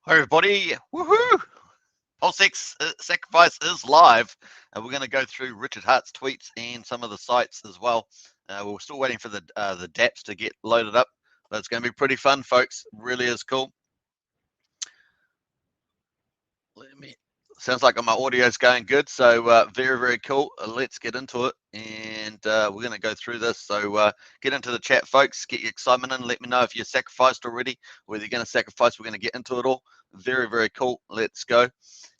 Hi everybody, woohoo! PulseX Sacrifice is live. We're going to go through Richard Hart's tweets and some of the sites as well. We're still waiting for the dApps to get loaded up, but it's going to be pretty fun, folks. Really is cool. Sounds like my audio is going good, so very cool. Let's get into it, and we're going to go through this. So get into the chat, folks. Get your excitement in. Let me know if you're sacrificed already, whether you're going to sacrifice. We're going to get into it all. Very cool. Let's go.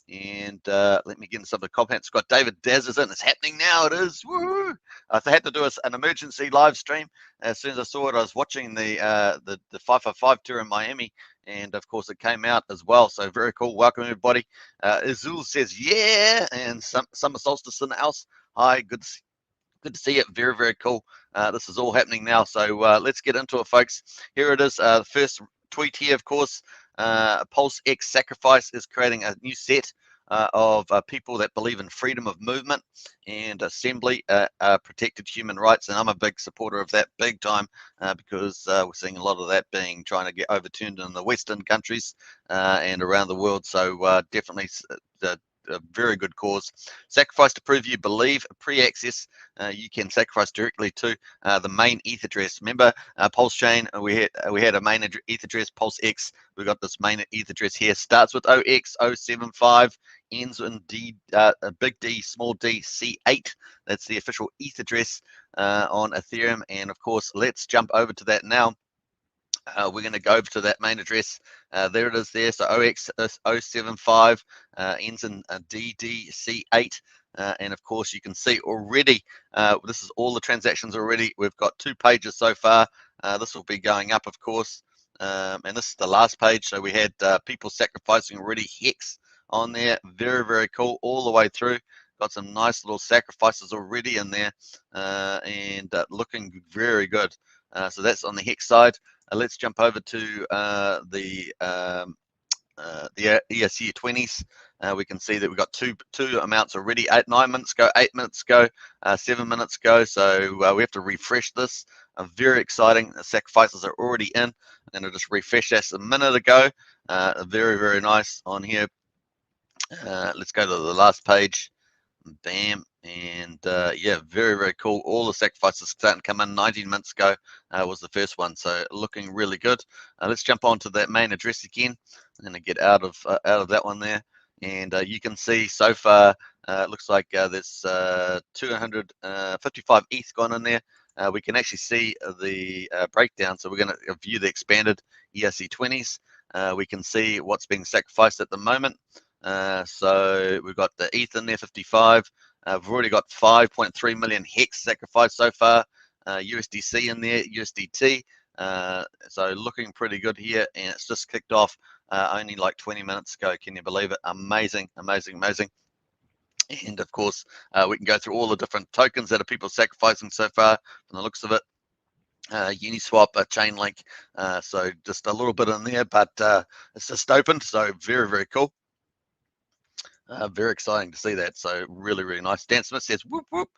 And let me get into some of the comments. Got David Daz is in. It's happening now. It is. Woo! I had to do an emergency live stream. As soon as I saw it, I was watching the 555 tour in Miami, and of course it came out as well. So very cool. Welcome everybody. Azul says yeah, and Summer Solstice in the house. Hi, good to see it. Very cool. This is all happening now. So let's get into it, folks. Here it is. The first tweet here, of course. PulseX Sacrifice is creating a new set of people that believe in freedom of movement and assembly, protected human rights, and I'm a big supporter of that, big time, because we're seeing a lot of that being trying to get overturned in the Western countries and around the world. So definitely a very good cause. Sacrifice to prove you believe. Pre-access, you can sacrifice directly to the main ETH address. Remember, Pulsechain, we had a main ETH address. PulseX, we got this main ETH address here. Starts with OX075, ends in big D, small d, C8. That's the official ETH address on Ethereum. And of course, let's jump over to that now. We're going to go over to that main address. There it is there. So OX075 ends in DDC8. And of course, you can see already, this is all the transactions already. We've got 2 pages so far. This will be going up, of course. And this is the last page. So we had people sacrificing already Hex on there. Very cool all the way through. Got some nice little sacrifices already in there and looking very good. So that's on the Hex side. Let's jump over to the ESC 20s. We can see that we've got two amounts already. 9 minutes ago, 8 minutes ago, 7 minutes ago. So we have to refresh this. Very exciting. The sacrifices are already in. I'm going to just refresh this a minute ago. Very nice on here. Let's go to the last page. Bam. And yeah, very cool. All the sacrifices starting to come in. 19 minutes ago was the first one, so looking really good. Let's jump on to that main address again. I'm going to get out of that one there, and you can see so far it looks like there's 255 ETH gone in there. We can actually see the breakdown, so we're going to view the expanded ERC 20s. We can see what's being sacrificed at the moment. So we've got the ETH in there, 55. We've already got 5.3 million Hex sacrificed so far. USDC in there, USDT. So looking pretty good here, and it's just kicked off only like 20 minutes ago. Can you believe it? Amazing. And of course, we can go through all the different tokens that are people sacrificing so far from the looks of it. Uniswap, Chainlink, so just a little bit in there, but it's just opened, so very cool. Very exciting to see that. So really nice. Dan Smith says, whoop.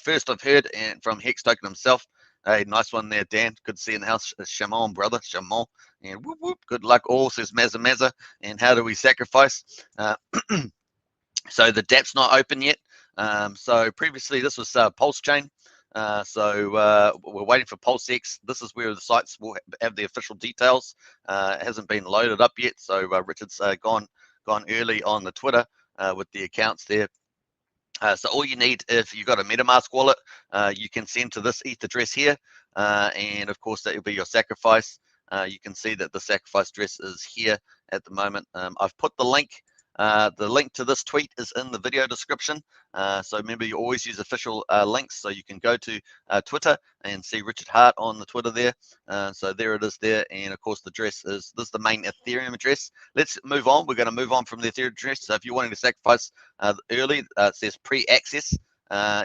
First I've heard and from Hex Token himself. Hey, nice one there, Dan. Good to see you in the house. Shamon, brother. Shamon. And whoop. Good luck all, says Mazza. And how do we sacrifice? So the dApp's not open yet. So previously this was Pulsechain. So we're waiting for PulseX. This is where the sites will have the official details. It hasn't been loaded up yet. So Richard's gone early on the Twitter with the accounts there. So all you need, if you've got a MetaMask wallet, you can send to this ETH address here, and of course that will be your sacrifice. You can see that the sacrifice address is here at the moment. I've put the link. The link to this tweet is in the video description. So remember, you always use official links. So you can go to Twitter and see Richard Hart on the Twitter there. So there it is there. And of course, the address is this is the main Ethereum address. Let's move on. We're going to move on from the Ethereum address. So if you're wanting to sacrifice early, it says pre-access.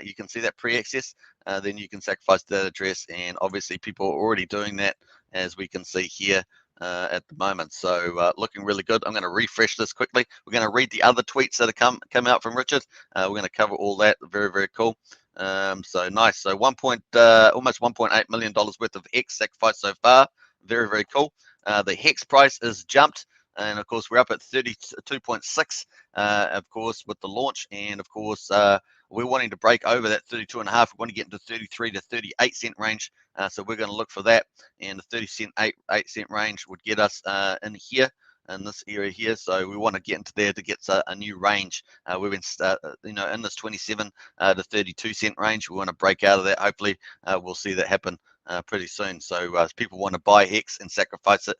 You can see that pre-access. Then you can sacrifice that address. And obviously, people are already doing that, as we can see here. At the moment, so looking really good. I'm going to refresh this quickly. We're going to read the other tweets that have come out from Richard. We're going to cover all that. Very cool. So nice. So almost $1.8 million worth of Hex sacrificed so far. Very cool. The Hex price is jumped and of course we're up at 32.6, of course, with the launch, and of course we're wanting to break over that 32.5. We want to get into 33 to 38 cent range, so we're going to look for that, and the 8 cent range would get us in here, in this area here. So we want to get into there to get a new range. We've been in this 27 to 32 cent range. We want to break out of that. Hopefully we'll see that happen pretty soon. So people want to buy Hex and sacrifice it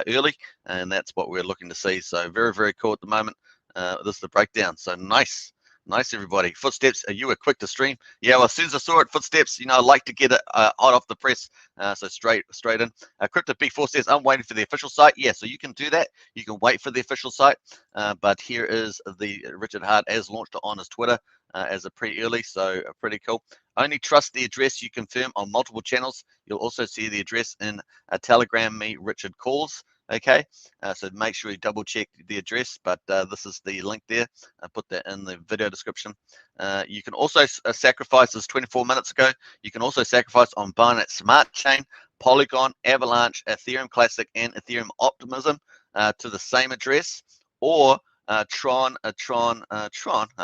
early, and that's what we're looking to see. So very, very cool at the moment. This is the breakdown. So nice. Nice, everybody. Footsteps, you were quick to stream. Yeah, well, as soon as I saw it, Footsteps, I like to get it hot off the press, so straight in. Crypto P4 says, I'm waiting for the official site. Yeah, so you can do that. You can wait for the official site, but here is the Richard Hart as launched on his Twitter as a pre-early, so pretty cool. Only trust the address you confirm on multiple channels. You'll also see the address in Telegram me, Richard Calls. Okay, so make sure you double check the address, but this is the link there. I put that in the video description. You can also sacrifice, this 24 minutes ago, you can also sacrifice on Binance Smart Chain, Polygon, Avalanche, Ethereum Classic, and Ethereum Optimism to the same address, or Tron, I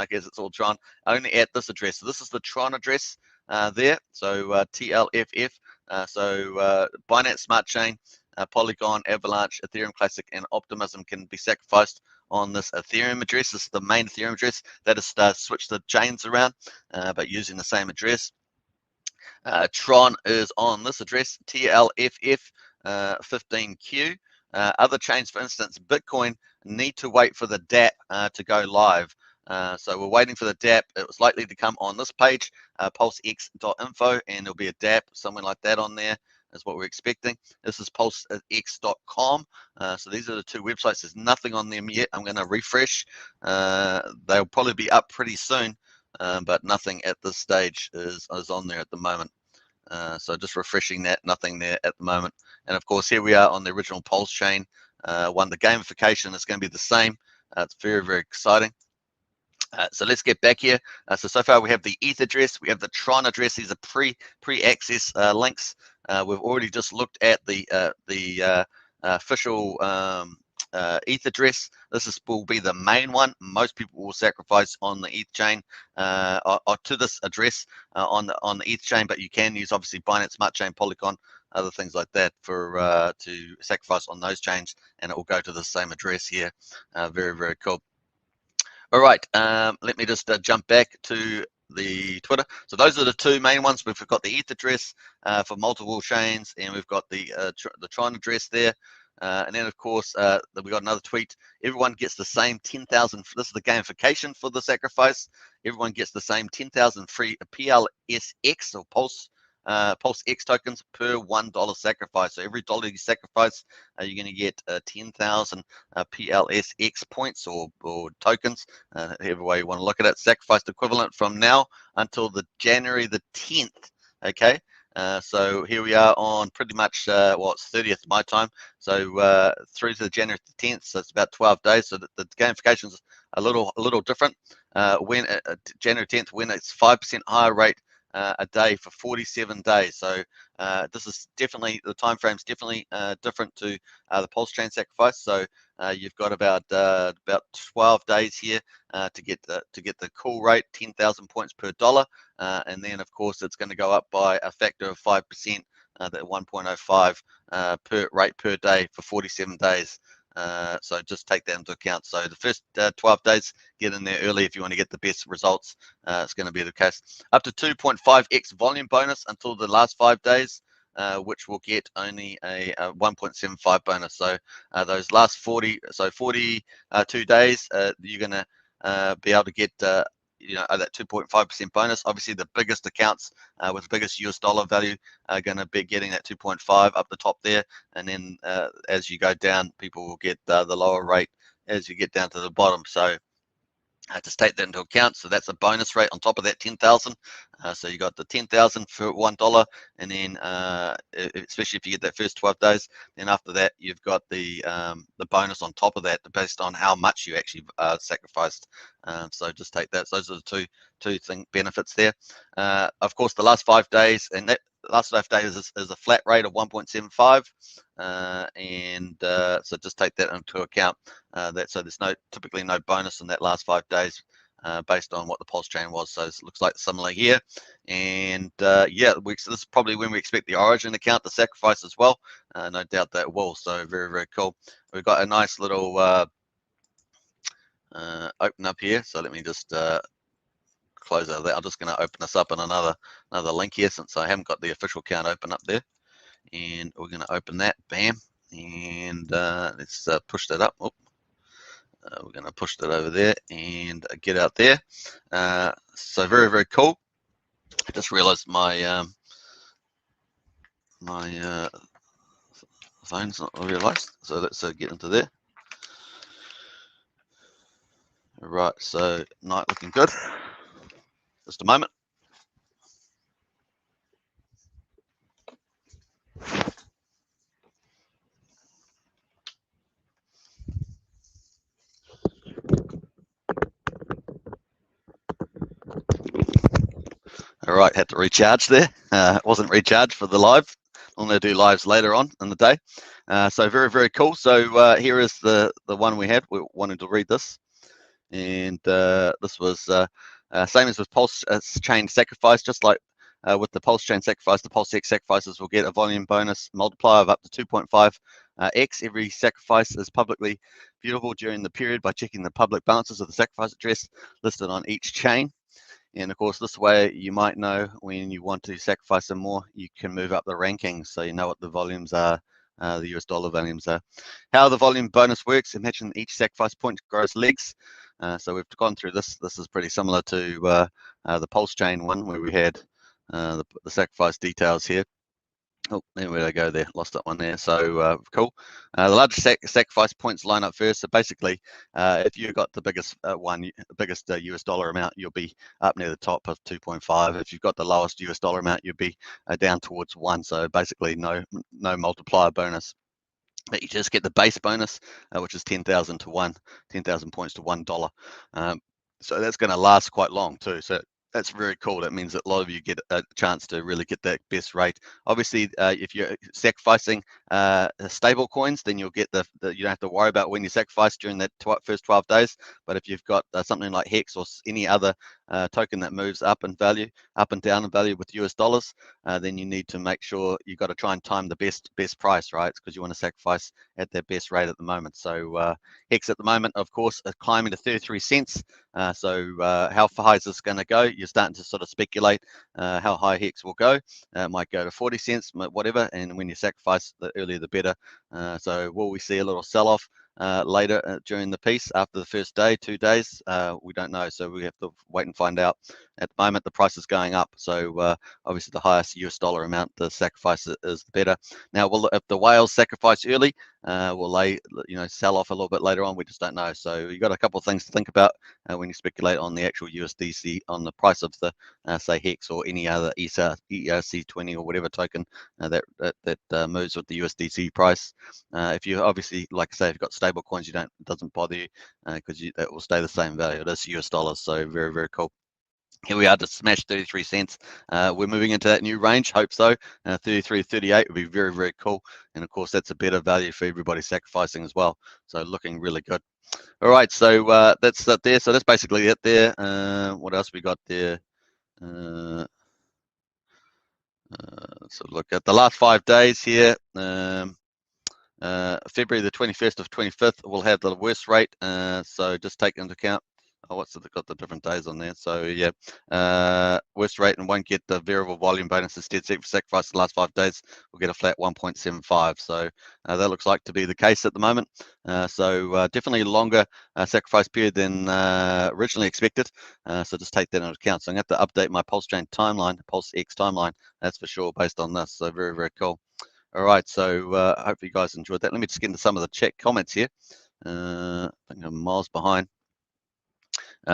guess it's all Tron, only at this address. So this is the Tron address there, so TLFF, so Binance Smart Chain, Polygon, Avalanche, Ethereum Classic, and Optimism can be sacrificed on this Ethereum address. This is the main Ethereum address. That is switch the chains around, but using the same address. Tron is on this address, TLFF 15Q. Other chains, for instance, Bitcoin, need to wait for the DApp to go live. So we're waiting for the DApp. It was likely to come on this page, pulsex.info, and there'll be a DApp, something like that on there. Is what we're expecting. This is pulsex.com. So these are the two websites. There's nothing on them yet. I'm going to refresh. They'll probably be up pretty soon, but nothing at this stage is on there at the moment. So just refreshing that, nothing there at the moment. And of course, here we are on the original Pulsechain one. The gamification is going to be the same. It's very, very exciting. So let's get back here. So far we have the ETH address, we have the Tron address. These are pre-access links. We've already just looked at the official ETH address. This will be the main one. Most people will sacrifice on the ETH chain or to this address on the ETH chain, but you can use obviously Binance Smart Chain, Polygon, other things like that for to sacrifice on those chains, and it will go to the same address here. Very, very cool. All right, let me just jump back to the Twitter. So those are the two main ones. We've got the ETH address for multiple chains, and we've got the Tron address there. And then, of course, we got another tweet. Everyone gets the same 10,000. This is the gamification for the sacrifice. Everyone gets the same 10,000 free PLSX or PulseX tokens per $1 sacrifice. So every dollar you sacrifice, you're going to get 10,000 PLSX points or tokens, however way you want to look at it. Sacrificed equivalent from now until the January the 10th. Okay. So here we are on pretty much it's 30th my time, so through to the January the 10th, so it's about 12 days. So the gamification is a little different. When January 10th, when it's 5% higher rate a day for 47 days. So this is definitely, the time frame is definitely different to the Pulsechain sacrifice. So you've got about 12 days here to get the cool rate, 10,000 points per dollar, and then of course it's going to go up by a factor of 5%, that 1.05 per rate per day for 47 days. So just take that into account. So the first 12 days, get in there early if you want to get the best results. It's going to be the case. Up to 2.5x volume bonus until the last 5 days, which will get only a 1.75 bonus. So those last 42 days, you're going to be able to get that 2.5% bonus. Obviously, the biggest accounts with the biggest US dollar value are going to be getting that 2.5 up the top there, and then as you go down, people will get the lower rate as you get down to the bottom. So just take that into account. So that's a bonus rate on top of that 10,000. So you got the 10,000 for $1, and then especially if you get that first 12 days, then after that you've got the bonus on top of that based on how much you actually sacrificed. So just take that. So those are the two benefits there. Of course, the last 5 days, and that last 5 days is a flat rate of 1.75. So just take that into account. So there's typically no bonus in that last 5 days based on what the Pulsechain was. So it looks like similar here. And yeah, so this is probably when we expect the Origin account to sacrifice as well. No doubt that it will. So very, very cool. We've got a nice little open up here. So let me just close out of that. I'm just going to open this up in another link here, since I haven't got the official account open up there. And we're going to open that. Bam. And let's push that up. We're going to push that over there and get out there. So very, very cool. I just realized my phone's not realized. So let's get into there. Right, so night looking good. Just a moment. All right, had to recharge there. It wasn't recharged for the live. I'm going to do lives later on in the day. So very, very cool. So here is the one we had. We wanted to read this. And this was same as with Pulsechain Sacrifice, just like with the Pulsechain Sacrifice, the PulseX sacrifices will get a volume bonus multiplier of up to 2.5x. Every sacrifice is publicly viewable during the period by checking the public balances of the sacrifice address listed on each chain. And of course, this way you might know when you want to sacrifice some more, you can move up the rankings, so you know what the volumes are, the US dollar volumes are. How the volume bonus works: imagine each sacrifice point grows legs. So we've gone through this. This is pretty similar to the Pulsechain one, where we had the sacrifice details here. Oh, there we go there. Lost that one there. So cool. The largest sacrifice points line up first. So basically, if you've got the biggest biggest US dollar amount, you'll be up near the top of 2.5. If you've got the lowest US dollar amount, you'll be down towards 1. So basically, no multiplier bonus. But you just get the base bonus, which is 10,000 to 1, 10,000 points to $1. So that's going to last quite long too. So that's very cool. That means that a lot of you get a chance to really get that best rate. Obviously, if you're sacrificing stable coins, then you'll get you don't have to worry about when you sacrifice during that first 12 days. But if you've got something like Hex or any other token that moves up in value, up and down in value with US dollars, then you need to make sure you've got to try and time the best price, right? Because you want to sacrifice at their best rate at the moment. So Hex at the moment, of course, is climbing to 33 cents. So how high is this going to go? You're starting to sort of speculate how high Hex will go. It might go to 40 cents, whatever. And when you sacrifice, the earlier the better. So will we see a little sell-off later during the piece after the first day, 2 days? We don't know. So we have to wait and find out. At the moment, the price is going up. So obviously, the highest US dollar amount, the sacrifice is the better. Now, if the whales sacrifice early, will they, sell off a little bit later on? We just don't know. So you've got a couple of things to think about when you speculate on the actual USDC, on the price of the say Hex or any other ERC20 or whatever token that moves with the USDC price. If you obviously, like I say, if you've got stable coins, it doesn't bother you because that will stay the same value. It is US dollars, so very, very cool. Here we are, just smashed 33 cents. We're moving into that new range, hope so. 33, 38 would be very, very cool. And of course, that's a better value for everybody sacrificing as well. So looking really good. All right, so that's that there. So that's basically it there. What else we got there? Let's look at the last 5 days here. February the 21st of 25th, we'll have the worst rate. So just take into account. Oh, what's it got the different days on there? So yeah, worst rate and won't get the variable volume bonus. Instead, sacrifice the last 5 days, we'll get a flat 1.75. So that looks like to be the case at the moment. So definitely longer sacrifice period than originally expected. So just take that into account. So I'm going to have to update my Pulsechain timeline, PulseX timeline, that's for sure, based on this. So very, very cool. All right, so hopefully you guys enjoyed that. Let me just get into some of the chat comments here. I think I'm miles behind.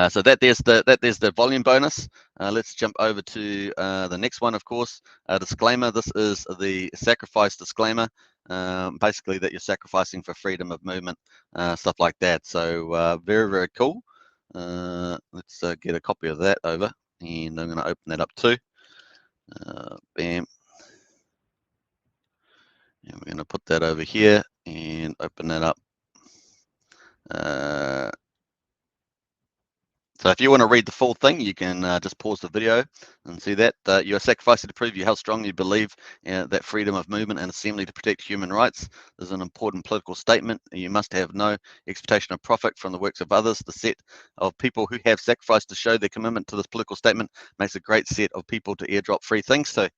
So there's the volume bonus. Let's jump over to the next one, of course. Disclaimer, this is the sacrifice disclaimer. Basically that you're sacrificing for freedom of movement, stuff like that. So very, very cool. Let's get a copy of that over, and I'm going to open that up too. Bam. And we're going to put that over here and open that up. So if you want to read the full thing, you can just pause the video and see that. You are sacrificing to prove you how strong you believe that freedom of movement and assembly to protect human rights is an important political statement. You must have no expectation of profit from the works of others. The set of people who have sacrificed to show their commitment to this political statement makes a great set of people to airdrop free things to.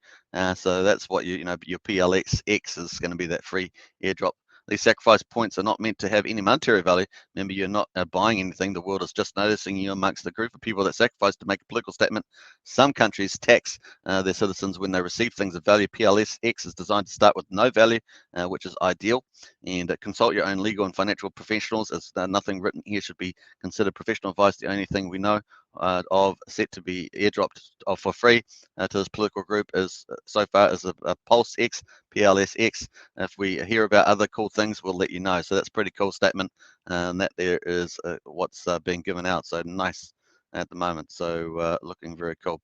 So that's what your PLX is going to be, that free airdrop. These sacrifice points are not meant to have any monetary value. Remember, you're not buying anything. The world is just noticing you amongst the group of people that sacrifice to make a political statement. Some countries tax their citizens when they receive things of value. PLX is designed to start with no value, which is ideal. And consult your own legal and financial professionals, as nothing written here should be considered professional advice. The only thing we know of set to be airdropped for free to this political group is so far is a PulseX, PLSX. If we hear about other cool things, we'll let you know. So that's a pretty cool statement, and that there is what's being given out. So nice at the moment. So looking very cool.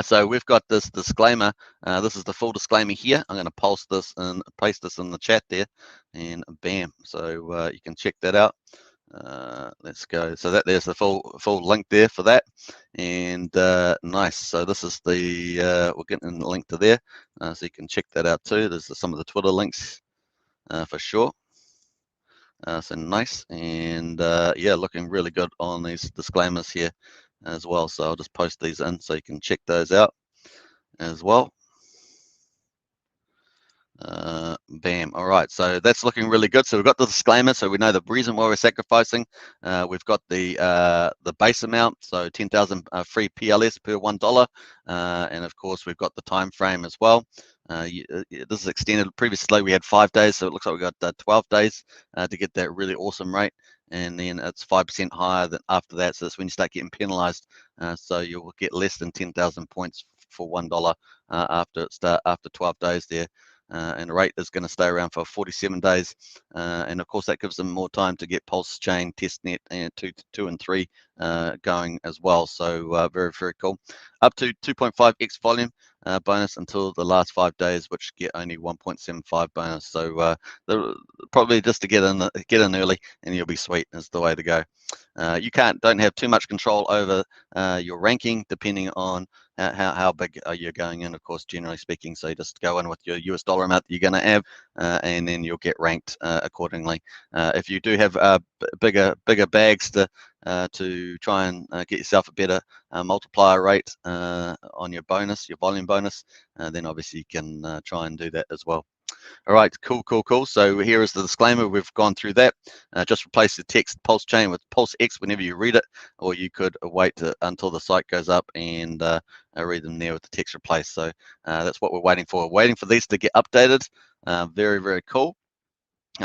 So we've got this disclaimer. This is the full disclaimer here. I'm going to pulse this and paste this in the chat there, and bam. So you can check that out. Let's go. So there's the full link there for that, and nice. So this is the we're getting the link to there, so you can check that out too. There's some of the Twitter links for sure. So nice, and yeah, looking really good on these disclaimers here as well. So I'll just post these in so you can check those out as well. Bam. All right, so that's looking really good. So we've got the disclaimer, so we know the reason why we're sacrificing. We've got the base amount, so 10,000 free PLS per $1, and of course we've got the time frame as well. This is extended. Previously we had 5 days, so it looks like we got 12 days to get that really awesome rate, and then it's 5% higher than after that. So that's when you start getting penalized. So you'll get less than 10,000 points for $1 after 12 days there. And the rate is going to stay around for 47 days, and of course that gives them more time to get Pulsechain, testnet, and 2 and 3 going as well. So very cool. Up to 2.5x volume bonus until the last 5 days, which get only 1.75 bonus. So probably just to get in early, and you'll be sweet. Is the way to go. You don't have too much control over your ranking, depending on how big you're going in, of course, generally speaking. So you just go in with your US dollar amount that you're going to have, and then you'll get ranked accordingly. If you do have bigger bags to try and get yourself a better multiplier rate on your bonus, your volume bonus, then obviously you can try and do that as well. All right, cool. So here is the disclaimer. We've gone through that. Just replace the text Pulsechain with PulseX whenever you read it, or you could wait until the site goes up and read them there with the text replaced. So that's what we're waiting for. Waiting for these to get updated. Very cool.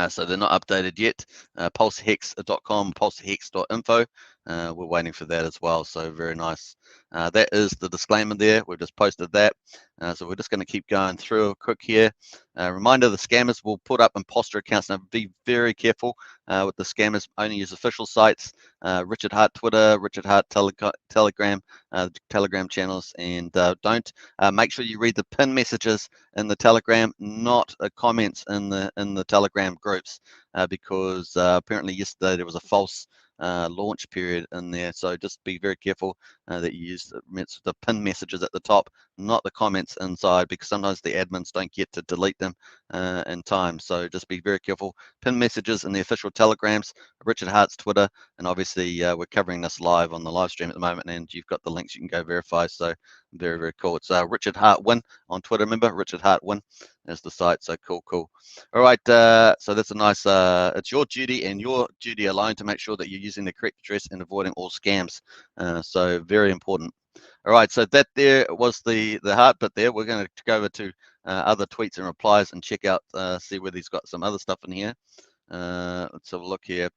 So they're not updated yet. Pulsehex.com, pulsehex.info. We're waiting for that as well. So very nice. That is the disclaimer there. We've just posted that. So we're just going to keep going through quick here. Reminder, the scammers will put up imposter accounts. Now be very careful with the scammers. Only use official sites. Richard Hart Twitter, Richard Hart Telegram, Telegram channels, and don't make sure you read the pin messages in the Telegram, not comments in the Telegram groups, because apparently yesterday there was a false launch period in there. So just be very careful that you use the pin messages at the top, not the comments inside, because sometimes the admins don't get to delete them in time. So just be very careful. Pin messages in the official Telegrams, Richard Hart's Twitter, and obviously we're covering this live on the live stream at the moment, and you've got the links you can go verify. So very cool. It's Richard Hart Win on Twitter. Remember, Richard Hart Win is the site. So cool. All right, so that's a nice, it's your duty and your duty alone to make sure that you're using the correct address and avoiding all scams. So very important. All right, so that there was the hard bit there. We're going to go over to other tweets and replies and check out, see whether he's got some other stuff in here. Let's have a look here.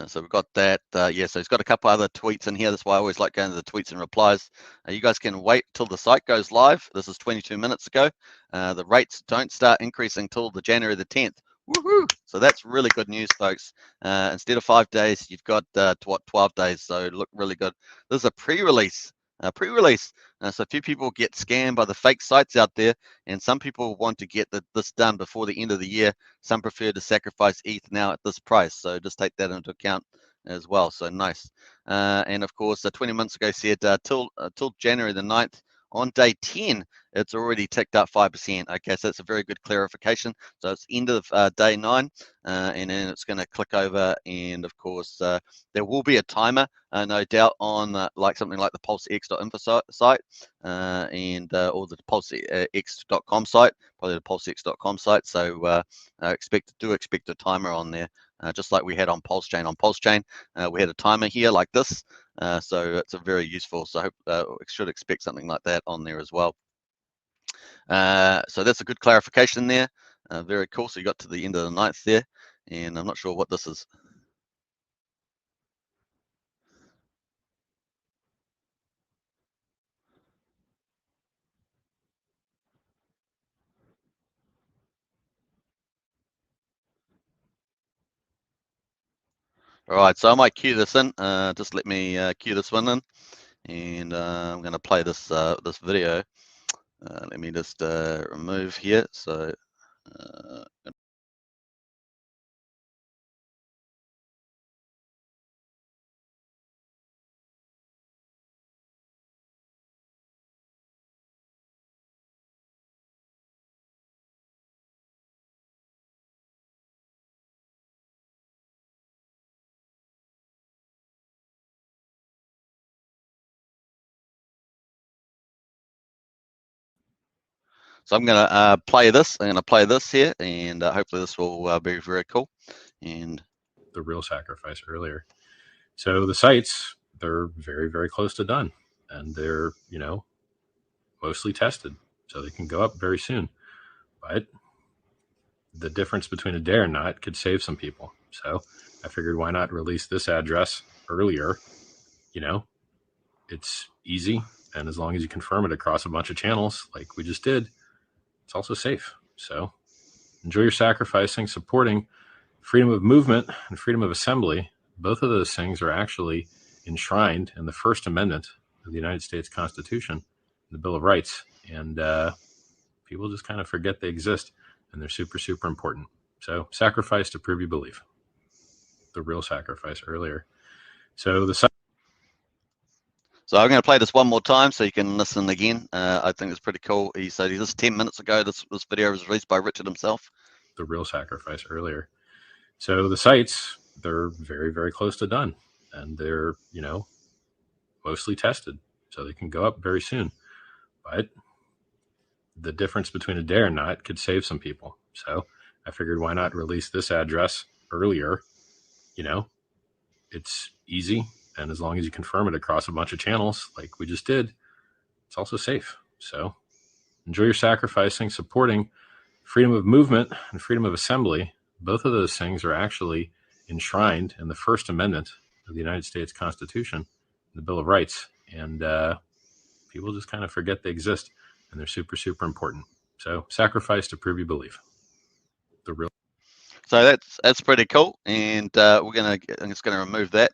So we've got that. Yeah, so he's got a couple other tweets in here. That's why I always like going to the tweets and replies. You guys can wait till the site goes live. This is 22 minutes ago. The rates don't start increasing till the January the 10th. Woohoo! So that's really good news, folks. Instead of 5 days, you've got 12 days. So look really good. This is a pre-release pre-release. So a few people get scammed by the fake sites out there, and some people want to get this done before the end of the year. Some prefer to sacrifice ETH now at this price. So just take that into account as well. So nice. And of course, 20 months ago said till January the 9th. On day 10, it's already ticked up 5%. Okay, so it's a very good clarification. So it's end of day 9, and then it's going to click over, and of course, there will be a timer, no doubt, on like something like the PulseX.info site and or the PulseX.com site, probably the PulseX.com site. So expect a timer on there, just like we had on Pulsechain. On Pulsechain, we had a timer here like this. So it's a very useful. So I hope should expect something like that on there as well. So that's a good clarification there. Very cool. So you got to the end of the 9th there, and I'm not sure what this is. All right, so I might cue this in. Just let me cue this one in, and I'm going to play this this video. Let me just remove here. So I'm going to play this. I'm going to play this here, and hopefully this will be very cool. And the real sacrifice earlier. So the sites, they're very, very close to done, and they're, mostly tested, so they can go up very soon. But the difference between a dare and not could save some people. So I figured, why not release this address earlier? It's easy, and as long as you confirm it across a bunch of channels like we just did, it's also safe. So enjoy your sacrificing, supporting freedom of movement and freedom of assembly. Both of those things are actually enshrined in the First Amendment of the United States Constitution, the Bill of Rights. And people just kind of forget they exist, and they're super, super important. So sacrifice to prove you believe. The real sacrifice earlier. So I'm going to play this one more time so you can listen again. I think it's pretty cool. He said this 10 minutes ago. This video was released by Richard himself. The real sacrifice earlier. So the sites, they're very, very close to done, and they're, mostly tested, so they can go up very soon. But the difference between a dare and not could save some people. So I figured, why not release this address earlier? It's easy, and as long as you confirm it across a bunch of channels like we just did, it's also safe. So enjoy your sacrificing, supporting freedom of movement and freedom of assembly. Both of those things are actually enshrined in the First Amendment of the United States Constitution, the Bill of Rights. And people just kind of forget they exist, and they're super, super important. So sacrifice to prove you believe. The real. So that's pretty cool, and I'm just gonna remove that.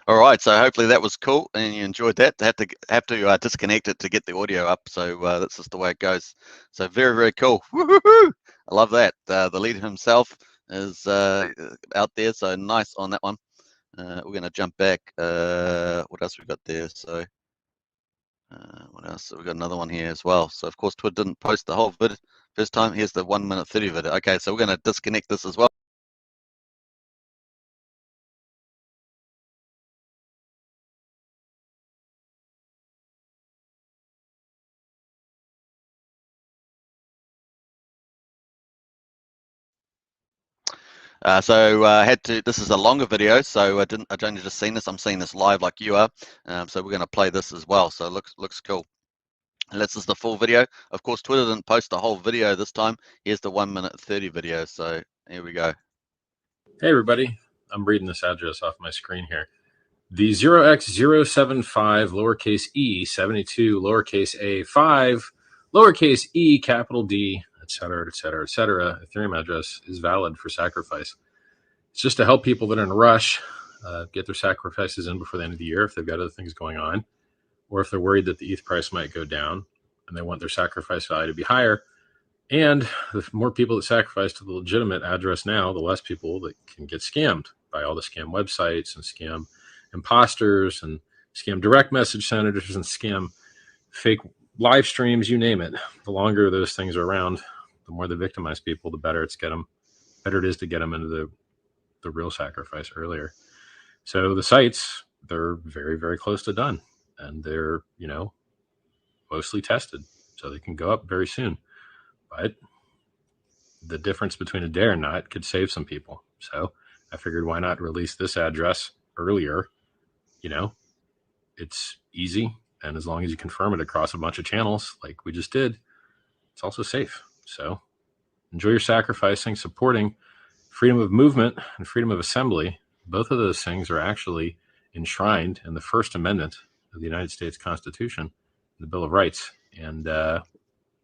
All right, so hopefully that was cool and you enjoyed that. Have to disconnect it to get the audio up, so that's just the way it goes. So very, very cool. Woo-hoo-hoo! I love that. The leader himself is out there, so nice on that one. We're going to jump back. What else we got there? So what else? So we got another one here as well. So of course Twitter didn't post the whole video first time. Here's the 1 minute 30 video. Okay, so we're going to disconnect this as well. This is a longer video, so I'd only just seen this. I'm seeing this live like you are. So we're going to play this as well. So it looks cool. And this is the full video. Of course, Twitter didn't post the whole video this time. Here's the 1 minute 30 video. So here we go. Hey everybody, I'm reading this address off my screen here. The 0x075 lowercase e 72 lowercase a 5 lowercase e capital D, etc., etc., etc. Ethereum address is valid for sacrifice. It's just to help people that are in a rush get their sacrifices in before the end of the year if they've got other things going on, or if they're worried that the ETH price might go down and they want their sacrifice value to be higher. And the more people that sacrifice to the legitimate address now, the less people that can get scammed by all the scam websites and scam imposters and scam direct message senators and scam fake live streams, you name it. The longer those things are around, the more they victimize people, the better it is to get them into the real sacrifice earlier. So the sites, they're very, very close to done, and they're, mostly tested, so they can go up very soon. But the difference between a day or not could save some people. So I figured, why not release this address earlier? It's easy, and as long as you confirm it across a bunch of channels like we just did, it's also safe. So enjoy your sacrificing, supporting freedom of movement and freedom of assembly. Both of those things are actually enshrined in the First Amendment of the United States Constitution, the Bill of Rights. And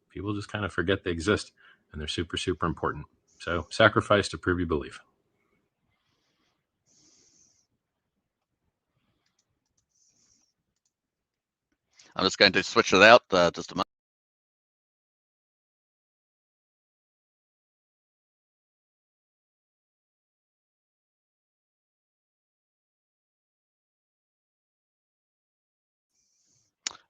people just kind of forget they exist, and they're super, super important. So sacrifice to prove you believe. I'm just going to switch it out just a moment.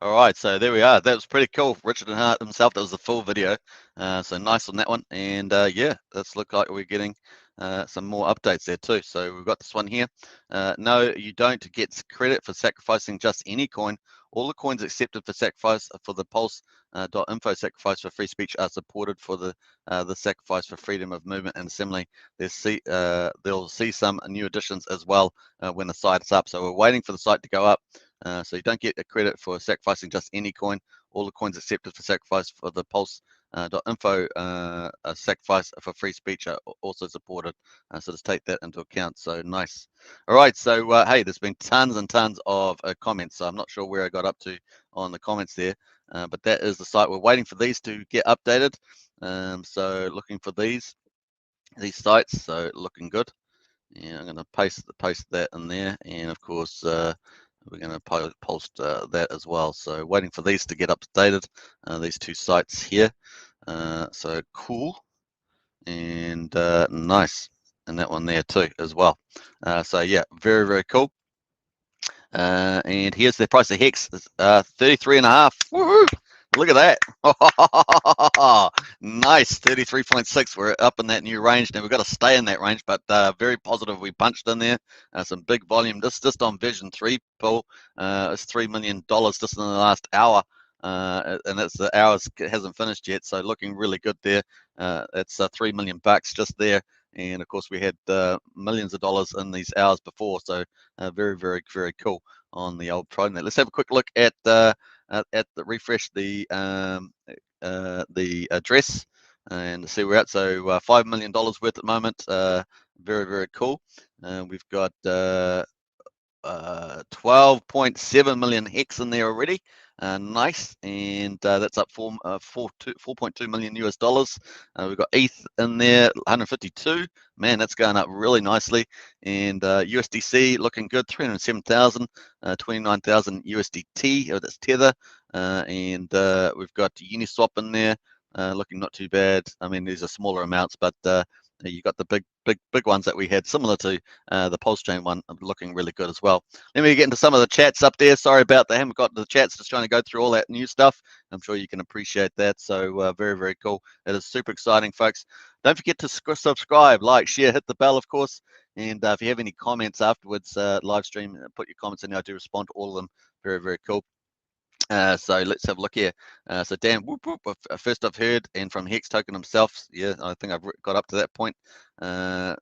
All right, so there we are. That was pretty cool. Richard and Hart himself, that was the full video. So nice on that one. And yeah, let's look like we're getting some more updates there too. So we've got this one here. No, you don't get credit for sacrificing just any coin. All the coins accepted for sacrifice for the Pulse.info sacrifice for free speech are supported for the sacrifice for freedom of movement and assembly. They'll see some new additions as well when the site's up. So we're waiting for the site to go up. So you don't get a credit for sacrificing just any coin. All the coins accepted for sacrifice for the Pulse.info sacrifice for free speech are also supported. So just take that into account. So nice. All right. So hey, there's been tons and tons of comments. So I'm not sure where I got up to on the comments there, but that is the site. We're waiting for these to get updated. So looking for these sites. So looking good. Yeah, I'm going to paste that in there, and of course we're going to post that as well. So waiting for these to get updated, these two sites here. So cool and nice, and that one there too as well. So yeah, very, very cool. And here's the price of Hex, 33.5. Woohoo! Look at that. Nice, 33.6. We're up in that new range. Now we've got to stay in that range, but very positive. We punched in there. Some big volume. This just on Vision 3, Paul. It's $3 million just in the last hour. And it's the hours hasn't finished yet, so looking really good there. It's $3 million just there. And of course, we had millions of dollars in these hours before, so very, very, very cool on the old ProNet. Let's have a quick look at the refresh the address and see where we're at. So $5 million worth at the moment. Very, very cool. We've got 12.7 million hex in there already. Nice, and that's up 4.2 million US dollars. We've got ETH in there, 152. Man, that's going up really nicely. And USDC looking good, 307,000, 29,000 USDT. That's Tether, and we've got Uniswap in there, looking not too bad. I mean, these are smaller amounts, but you got the big ones that we had, similar to the Pulsechain one, looking really good as well. Let me get into some of the chats up there. Sorry about that. I haven't got to the chats, just trying to go through all that new stuff. I'm sure you can appreciate that. So very, very cool. It is super exciting, folks. Don't forget to subscribe, like, share, hit the bell, of course. And if you have any comments afterwards, live stream, put your comments in there. I do respond to all of them. Very, very cool. So let's have a look here. So Dan, first I've heard, and from Hex Token himself, yeah, I think I've got up to that point.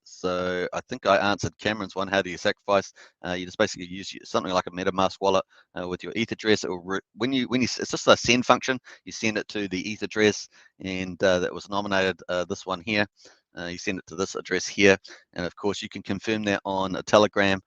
So I think I answered Cameron's one. How do you sacrifice? You just basically use something like a MetaMask wallet with your ETH address. It will it's just a send function. You send it to the ETH address, and that was nominated this one here. You send it to this address here, and of course you can confirm that on a Telegram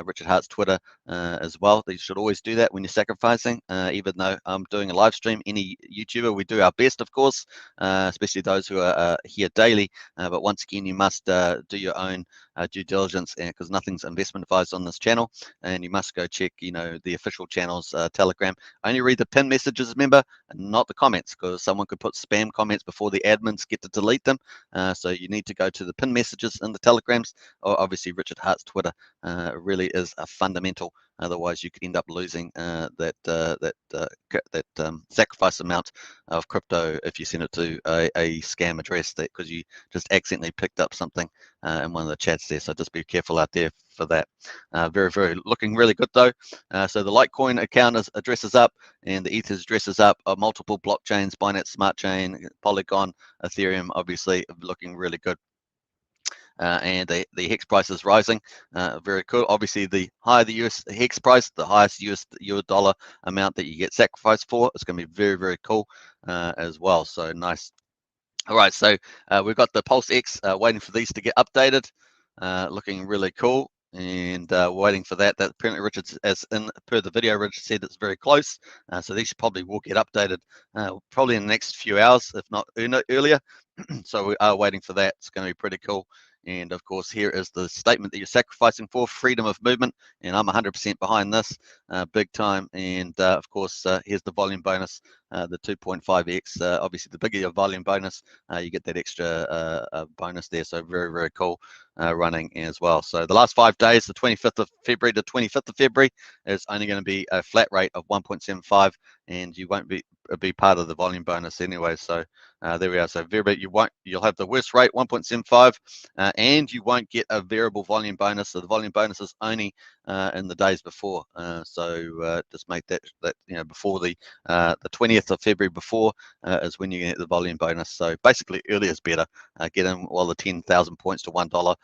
Richard Hart's Twitter as well. You should always do that when you're sacrificing. Even though I'm doing a live stream, any YouTuber, we do our best, of course, especially those who are here daily. But once again, you must do your own due diligence, because nothing's investment advised on this channel, and you must go check, the official channel's Telegram. Only read the pin messages, remember, and not the comments, because someone could put spam comments before the admins get to delete them. So you need to go to the pin messages in the Telegrams, or obviously Richard Hart's Twitter. Really is a fundamental. Otherwise, you could end up losing that sacrifice amount of crypto if you send it to a scam address, because you just accidentally picked up something in one of the chats there. So just be careful out there for that. Very looking really good though. So the Litecoin account address is up, and the Ether's address is up. Multiple blockchains: Binance Smart Chain, Polygon, Ethereum, obviously looking really good. And the Hex price is rising. Very cool. Obviously, the higher the US Hex price, the highest US dollar amount that you get sacrificed for. It's going to be very cool as well. So nice. All right, so we've got the PulseX waiting for these to get updated. Looking really cool, and waiting for that. That apparently Richard's, as in per the video, Richard said it's very close. So these probably will get updated probably in the next few hours, if not earlier. So we are waiting for that. It's going to be pretty cool. And of course, here is the statement that you're sacrificing for: freedom of movement. And I'm 100% behind this, big time. And of course, here's the volume bonus, the 2.5x. Obviously, the bigger your volume bonus, you get that extra bonus there. So very cool running as well. So the last 5 days, the 25th of February to 25th of February, is only going to be a flat rate of 1.75, and you won't be part of the volume bonus anyway. So there we are. So you'll have the worst rate, 1.75, and you won't get a variable volume bonus. So the volume bonus is only in the days before. So just make that before the 20th of February before is when you get the volume bonus. So basically, earlier is better. Get in while the 10,000 points to $1.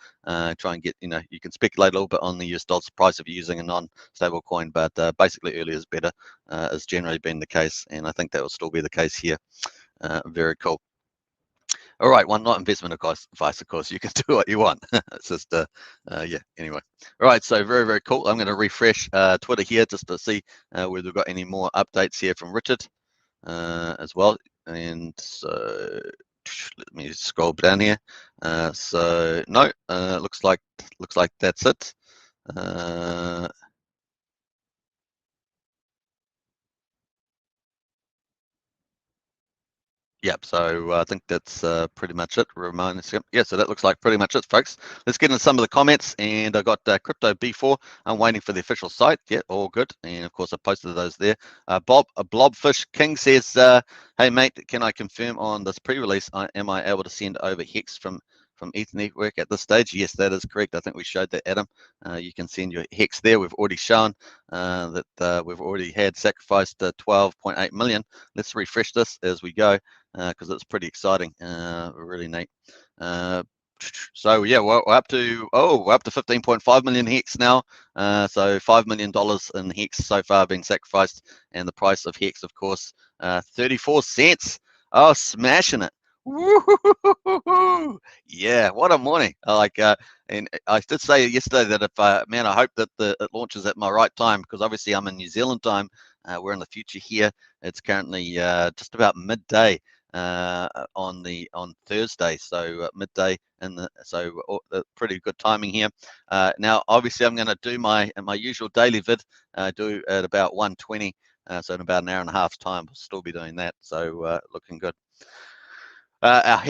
Try and get, you can speculate a little bit on the US dollar price if you're using a non-stable coin, but basically earlier is better, has generally been the case, and I think that will still be the case here. Very cool. All right, not investment advice, of course. You can do what you want. It's just, yeah, anyway. All right, so very cool. I'm going to refresh Twitter here just to see whether we've got any more updates here from Richard as well. And so let me scroll down here. So no, looks like that's it. Yep, so I think that's pretty much it. Remind us. Yeah, so that looks like pretty much it, folks. Let's get into some of the comments. And I got Crypto B4. I'm waiting for the official site. Yeah, all good. And of course, I posted those there. Blobfish King says, "Hey mate, can I confirm on this pre-release? Am I able to send over Hex from Ether Network at this stage?" Yes, that is correct. I think we showed that, Adam. You can send your Hex there. We've already shown that we've already had sacrificed 12.8 million. Let's refresh this as we go, because it's pretty exciting, really neat. So yeah, we're up to 15.5 million Hex now. So $5 million in Hex so far being sacrificed, and the price of Hex, of course, 34 cents. Oh, smashing it! Woo-hoo-hoo-hoo-hoo. Yeah, what a morning! And I did say yesterday that if man, I hope that it launches at my right time, because obviously I'm in New Zealand time. We're in the future here. It's currently just about midday on Thursday, so midday, pretty good timing here. Now, obviously, I'm going to do my usual daily vid, do at about 1:20, so in about an hour and a half's time, we'll still be doing that. So looking good. Our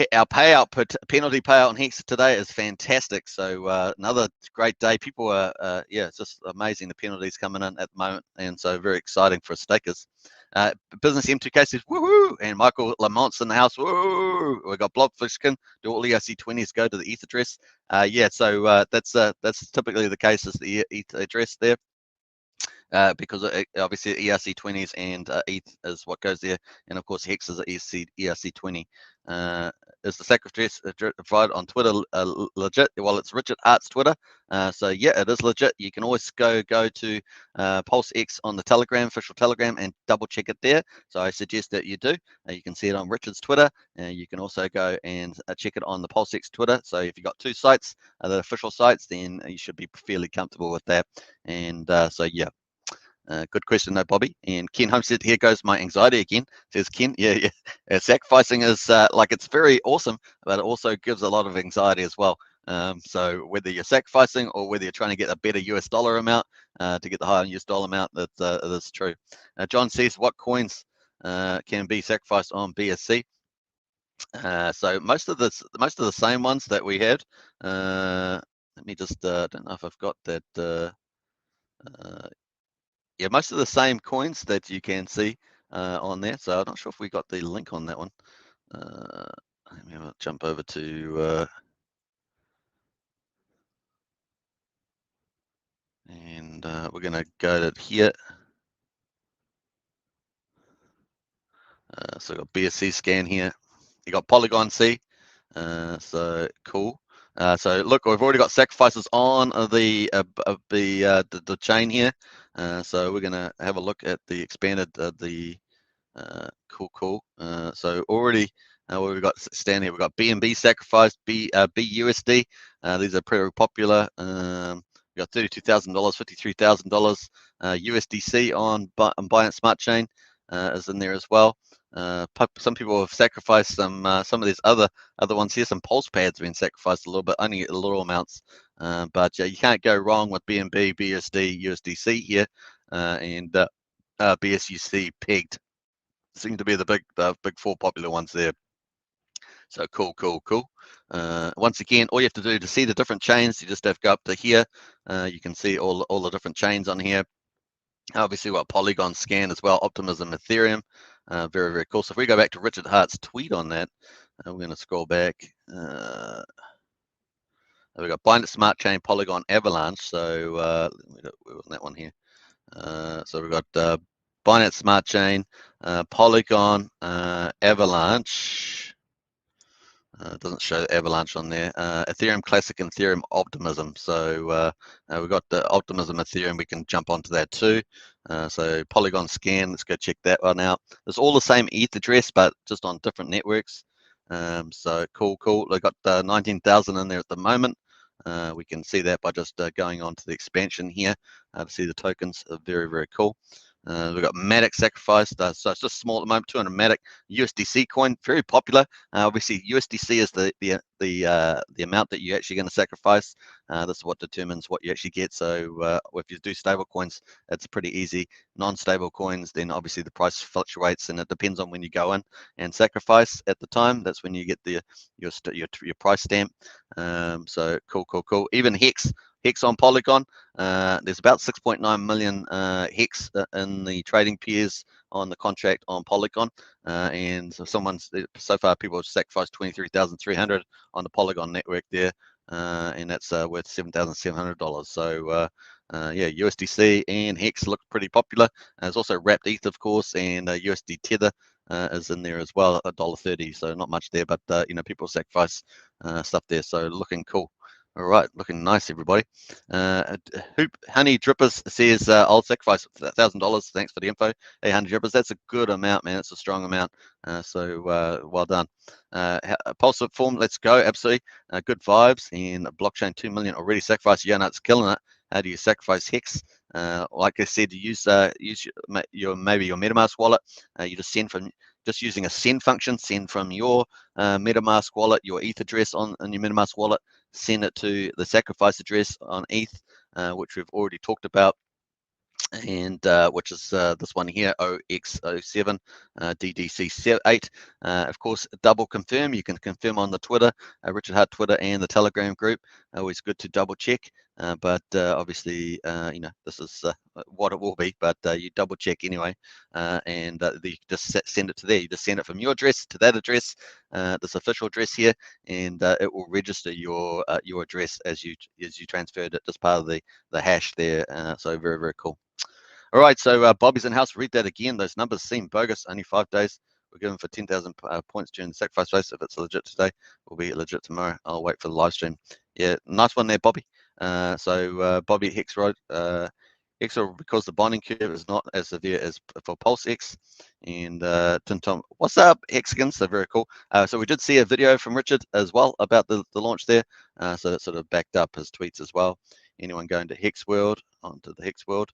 penalty payout on Hex today is fantastic. So another great day. People are, it's just amazing, the penalties coming in at the moment, and so very exciting for stakers. Business M2K says woohoo, and Michael Lamont's in the house. Woo! We got Blobfishkin. Do all ERC20s go to the ETH address? Yeah, so that's typically the case, is the ETH address there. Because obviously ERC20s and ETH is what goes there, and of course Hex is ERC20. is the sacrifice provided on Twitter legit? Well, it's Richard Hart's Twitter, so yeah, it is legit. You can always go to PulseX on the Telegram, official Telegram, and double check it there. So I suggest that you do. You can see it on Richard's Twitter. You can also go and check it on the PulseX Twitter. So if you've got two sites, the official sites, then you should be fairly comfortable with that. And so yeah. Good question, though, Bobby. And Ken Holmes said, "Here goes my anxiety again." Says Ken, yeah. Sacrificing is like it's very awesome, but it also gives a lot of anxiety as well. So whether you're sacrificing or whether you're trying to get a better US dollar amount to get the higher US dollar amount, that it is true. John says, "What coins can be sacrificed on BSC?" So most of the same ones that we had. Let me just don't know if I've got that. Yeah, most of the same coins that you can see on there. So I'm not sure if we got the link on that one. Let me jump over to and we're going to go to here. So we've got BSC scan here. You got Polygon C. So cool. So look, we've already got sacrifices on the chain here. So we're going to have a look at the expanded cool. So already what we've got stand here, we've got BNB sacrifice, BUSD. These are pretty popular. We got $32,000, $53,000. USDC on Binance Smart Chain is in there as well. Some people have sacrificed some of these other ones here. Some pulse pads have been sacrificed a little bit, only little amounts. But you can't go wrong with BNB, BUSD, USDC here, and BSUC pegged. Seem to be the big four popular ones there. So cool. Once again, all you have to do to see the different chains, you just have to go up to here. You can see all the different chains on here. Obviously, we've got Polygon Scan as well, Optimism, Ethereum. Very cool. So if we go back to Richard Hart's tweet on that, we're going to scroll back. We've got Binance Smart Chain, Polygon, Avalanche. So we're on that one here. So we've got Binance Smart Chain, Polygon, Avalanche. Doesn't show Avalanche on there. Ethereum Classic and Ethereum Optimism. So we've got the Optimism Ethereum. We can jump onto that too. So Polygon Scan. Let's go check that one out. It's all the same ETH address, but just on different networks. So cool. They've got 19,000 in there at the moment. We can see that by just going on to the expansion here to see the tokens. Very cool. We've got Matic sacrificed, so it's just small at the moment. 200 Matic USDC coin, very popular. Obviously, USDC is the amount that you're actually going to sacrifice. This is what determines what you actually get. So if you do stable coins, it's pretty easy. Non-stable coins, then obviously the price fluctuates, and it depends on when you go in and sacrifice at the time. That's when you get your price stamp. So cool. Even Hex on Polygon. There's about 6.9 million Hex in the trading pairs on the contract on Polygon, and so far people have sacrificed 23,300 on the Polygon network there, and that's worth $7,700. So yeah, USDC and Hex look pretty popular. There's also wrapped ETH, of course, and USD Tether is in there as well at $1.30. So not much there, but people sacrifice stuff there. So looking cool. All right, looking nice, everybody. Hoop Honey Drippers says, "I'll sacrifice $1,000. Thanks for the info." Hey, Honey Drippers, that's a good amount, man. It's a strong amount. So well done. Pulse Form, let's go. Absolutely, good vibes. And blockchain 2 million already sacrificed. Yeah, no, it's killing it. How do you sacrifice Hex? Like I said, use your maybe your MetaMask wallet. You just send from using a send function. Send from your MetaMask wallet, your ETH address on your MetaMask wallet. Send it to the sacrifice address on ETH, which we've already talked about, and which is this one here, OX07 DDC8. Of course, double confirm. You can confirm on the Twitter, Richard Hart Twitter, and the Telegram group. Always good to double check. But obviously, this is what it will be. But you double check anyway, and you just send it to there. You just send it from your address to that address, this official address here, and it will register your address as you transferred it, just part of the hash there. So very cool. All right, so Bobby's in house. Read that again. Those numbers seem bogus. Only 5 days we're going for 10,000 points during the sacrifice phase. If it's legit today, will be legit tomorrow. I'll wait for the live stream. Yeah, nice one there, Bobby. Bobby Hex Road. Because the bonding curve is not as severe as for PulseX. And Tintom, what's up, Hexagons? So very cool. So we did see a video from Richard as well about the launch there. So that sort of backed up his tweets as well. Anyone going to Hex World, onto the Hex World.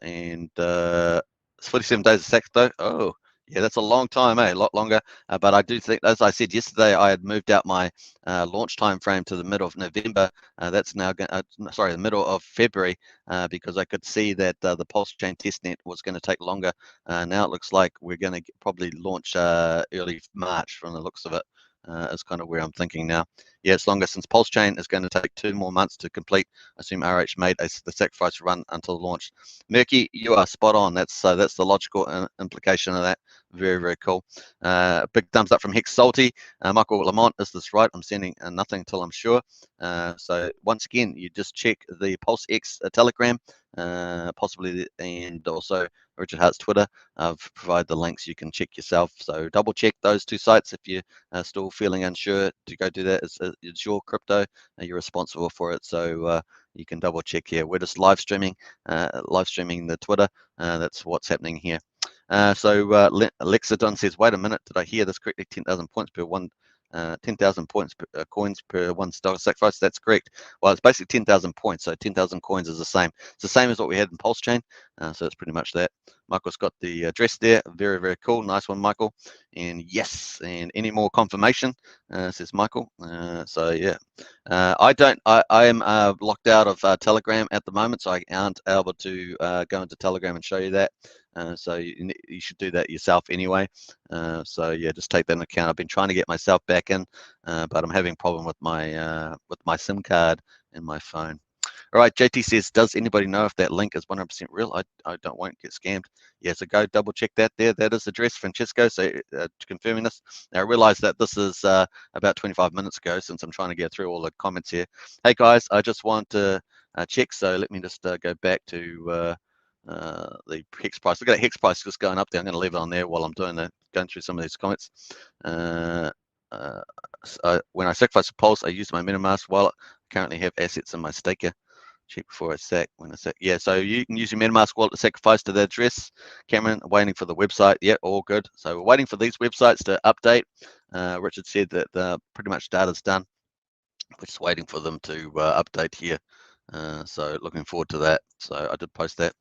It's 47 days of sack though. Oh, yeah, that's a long time, a lot longer. But I do think, as I said yesterday, I had moved out my launch time frame to the middle of November. That's now, the middle of February, because I could see that the Pulsechain testnet was going to take longer. Now it looks like we're going to probably launch early March from the looks of it. Is kind of where I'm thinking now. Yeah, it's longer since Pulsechain is going to take 2 more months to complete. I assume RH made the sacrifice run until launch. Murky, you are spot on. That's the logical implication of that. Very, very cool. Big thumbs up from Hex Salty. Michael Lamont, is this right? I'm sending nothing until I'm sure. So once again, you just check the PulseX Telegram, possibly, and also Richard Hart's Twitter. I've provided the links. You can check yourself. So double check those 2 sites if you're still feeling unsure to go do that. It's your crypto. You're responsible for it. So you can double check here. We're just live streaming the Twitter. That's what's happening here. Lexidon says, wait a minute, did I hear this correctly? 10,000 points per one. 10,000 points coins per one dollar sacrifice. That's correct. Well, it's basically 10,000 points. So 10,000 coins is the same. It's the same as what we had in Pulsechain. So it's pretty much that. Michael's got the address there. Very, very cool. Nice one, Michael. And yes, and any more confirmation, says Michael. So yeah, I am locked out of Telegram at the moment, so I aren't able to go into Telegram and show you that. So you should do that yourself anyway. So yeah, just take that into account. I've been trying to get myself back in, but I'm having a problem with my SIM card in my phone. All right, JT says, does anybody know if that link is 100% real? I won't get scammed. Yeah, so go double check that there. That is the address, Francesco. So confirming this. Now, I realize that this is about 25 minutes ago, since I'm trying to get through all the comments here. Hey guys, I just want to check. So let me just go back to the Hex price. Look at that Hex price just going up there. I'm going to leave it on there while I'm going through some of these comments. When I sacrifice a Pulse, I use my MetaMask wallet. I currently have assets in my staker. Check before I sack. Yeah, so you can use your MetaMask wallet to sacrifice to the address. Cameron, waiting for the website. Yeah, all good. So we're waiting for these websites to update. Richard said that pretty much data's done. We're just waiting for them to update here. So looking forward to that. So I did post that.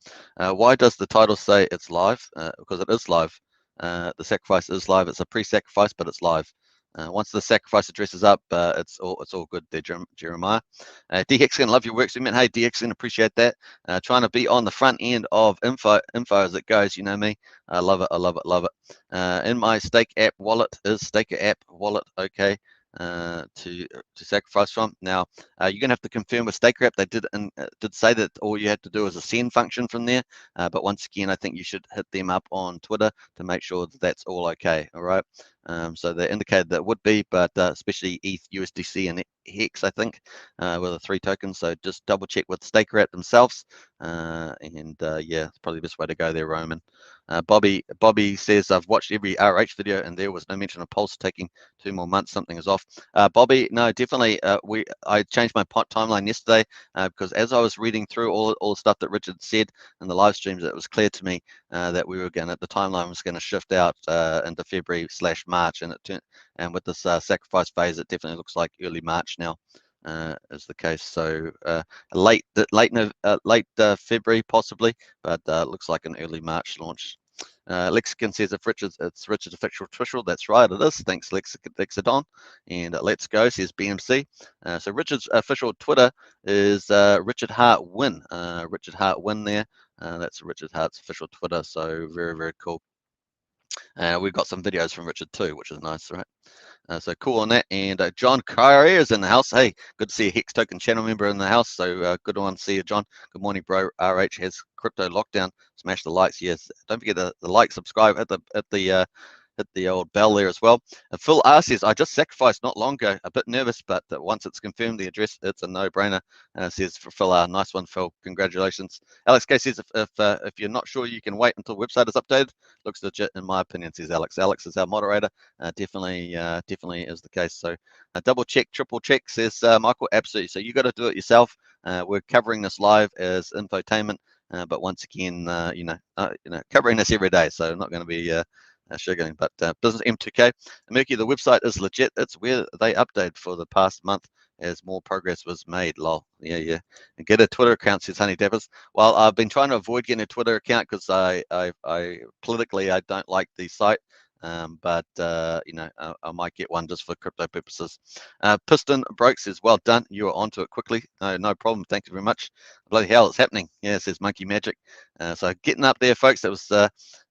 Why does the title say it's live? Because it is live. The sacrifice is live. It's a pre-sacrifice, but it's live. Once the sacrifice address is up, it's all good there, Jeremiah. DHexagon, love your work, so hey, DHexagon, appreciate that. Trying to be on the front end of info as it goes. You know me. I love it. I love it. Love it. In my stake app wallet is Staker app wallet. Okay. To sacrifice from. Now you're gonna have to confirm with Staker app. They did say that all you had to do is a send function from there, but once again I think you should hit them up on Twitter to make sure that that's all okay. All right. So they indicated that would be, but especially ETH, USDC, and Hex, I think, were the 3 tokens. So just double check with Staker app themselves, yeah, it's probably the best way to go there, Roman. Bobby says, I've watched every RH video and there was no mention of Pulse taking 2 more months. Something is off. Bobby, no, definitely. I changed my timeline yesterday because as I was reading through all the stuff that Richard said in the live streams, it was clear to me that the timeline was going to shift out into February/March, and with this sacrifice phase, it definitely looks like early March now. Is the case. So late February possibly, but looks like an early March launch. Lexicon says it's Richard's official. That's right, it is. Thanks, Lexidon. And Let's Go says BMC. So Richard's official Twitter is Richard Hart Win. Richard Hart Win there. That's Richard Hart's official Twitter. So very, very cool. We've got some videos from Richard too, which is nice, right? So cool on that. And John Kyrie is in the house. Hey, good to see a Hex Token channel member in the house. So good one to see you, John. Good morning, bro. RH has crypto lockdown. Smash the likes. Yes, don't forget the like, subscribe, hit hit the old bell there as well. And Phil R says, I just sacrificed not long ago, a bit nervous, but once it's confirmed the address, it's a no-brainer. Says for Phil R, nice one, Phil, congratulations. Alex K says, if you're not sure, you can wait until the website is updated. Looks legit in my opinion, says Alex. Alex is our moderator. Definitely is the case. So double check, triple check, says Michael. Absolutely. So you got to do it yourself. We're covering this live as infotainment, but once again, covering this every day, so not going to be sugaring. But business M2K, Merky, the website is legit. It's where they updated for the past month as more progress was made. Lol. Yeah. And get a Twitter account, says Honey Dappers. Well, I've been trying to avoid getting a Twitter account because I politically I don't like the site. But I might get one just for crypto purposes. Piston Broke says, well done, you were onto it quickly. No problem, thank you very much. Bloody hell, it's happening. Yeah, it says Monkey Magic. So getting up there, folks. That was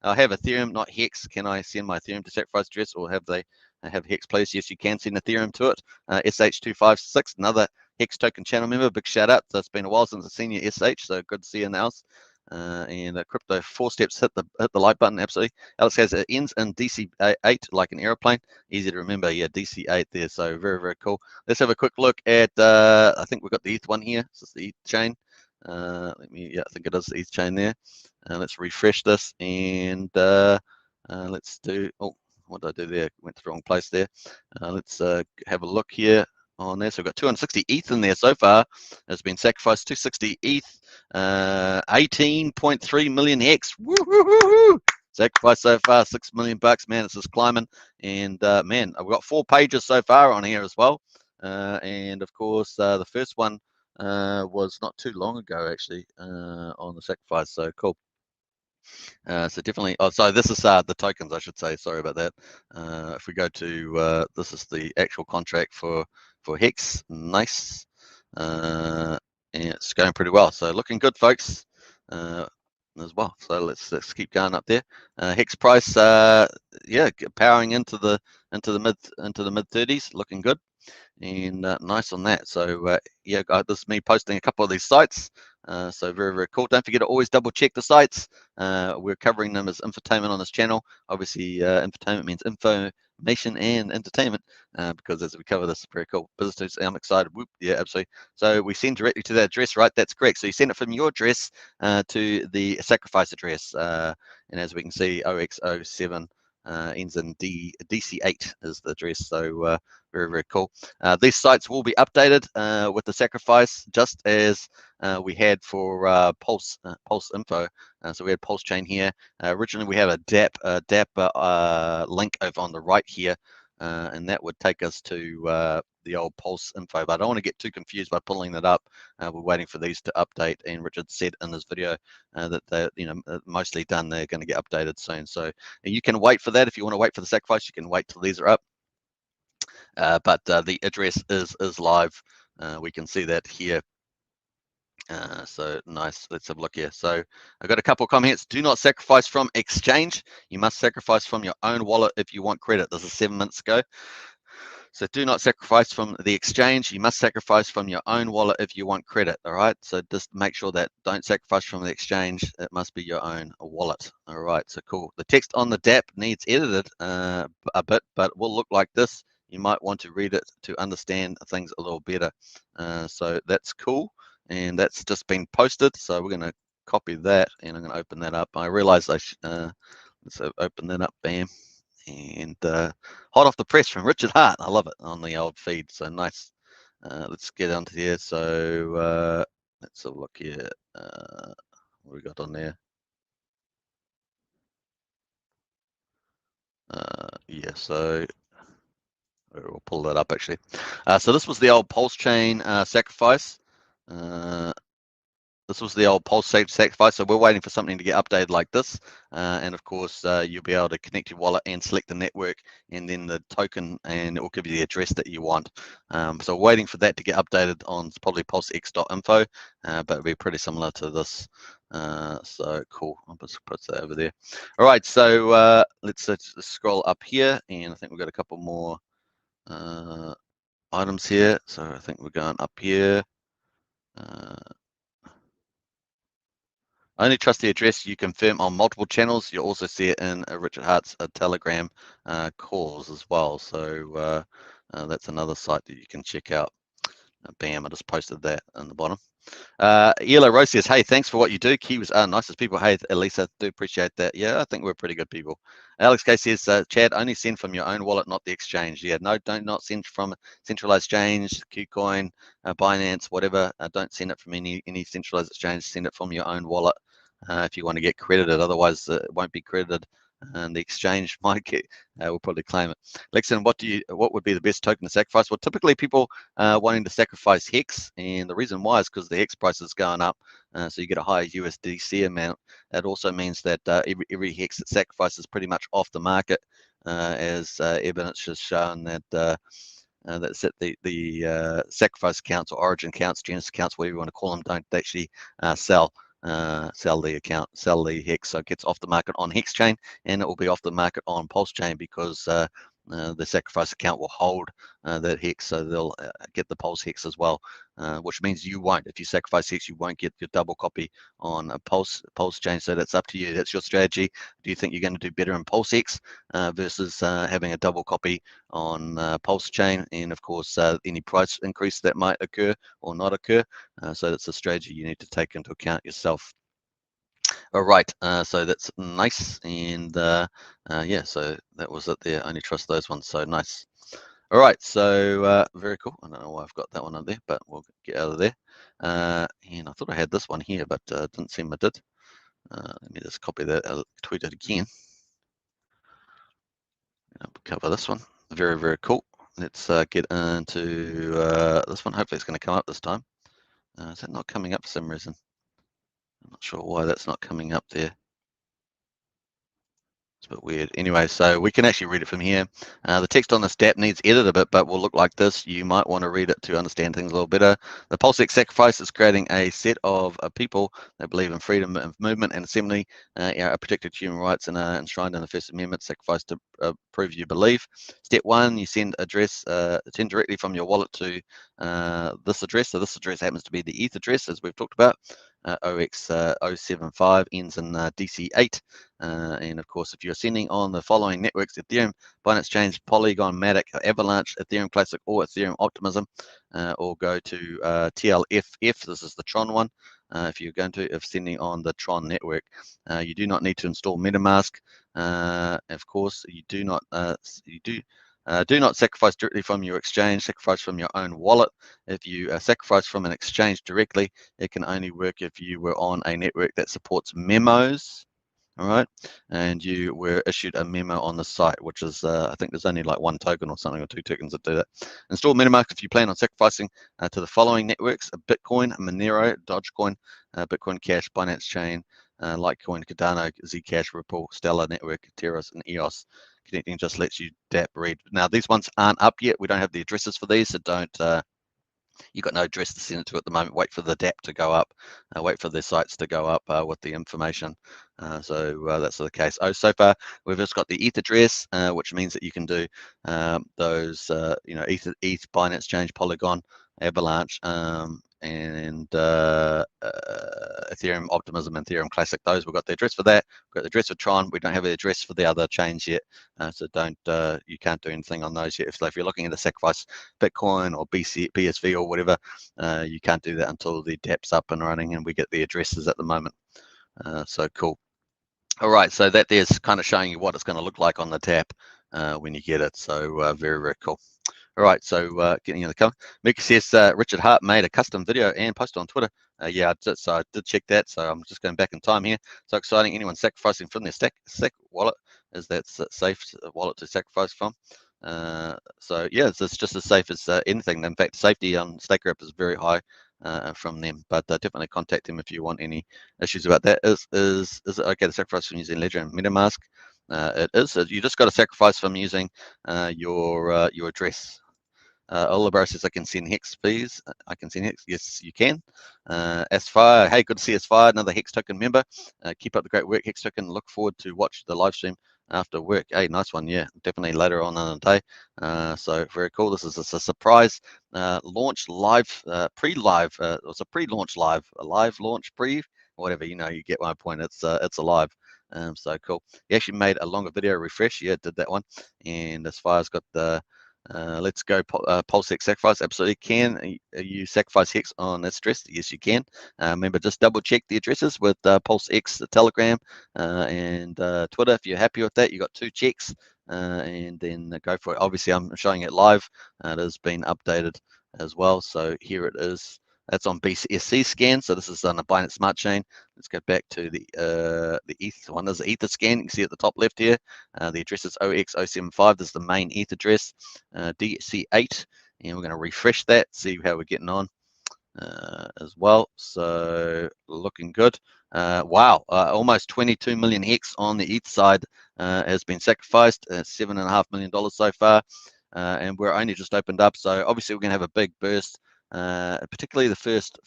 I have Ethereum, not Hex. Can I send my Ethereum to sacrifice address, or have they have Hex, please? Yes, you can send Ethereum to it. SH256, another Hex Token channel member, big shout out. So it's been a while since I've seen you, SH, so good to see you in the house. And crypto 4 steps, hit the like button, absolutely. Alex says it ends in DC8 like an aeroplane. Easy to remember, yeah, DC8 there. So very, very cool. Let's have a quick look at I think we've got the ETH one here. This is the ETH chain. I think it is the ETH chain there. Let's refresh this, and let's do, what did I do there? Went to the wrong place there. Let's have a look here on there. So we've got 260 ETH in there so far. It's been sacrificed 260 ETH, 18.3 million Hex. Woo-hoo-hoo-hoo! Sacrifice so far, $6 million bucks. Man, it's just climbing. And man, I've got 4 pages so far on here as well. And of course, the first one was not too long ago actually on the sacrifice. So cool. So definitely, so this is the tokens, I should say. Sorry about that. If we go to, this is the actual contract for Hex. Nice. And it's going pretty well. So looking good, folks, as well. So let's keep going up there. Hex price, yeah, powering into the mid 30s, looking good. And nice on that. So yeah, this is me posting a couple of these sites. So very, very cool. Don't forget to always double check the sites. We're covering them as infotainment on this channel. Obviously, infotainment means information and entertainment, because as we cover this, very cool. Business, I'm excited. Whoop, yeah, absolutely. So we send directly to that address, right? That's correct. So you send it from your address to the sacrifice address. And as we can see, OX07 ends in DC8 is the address. So very, very cool. These sites will be updated with the sacrifice, just as we had for Pulse info. So we had Pulsechain here. Originally, we have a DAP link over on the right here, and that would take us to the old Pulse info. But I don't want to get too confused by pulling that up. We're waiting for these to update, and Richard said in his video that they're mostly done. They're going to get updated soon. So you can wait for that. If you want to wait for the sacrifice, you can wait till these are up. But the address is live. We can see that here. So nice. Let's have a look here. So I've got a couple of comments. Do not sacrifice from exchange. You must sacrifice from your own wallet if you want credit. This is 7 minutes ago. So do not sacrifice from the exchange. You must sacrifice from your own wallet if you want credit. All right. So just make sure that don't sacrifice from the exchange. It must be your own wallet. All right. So cool. The text on the DAP needs edited a bit, but will look like this. You might want to read it to understand things a little better. So that's cool. And that's just been posted. So we're going to copy that, and I'm going to open that up. I realized let's open that up. Bam. And hot off the press from Richard Hart. I love it on the old feed. So nice. Let's get onto here. So let's have a look here. What we got on there? Yeah, so we'll pull that up actually. So this was the old Pulsechain sacrifice. This was the old PulseX sacrifice, so we're waiting for something to get updated like this. And of course, you'll be able to connect your wallet and select the network, and then the token, and it will give you the address that you want. So we're waiting for that to get updated on probably pulsex.info, but it'll be pretty similar to this. So cool. I'll just put that over there. All right, so let's scroll up here, and I think we've got a couple more items here. So I think we're going up here. Only trust the address you confirm on multiple channels. You'll also see it in Richard Hart's Telegram calls as well. So that's another site that you can check out. Bam, I just posted that in the bottom. Elo Rose says, hey, thanks for what you do. Kiwis are nicest people. Hey, Elisa, do appreciate that. Yeah, I think we're pretty good people. Alex K says, Chad, only send from your own wallet, not the exchange. Yeah, no, don't not send from centralized exchange, KuCoin, Binance, whatever. Don't send it from any centralized exchange. Send it from your own wallet if you want to get credited. Otherwise, it won't be credited. And the exchange might get, will probably claim it. Lexon, what would be the best token to sacrifice? Well, typically people wanting to sacrifice Hex, and the reason why is because the Hex price is going up, so you get a higher USDC amount. That also means that every Hex that sacrifices pretty much off the market, as evidence has shown that that's it. The sacrifice accounts or origin accounts, Genesis accounts, whatever you want to call them, don't actually sell the account, sell the Hex. So it gets off the market on Hex chain, and it will be off the market on Pulsechain because the sacrifice account will hold that Hex, so they'll get the Pulse Hex as well, which means you won't. If you sacrifice Hex, you won't get your double copy on a Pulsechain. So that's up to you. That's your strategy. Do you think you're going to do better in Pulse Hex versus having a double copy on Pulsechain? And of course, any price increase that might occur or not occur. So that's a strategy you need to take into account yourself. All right, so that's nice, and yeah, so that was it there. Only trust those ones, so nice. All right, so very cool. I don't know why I've got that one up there, but we'll get out of there. And I thought I had this one here, but didn't seem I did. Let me just copy that, tweet it again. I'll cover this one. Very, very cool. Let's get into this one. Hopefully it's going to come up this time. Is that not coming up for some reason? I'm not sure why that's not coming up there. It's a bit weird. Anyway, so we can actually read it from here. The text on this DApp needs edit a bit, but will look like this. You might want to read it to understand things a little better. The PulseX Sacrifice is creating a set of people that believe in freedom of movement and assembly, are protected human rights, and are enshrined in the First Amendment. Sacrifice to prove you believe. Step 1, you send send directly from your wallet to this address. So this address happens to be the ETH address, as we've talked about. OX075 ends in DC8. And of course, if you're sending on the following networks: Ethereum, Binance Chain, Polygon, Matic, Avalanche, Ethereum Classic, or Ethereum Optimism, or go to TLFF. This is the Tron one. If you're going to, if sending on the Tron network, you do not need to install MetaMask. Of course, you do not. Do not sacrifice directly from your exchange. Sacrifice from your own wallet. If you sacrifice from an exchange directly, it can only work if you were on a network that supports memos. All right, and you were issued a memo on the site, which is I think there's only like one token or something, or 2 tokens that do that. Install MetaMask if you plan on sacrificing to the following networks: Bitcoin, Monero, Dogecoin, Bitcoin Cash, Binance Chain, Litecoin, Cardano, Zcash, Ripple, Stellar Network, Terrace, and EOS. Connecting just lets you DApp read. Now these ones aren't up yet. We don't have the addresses for these, so don't. You've got no address to send it to at the moment. Wait for the DApp to go up. Wait for the sites to go up with the information. So that's the case. So far we've just got the ETH address, which means that you can do those, ETH, Binance Change, Polygon, Avalanche, and Ethereum Optimism and Ethereum Classic. Those we've got the address for that. We've got the address for Tron. We don't have the address for the other chains yet, so you can't do anything on those yet. If you're looking at the sacrifice Bitcoin or BSV or whatever, you can't do that until the DApp's up and running and we get the addresses at the moment. So cool. All right, so that there's kind of showing you what it's going to look like on the DApp when you get it. So very, very cool. All right, so getting in the cover. Mika says Richard Hart made a custom video and posted on Twitter. Yeah, I did check that. So I'm just going back in time here. So exciting! Anyone sacrificing from their stack wallet is that safe wallet to sacrifice from. So yeah, it's just as safe as anything. In fact, safety on StakerApp is very high from them. But definitely contact them if you want any issues about that. Is it okay to sacrifice from using Ledger and MetaMask? It is. You just got to sacrifice from using your address. Oliver says, I can send Hex, please. I can send Hex. Yes, you can. Asfire, hey, good to see Asfire, another Hex Token member. Keep up the great work, Hex Token. Look forward to watch the live stream after work. Hey, nice one. Yeah, definitely later on in the day. So very cool. This is a surprise launch live, pre-live. It was a pre-launch live, a live launch pre whatever. You know, you get my point. It's alive. So cool. He actually made a longer video refresh. Yeah, did that one. And as far as got the let's go PulseX Sacrifice. Absolutely. Can you sacrifice Hex on this address? Yes, you can. Remember, just double check the addresses with PulseX, Telegram, and Twitter. If you're happy with that, you got 2 checks, and then go for it. Obviously, I'm showing it live. It has been updated as well. So here it is. That's on BCSC scan. So this is on a Binance Smart Chain. Let's go back to the ETH one. There's the Ether scan. You can see at the top left here. The address is 0x075. This is the main ETH address, DC8, and we're going to refresh that. See how we're getting on as well. So looking good. Wow, almost 22 million Hex on the ETH side has been sacrificed. $7.5 million so far, and we're only just opened up. So obviously we're going to have a big burst. Particularly the first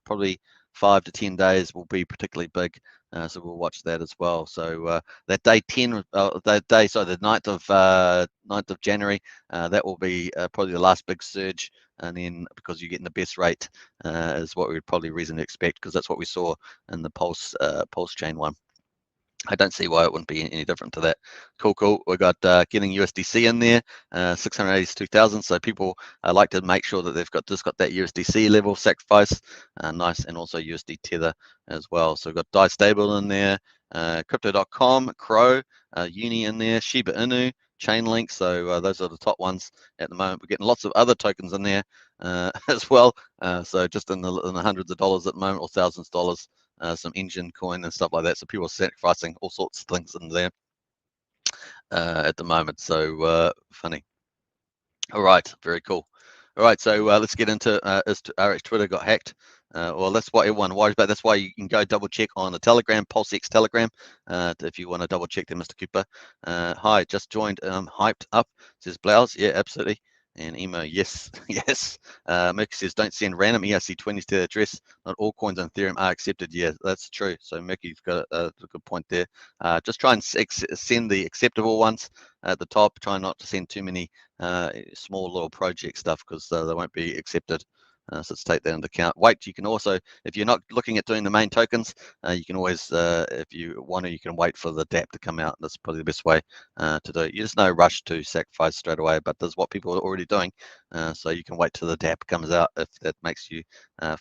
probably 5 to 10 days will be particularly big, so we'll watch that as well. So that day 10, the 9th of January, that will be probably the last big surge, and then because you're getting the best rate is what we would probably reasonably expect, because that's what we saw in the Pulsechain one. I don't see why it wouldn't be any different to that. Cool. We got getting USDC in there, 682,000. So people like to make sure that they've just got that USDC level sacrifice, nice, and also USD Tether as well. So we've got DAI Stable in there, Crypto.com, Crow, Uni in there, Shiba Inu, Chainlink. So those are the top ones at the moment. We're getting lots of other tokens in there as well. So just in the hundreds of dollars at the moment, or thousands of dollars. Some engine coin and stuff like that. So people are sacrificing all sorts of things in there at the moment. So funny. All right, very cool. All right, so let's get into RX Twitter got hacked. Well, that's what everyone worries about. That's why you can go double check on the Telegram, PulseX Telegram, if you want to double check there, Mr. Cooper. Hi, just joined. Hyped up, says Blouse. Yeah, absolutely. And emo, yes, yes. Mick says, don't send random ERC20s to the address. Not all coins on Ethereum are accepted. Yeah, that's true. So Mickey's got a good point there. Just try and send the acceptable ones at the top. Try not to send too many small little project stuff, because they won't be accepted. So let's take that into account. Wait, you can also, if you're not looking at doing the main tokens, you can always, if you want to, you can wait for the DApp to come out. That's probably the best way to do it. There's no rush to sacrifice straight away, but there's what people are already doing. So you can wait till the DApp comes out if that makes you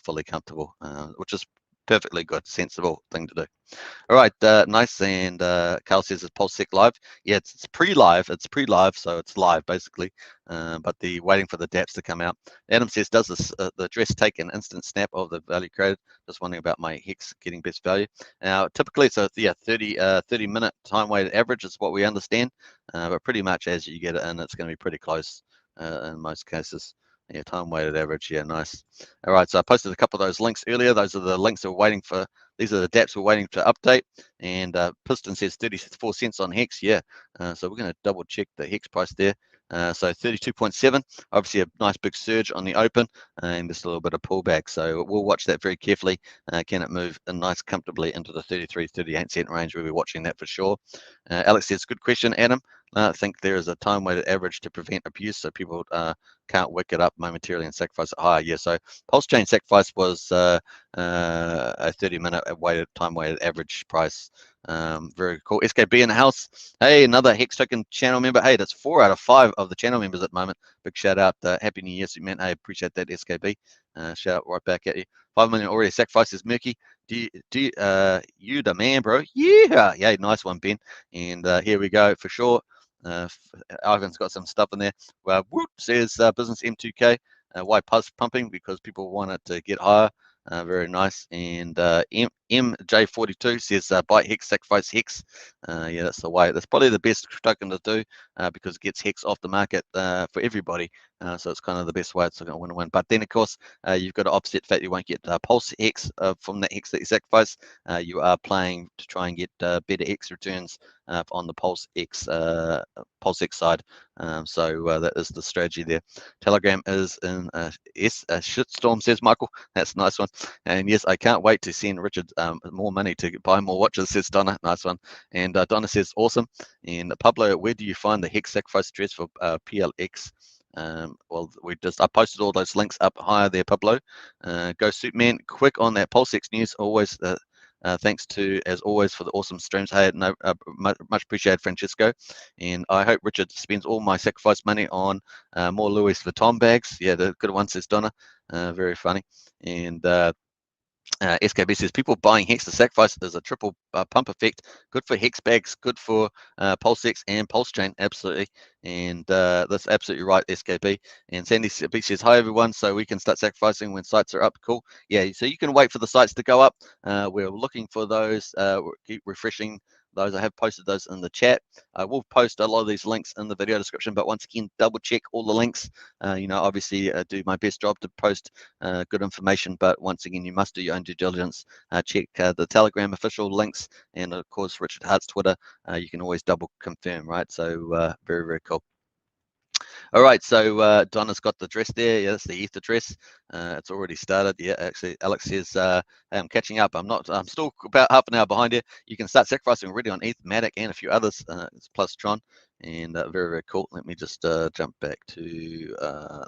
fully comfortable, which is perfectly good, sensible thing to do. All right, nice. And Carl says it's PulseX live. Yeah, it's pre-live. It's pre-live, so it's live basically. But the waiting for the DApps to come out. Adam says, does this the address take an instant snap of the value created? Just wondering about my Hex getting best value. Now, typically, so yeah, 30-minute time weighted average is what we understand. But pretty much as you get it in, it's going to be pretty close in most cases. Yeah, time weighted average. Yeah, nice. All right, so I posted a couple of those links earlier. Those are the links that we're waiting for. These are the DApps we're waiting to update. And Piston says 34 cents on Hex. Yeah, so we're going to double check the Hex price there. So 32.7, obviously a nice big surge on the open, and just a little bit of pullback. So we'll watch that very carefully. Can it move nice comfortably into the 33, 38 cent range? We'll be watching that for sure. Alex says, good question, Adam. I think there is a time weighted average to prevent abuse, so people can't wick it up momentarily and sacrifice it higher. Yeah, so Pulsechain sacrifice was a 30-minute time weighted average price. Very cool. SKB in the house. Hey, another Hex Token channel member. Hey, that's 4 out of 5 of the channel members at the moment. Big shout out. Happy New Year, man. I appreciate that, SKB. Shout out right back at you. 5 million already sacrificed is murky. You the man, bro. Yeah, nice one, Ben. And here we go for sure. Ivan's got some stuff in there. Whoop says business M2K. Why pumping? Because people want it to get higher. Very nice. And MJ42 says buy Hex, sacrifice Hex. Yeah, that's the way. That's probably the best token to do because it gets Hex off the market for everybody. So it's kind of the best way. It's going to win-win. But then, of course, you've got to offset the fact you won't get Pulse Hex from that Hex that you sacrifice. You are playing to try and get better Hex returns on the PulseX side. So that is the strategy there. Telegram is in a shitstorm, says Michael. That's a nice one. And yes, I can't wait to send Richard more money to buy more watches, says Donna. Nice one. And Donna says, awesome. And Pablo, where do you find the Hex sacrifice address for PLX? Well, I posted all those links up higher there, Pablo. Go Superman, quick on that PulseX news. Always thanks to, as always, for the awesome streams. Hey, no, much appreciated, Francisco. And I hope Richard spends all my sacrifice money on more Louis Vuitton bags. Yeah, the good one, says Donna. Very funny. And SKB says people buying Hex to sacrifice is a triple pump effect. Good for Hex bags, good for PulseX and Pulsechain, absolutely. And that's absolutely right, SKB. And Sandy B says, hi everyone, so we can start sacrificing when sites are up. Cool. Yeah, so you can wait for the sites to go up. We're looking for those, keep refreshing those. I have posted those in the chat. I will post a lot of these links in the video description, but once again, double check all the links. Obviously do my best job to post good information, but once again, you must do your own due diligence. Check the Telegram official links, and of course, Richard Hart's Twitter. You can always double confirm, right? So very, very cool. All right, so Donna's got the dress there. Yeah, that's the ETH address. It's already started. Yeah, actually, Alex says, hey, I'm catching up. I'm still about half an hour behind you. You can start sacrificing already on ETH, Matic, and a few others. It's plus Tron, and very, very cool. Let me just jump back to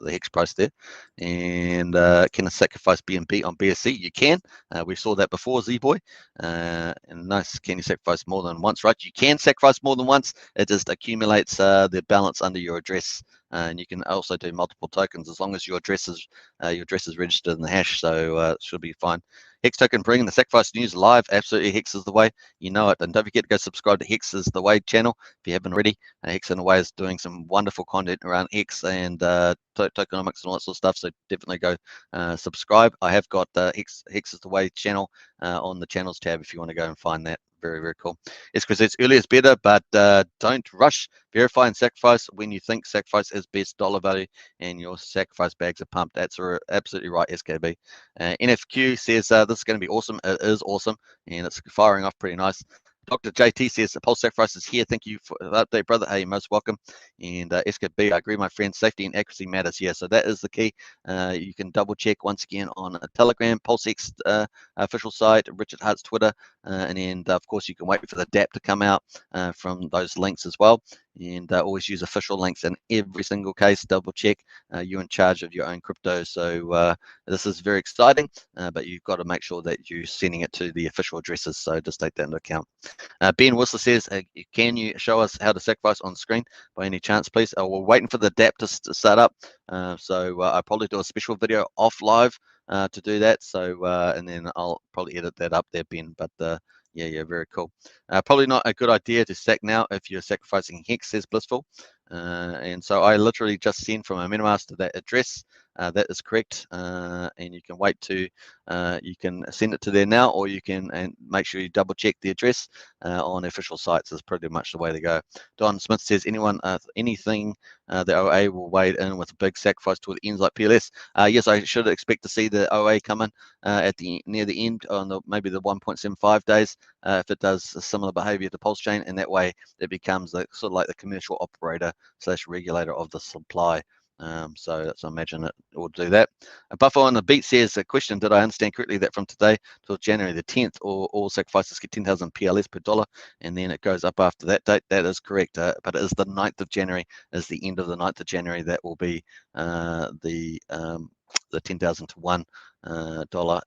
the Hex price there. And can I sacrifice BNB on BSC? You can. We saw that before, Z-Boy. And nice, can you sacrifice more than once, right? You can sacrifice more than once. It just accumulates the balance under your address. And you can also do multiple tokens as long as your address is registered in the hash, so it should be fine. Hex Token bringing the sacrifice news live. Absolutely, Hex is the way. You know it. And don't forget to go subscribe to Hex is the way channel if you haven't already. Hex in the way is doing some wonderful content around Hex and tokenomics and all that sort of stuff. So definitely go subscribe. I have got Hex is the way channel on the channels tab if you want to go and find that. Very, very cool. It's because it's earlier is better, but don't rush. Verify and sacrifice when you think sacrifice is best dollar value and your sacrifice bags are pumped. That's absolutely right, SKB. NFQ says this is going to be awesome. It is awesome, and it's firing off pretty nice. Dr. JT says the Pulse Sacrifice is here. Thank you for the update, brother. Hey, you're most welcome. And SKB, I agree, my friend. Safety and accuracy matters. Yeah, so that is the key. You can double check once again on a Telegram, PulseX official site, Richard Hart's Twitter, and then of course you can wait for the DApp to come out from those links as well. And always use official links in every single case. Double check. You're in charge of your own crypto. So this is very exciting, but you've got to make sure that you're sending it to the official addresses. So just take that into account. Ben Whistler says, can you show us how to sacrifice on screen by any chance, please? We're waiting for the DApp to start up. So I'll probably do a special video off live to do that. So and then I'll probably edit that up there, Ben. But yeah, very cool. Probably not a good idea to stack now if you're sacrificing Hex, says Blissful. And so I literally just sent from a MetaMask to that address. That is correct. And you can wait to, you can send it to there now, or you can and make sure you double check the address on official sites is pretty much the way to go. Don Smith says, anything the OA will wade in with a big sacrifice toward the ends like PLS. Yes, I should expect to see the OA come in at the near the end on maybe the 1.75 days if it does a similar behavior to Pulsechain, and that way it becomes sort of like the commercial operator / regulator of the supply. So I imagine it will do that. Buffalo on the Beat says, a question, did I understand correctly that from today till January the 10th, all sacrifices get 10,000 PLS per dollar, and then it goes up after that date? That is correct, but it is the 9th of January, is the end of the 9th of January. That will be the 10,000 to $1,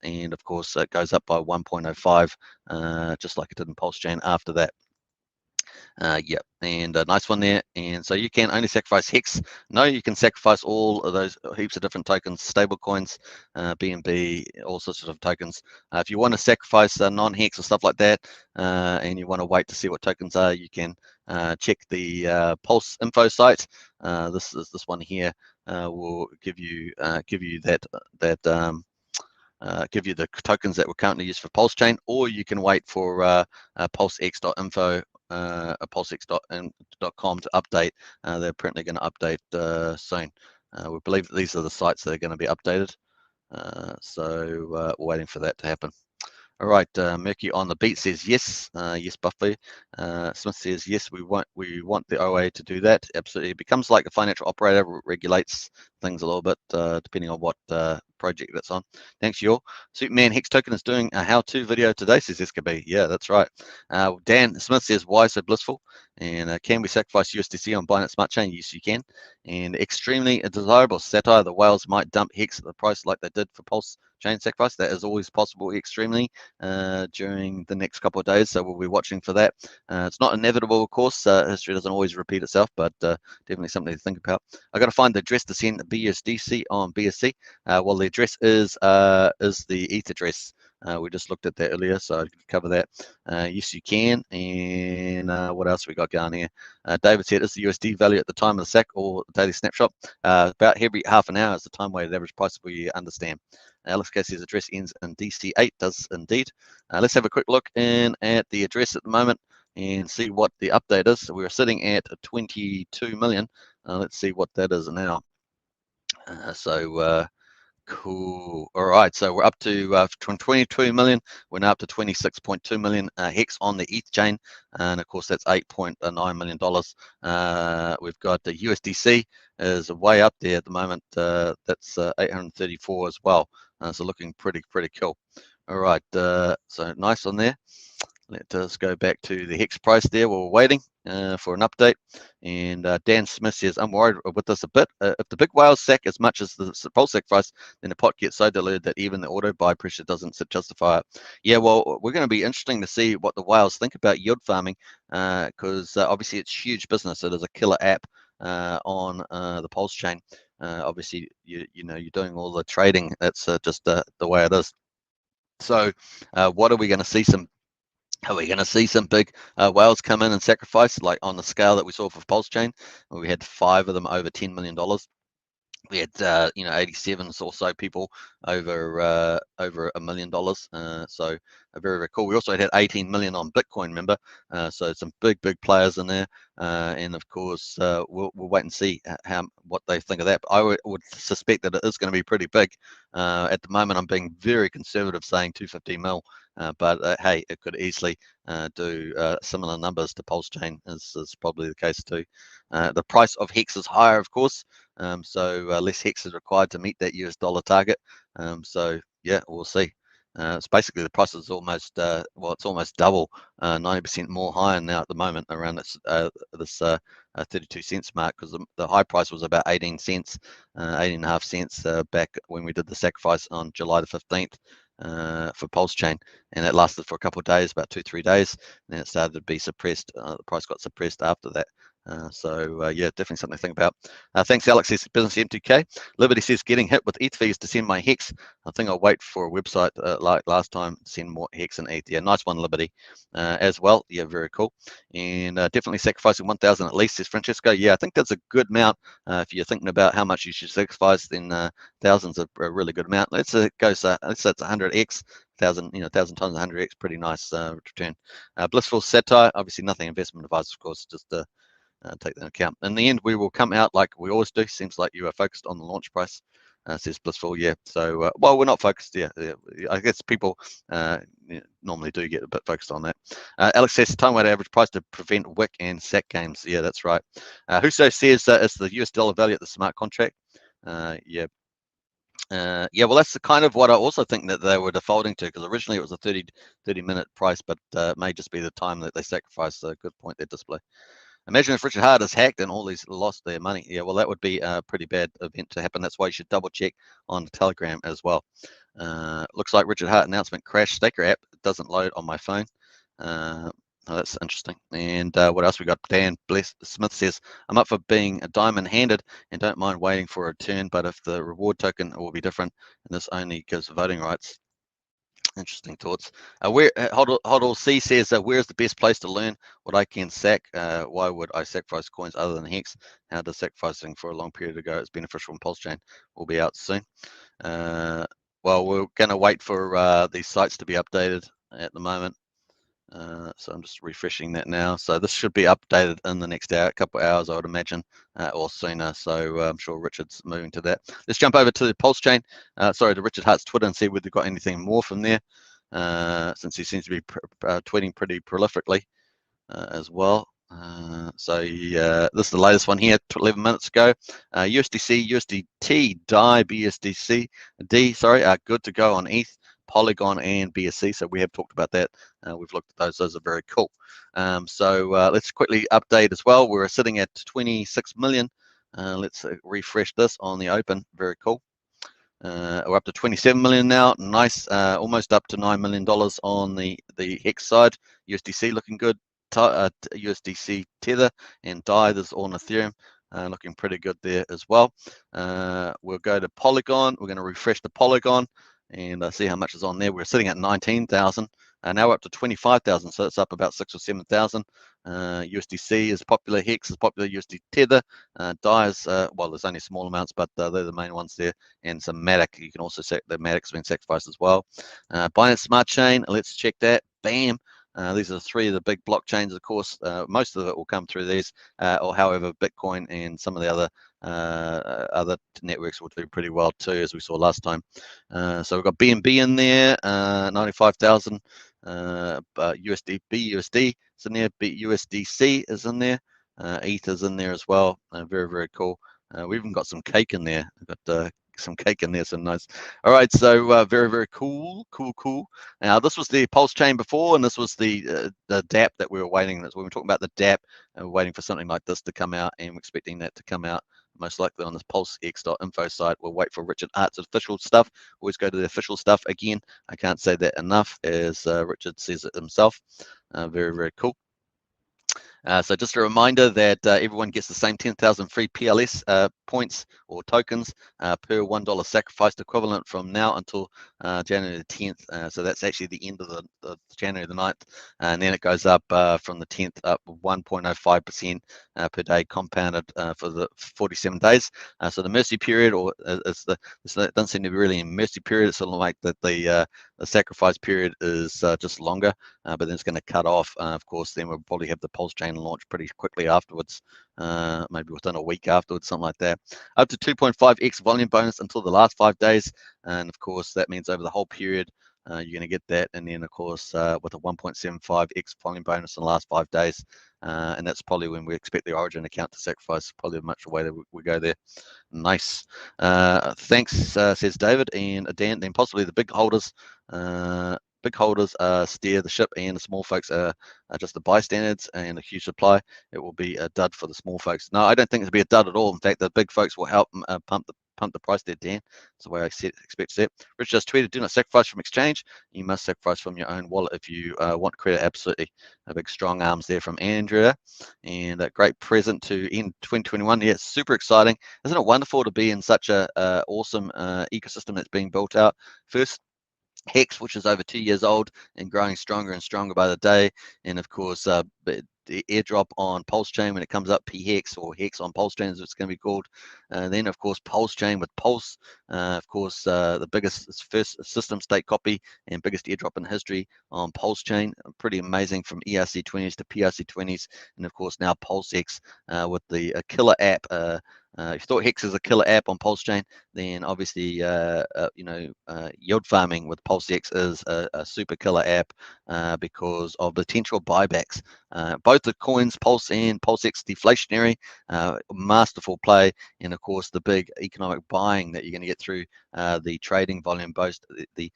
and of course it goes up by 1.05, just like it did in Pulsechain after that. Yeah, and a nice one there. And so you can only sacrifice Hex. No, you can sacrifice all of those heaps of different tokens, stable coins, BNB, all sorts of tokens. If you want to sacrifice non-Hex or stuff like that, and you want to wait to see what tokens are, you can check the Pulse info site. This one here will give you give you the tokens that were currently used for Pulsechain, or you can wait for PulseX.info. PulseX.com to update. They're apparently going to update soon. We believe that these are the sites that are going to be updated. So we're waiting for that to happen. All right, Murky on the Beat says yes, yes, Buffy. Smith says yes, we want the OA to do that. Absolutely, it becomes like a financial operator, regulates things a little bit, depending on what project it's on. Thanks, y'all. Superman Hex Token is doing a how-to video today, says SKB. Yeah, that's right. Dan Smith says, why so blissful? And can we sacrifice USDC on Binance Smart Chain? Yes, you can. And extremely desirable satire. The whales might dump Hex at the price like they did for Pulsechain sacrifice. That is always possible, extremely, during the next couple of days. So we'll be watching for that. It's not inevitable, of course. History doesn't always repeat itself, but definitely something to think about. I got to find the address to send BUSDC on BSC. Well, the address is the ETH address. We just looked at that earlier, so I could cover that. Yes, you can. And what else we got going here? David said, is the USD value at the time of the SAC or daily snapshot? About every half an hour is the time weighted average price we understand. Alex Casey's address ends in DC8, does indeed. Let's have a quick look in at the address at the moment and see what the update is. So we're sitting at 22 million. Let's see what that is now. Cool. All right, so we're up to 22 million. We're now up to 26.2 million Hex on the ETH chain, and of course that's $8.9 million. We've got the USDC is way up there at the moment. That's 834 as well. So looking pretty cool. All right, so nice on there. Let us go back to the Hex price there. We're waiting for an update. And Dan Smith says, I'm worried with this a bit. If the big whales sack as much as the PulseX price, then the pot gets so diluted that even the auto buy pressure doesn't justify it. Yeah, well, we're going to be interesting to see what the whales think about yield farming, because obviously it's huge business. It is a killer app on the Pulsechain. Obviously, you're doing all the trading. That's just the way it is. So what are we going to see? Are we going to see some big whales come in and sacrifice, like on the scale that we saw for Pulsechain? We had 5 of them over $10 million. We had 87 or so people over $1 million. So very cool. We also had 18 million on Bitcoin, remember? So some big players in there. And of course, we'll wait and see what they think of that. But I would suspect that it is going to be pretty big. At the moment, I'm being very conservative, saying 250 mil. But hey, it could easily do similar numbers to Pulsechain, is probably the case too. The price of Hex is higher, of course. So less Hex is required to meet that US dollar target. So yeah, we'll see. It's basically the price is almost it's almost double, 90% more higher now at the moment, around this 32 cents mark, because the high price was about 18 cents, 18.5 cents back when we did the sacrifice on July the 15th. For Pulsechain, and that lasted for a couple of days, about 2-3 days. And then it started to be suppressed. The price got suppressed after that. Yeah, definitely something to think about. Thanks, Alex. Says Business M2K. Liberty says, getting hit with ETH fees to send my Hex. I think I'll wait for a website like last time, send more Hex and ETH. Yeah, nice one, Liberty, as well. Yeah, very cool. And definitely sacrificing 1,000 at least, says Francesco. Yeah, I think that's a good amount. If you're thinking about how much you should sacrifice, then thousands are a really good amount. Let's go. So let's say it's 100x. 1,000 times 100x, pretty nice return. Blissful satire, obviously nothing investment advice, of course, just take that into account. In the end, we will come out like we always do. Seems like you are focused on the launch price, says Blissful. Yeah, so well, we're not focused. Yeah, I guess people normally do get a bit focused on that. Alex says time weighted average price to prevent wick and sack games. Yeah, that's right. Huso says it's the US dollar value at the smart contract. Yeah, well, that's the kind of what I also think that they were defaulting to, because originally it was a 30-minute price, but it may just be the time that they sacrificed. So good point, their display. Imagine if Richard Hart is hacked and all these lost their money. Yeah, well, that would be a pretty bad event to happen. That's why you should double check on the Telegram as well. Looks like Richard Hart announcement crashed. Staker app doesn't load on my phone. Oh, that's interesting. And what else we got? Dan Smith says, I'm up for being a diamond-handed and don't mind waiting for a turn, but if the reward token will be different, and this only gives voting rights. Interesting thoughts. Hodl C says, where's the best place to learn what I can sack? Why would I sacrifice coins other than Hex? How does sacrificing for a long period ago is beneficial in Pulsechain? Will be out soon. Well, we're going to wait for these sites to be updated at the moment. So I'm just refreshing that now. So this should be updated in the next hour, couple of hours, I would imagine, or sooner. So I'm sure Richard's moving to that. Let's jump over to the Pulsechain. Sorry, to Richard Hart's Twitter and see whether they've got anything more from there, since he seems to be tweeting pretty prolifically as well. This is the latest one here, 11 minutes ago. USDC, USDT, DAI, BSDC, sorry, are good to go on ETH, Polygon, and BSC. So we have talked about that. We've looked at those. Those are very cool. Let's quickly update as well. We're sitting at 26 million. Let's refresh this on the open. Very cool. We're up to 27 million now. Nice, almost up to $9 million on the Hex side. USDC looking good. USDC Tether and DAI, this is all on Ethereum, looking pretty good there as well. We'll go to Polygon. We're going to refresh the Polygon and see how much is on there. We're sitting at 19,000. Now we're up to 25,000, so it's up about 6,000 or 7,000. USDC is popular, Hex is popular, USD Tether, DAI is, well, there's only small amounts, but they're the main ones there, and some Matic. You can also see the Matic's been sacrificed as well. Binance Smart Chain, let's check that. Bam. These are three of the big blockchains, of course. Most of it will come through these, or however, Bitcoin and some of the other networks will do pretty well too, as we saw last time. So we've got BNB in there, 95,000. USD, BUSD is in there, USDC is in there, ETH is in there as well. Very, very cool. We even got some cake in there. We've got some cake in there, some nice. All right, so very, very cool. Now this was the Pulsechain before, and this was the DApp that we were waiting. That's when we were talking about the DApp, and we're waiting for something like this to come out, and we're expecting that to come out most likely on this PulseX.info site. We'll wait for Richard Art's official stuff. Always go to the official stuff. Again, I can't say that enough, as Richard says it himself. Very, very cool. So just a reminder that everyone gets the same 10,000 free PLS points or tokens per $1 sacrificed equivalent from now until January the 10th. So that's actually the end of the January the 9th. And then it goes up from the 10th up 1.05% per day compounded for the 47 days. So the mercy period, or it doesn't seem to be really a mercy period. It's sort of like that the sacrifice period is just longer, but then it's going to cut off. Of course, then we'll probably have the Pulsechain launch pretty quickly afterwards, maybe within a week afterwards, something like that. Up to 2.5x volume bonus until the last 5 days, and of course that means over the whole period you're going to get that, and then of course with a 1.75x volume bonus in the last 5 days, and that's probably when we expect the Origin account to sacrifice. Probably much the way that we go there. Nice. Thanks, says David and Dan. Then possibly the big holders. Big holders steer the ship, and the small folks are just the bystanders, and a huge supply. It will be a dud for the small folks. No, I don't think it'll be a dud at all. In fact, the big folks will help pump the price there, Dan. That's the way I expect to see it. Rich just tweeted, do not sacrifice from exchange. You must sacrifice from your own wallet if you want credit. Absolutely. A big strong arms there from Andrea, and a great present to end 2021. Yeah, super exciting. Isn't it wonderful to be in such a awesome ecosystem that's being built out? First, Hex, which is over 2 years old and growing stronger and stronger by the day, and of course the airdrop on Pulsechain when it comes up, PHEX or Hex on Pulsechain as it's going to be called. Then of course Pulsechain with Pulse, of course the biggest first system state copy and biggest airdrop in history on Pulsechain. Pretty amazing, from ERC20s to PRC20s, and of course now PulseX with the killer app. If you thought Hex is a killer app on Pulsechain, then obviously yield farming with PulseX is a super killer app because of potential buybacks. Both the coins, Pulse and PulseX, deflationary, masterful play, and of course the big economic buying that you're going to get through the trading volume, both the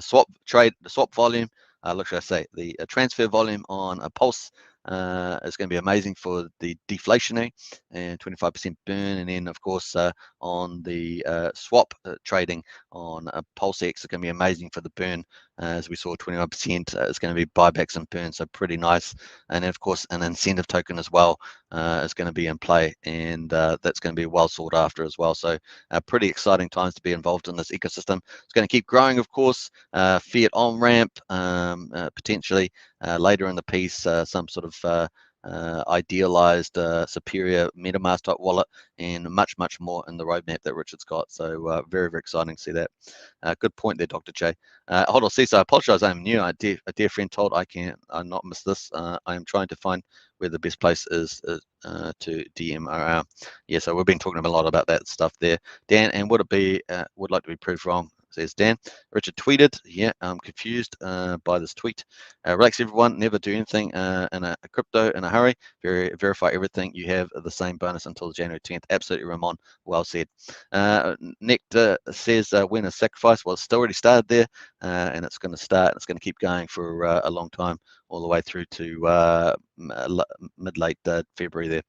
swap trade, the swap volume. Look, should I say the transfer volume on a Pulse is going to be amazing for the deflationary and 25% burn, and then of course on the swap trading on PulseX is going to be amazing for the burn, as we saw 21% is going to be buybacks and burn, so pretty nice. And then of course an incentive token as well is going to be in play, and that's going to be well sought after as well. So pretty exciting times to be involved in this ecosystem. It's going to keep growing, of course. Fiat on ramp, potentially later in the piece, some sort of idealized superior MetaMask type wallet, and much more in the roadmap that Richard's got. So very exciting to see that. Good point there, Dr. J. Hold on, Cesar, I apologize, I'm new. A dear friend told I not miss this. I am trying to find where the best place is to DM. Yeah, so we've been talking a lot about that stuff there, Dan. And would like to be proved wrong. says Dan. Richard tweeted, yeah, I'm confused by this tweet. Relax everyone, never do anything in a crypto in a hurry. Verify everything. You have the same bonus until January 10th. Absolutely, Ramon. Well said. Nectar says, when a sacrifice? Well, it's already started there, and it's going to start. It's going to keep going for a long time, all the way through to mid-late February there.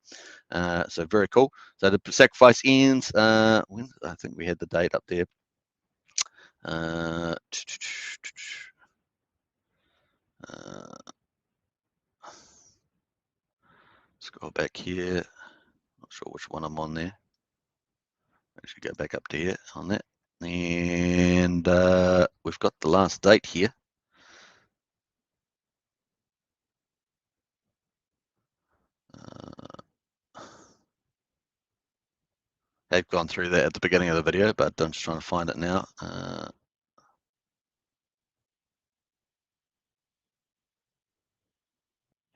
So very cool. So the sacrifice ends. When I think we had the date up there. Scroll back here. Not sure which one I'm on there. I should go back up to here on that. And we've got the last date here. I've gone through that at the beginning of the video, but I'm just trying to find it now. Yeah,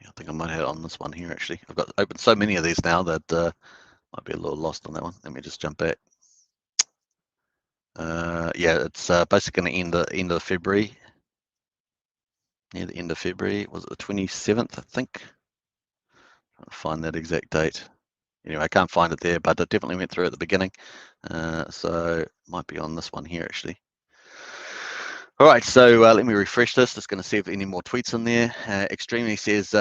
I think I might have it on this one here actually. I've got opened so many of these now that might be a little lost on that one. Let me just jump back. Yeah, it's basically going to end the end of February. Near the end of February. Was it the 27th, I think? Trying to find that exact date. Anyway, I can't find it there, but it definitely went through at the beginning. So it might be on this one here actually. All right, so let me refresh this. Just going to see if any more tweets in there. Extremely says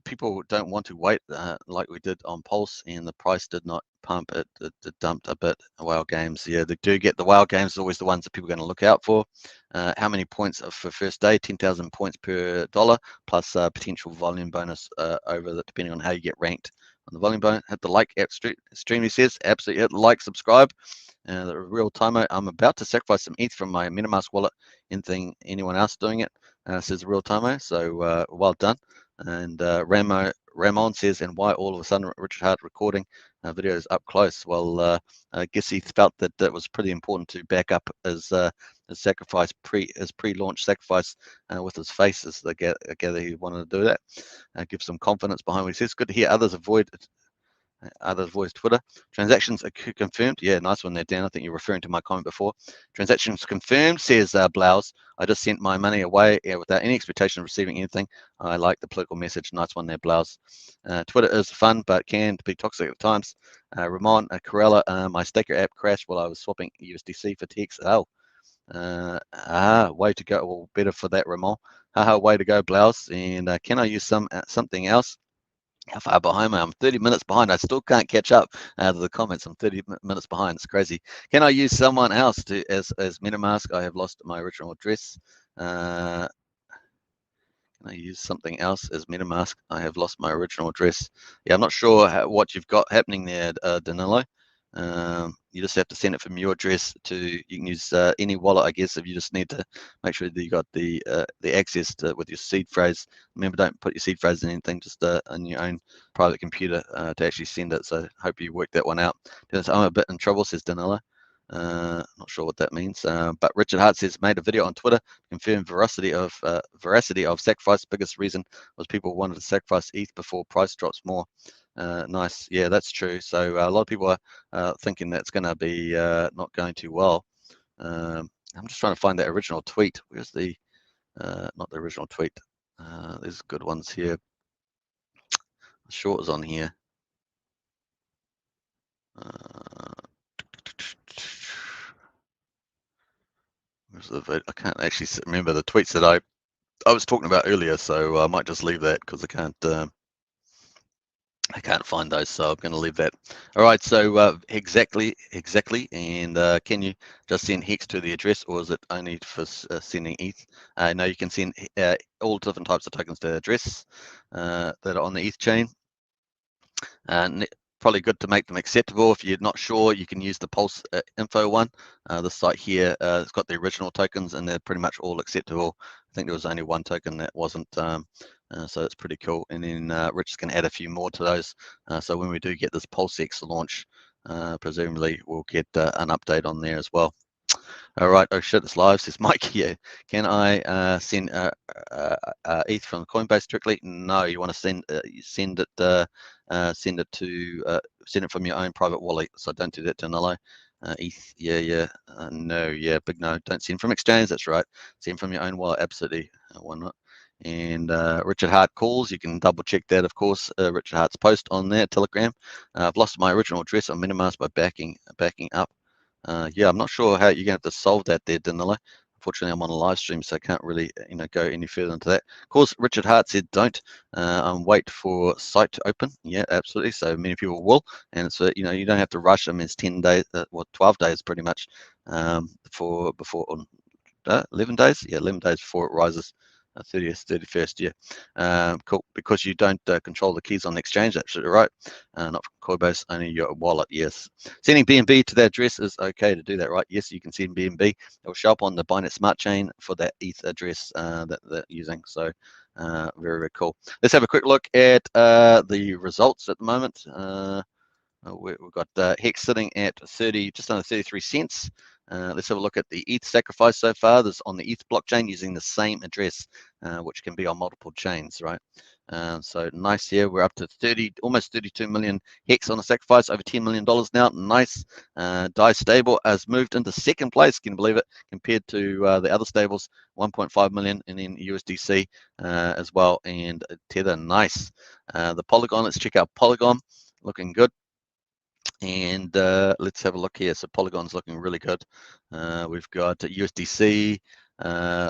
people don't want to wait like we did on Pulse, and the price did not pump. It dumped a bit. Whale games, yeah, they do get the whale games. Always the ones that people are going to look out for. How many points for first day? 10,000 points per dollar plus potential volume bonus over that, depending on how you get ranked on the volume bonus. Hit the like. Extremely says absolutely hit the like, subscribe. The real timer. I'm about to sacrifice some ETH from my MetaMask wallet. Anyone else doing it? Says the real timer. So well done. And Ramon says, and why all of a sudden Richard Hart recording videos up close? Well, I guess he felt that it was pretty important to back up his sacrifice his pre-launch sacrifice with his face. As I gather he wanted to do that. Give some confidence behind what he says. Good to hear others voice Twitter. Transactions are confirmed. Yeah, nice one there, Dan. I think you're referring to my comment before. Transactions confirmed, says Blouse. I just sent my money away without any expectation of receiving anything. I like the political message. Nice one there, Blouse. Twitter is fun, but can be toxic at times. Ramon Corella, my staker app crashed while I was swapping USDC for TXL. Way to go. Well, better for that, Ramon. Way to go, Blouse. And can I use something else? How far behind am I? I'm 30 minutes behind. I still can't catch up to the comments. I'm 30 minutes behind. It's crazy. Can I use someone else as MetaMask? I have lost my original address. Can I use something else as MetaMask? I have lost my original address. Yeah, I'm not sure what you've got happening there, Danilo. You just have to send it from your address to. You can use any wallet, I guess, if you just need to make sure that you got the access to with your seed phrase. Remember, don't put your seed phrase in anything, just on your own private computer to actually send it. So hope you work that one out. I'm a bit in trouble, says Danilo. Not sure what that means, but Richard Hart says made a video on Twitter confirmed veracity of sacrifice. Biggest reason was people wanted to sacrifice ETH before price drops more. Nice, yeah, that's true. So a lot of people are thinking that's going to be not going too well. I'm just trying to find that original tweet. Where's the not the original tweet? There's good ones here. The short is on here. Where's the vote? I can't actually remember the tweets that I was talking about earlier, so I might just leave that because I can't find those, so I'm going to leave that. All right, so exactly, and can you just send Hex to the address, or is it only for sending ETH? No, you can send all different types of tokens to the address that are on the ETH chain. Probably good to make them acceptable. If you're not sure, you can use the Pulse info one. The site here, it's got the original tokens, and they're pretty much all acceptable. I think there was only one token that wasn't, so it's pretty cool. And then Rich is going to add a few more to those. So when we do get this PulseX launch, presumably we'll get an update on there as well. All right. Oh shit, it's live, says Mike. Yeah. Can I send ETH from Coinbase directly? No, you want to send it from your own private wallet. So don't do that, Danilo. ETH, yeah. No, yeah, big no. Don't send from exchange. That's right. Send from your own wallet. Absolutely. Why not? And Richard Hart calls. You can double check that, of course. Richard Hart's post on there, Telegram. I've lost my original address on MetaMask by backing up. Yeah, I'm not sure how you're going to have to solve that there, Danilo. Unfortunately, I'm on a live stream, so I can't really, go any further into that. Of course, Richard Hart said don't wait for site to open. Yeah, absolutely. So many people will, and it's you don't have to rush them. It's 10 days, 12 days pretty much before 11 days. Yeah, 11 days before it rises. 30th, 31st, yeah. Cool, because you don't control the keys on the exchange, that's right. Not from Coinbase, only your wallet, yes. Sending BNB to that address is okay to do that, right? Yes, you can send BNB. It will show up on the Binance Smart Chain for that ETH address that they're using. So very, very cool. Let's have a quick look at the results at the moment. We've got Hex sitting at just under 33 cents. Let's have a look at the ETH sacrifice so far. This on the ETH blockchain using the same address, which can be on multiple chains, right? So nice here. We're up to almost 32 million Hex on the sacrifice, over $10 million now. Nice. DAI stable has moved into second place. Can you believe it? Compared to the other stables, 1.5 million, and then USDC as well, and Tether. Nice. The Polygon. Let's check out Polygon. Looking good. And let's have a look here. So Polygon's looking really good. We've got USDC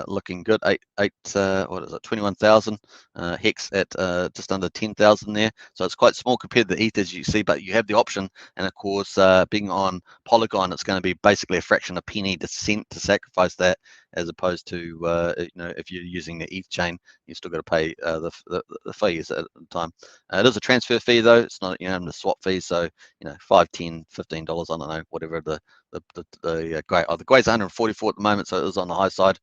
looking good. What is it? 21,000. Hex at just under 10,000 there. So it's quite small compared to the ETH, as you see, but you have the option. And of course, being on Polygon, it's going to be basically a fraction of a penny to sacrifice that, as opposed to if you're using the ETH chain, you still got to pay the fees at the time. It is a transfer fee though. It's not the swap fee. So $5, $10, $15. I don't know, whatever the grade. The grade's 144 at the moment, so it is on the high side.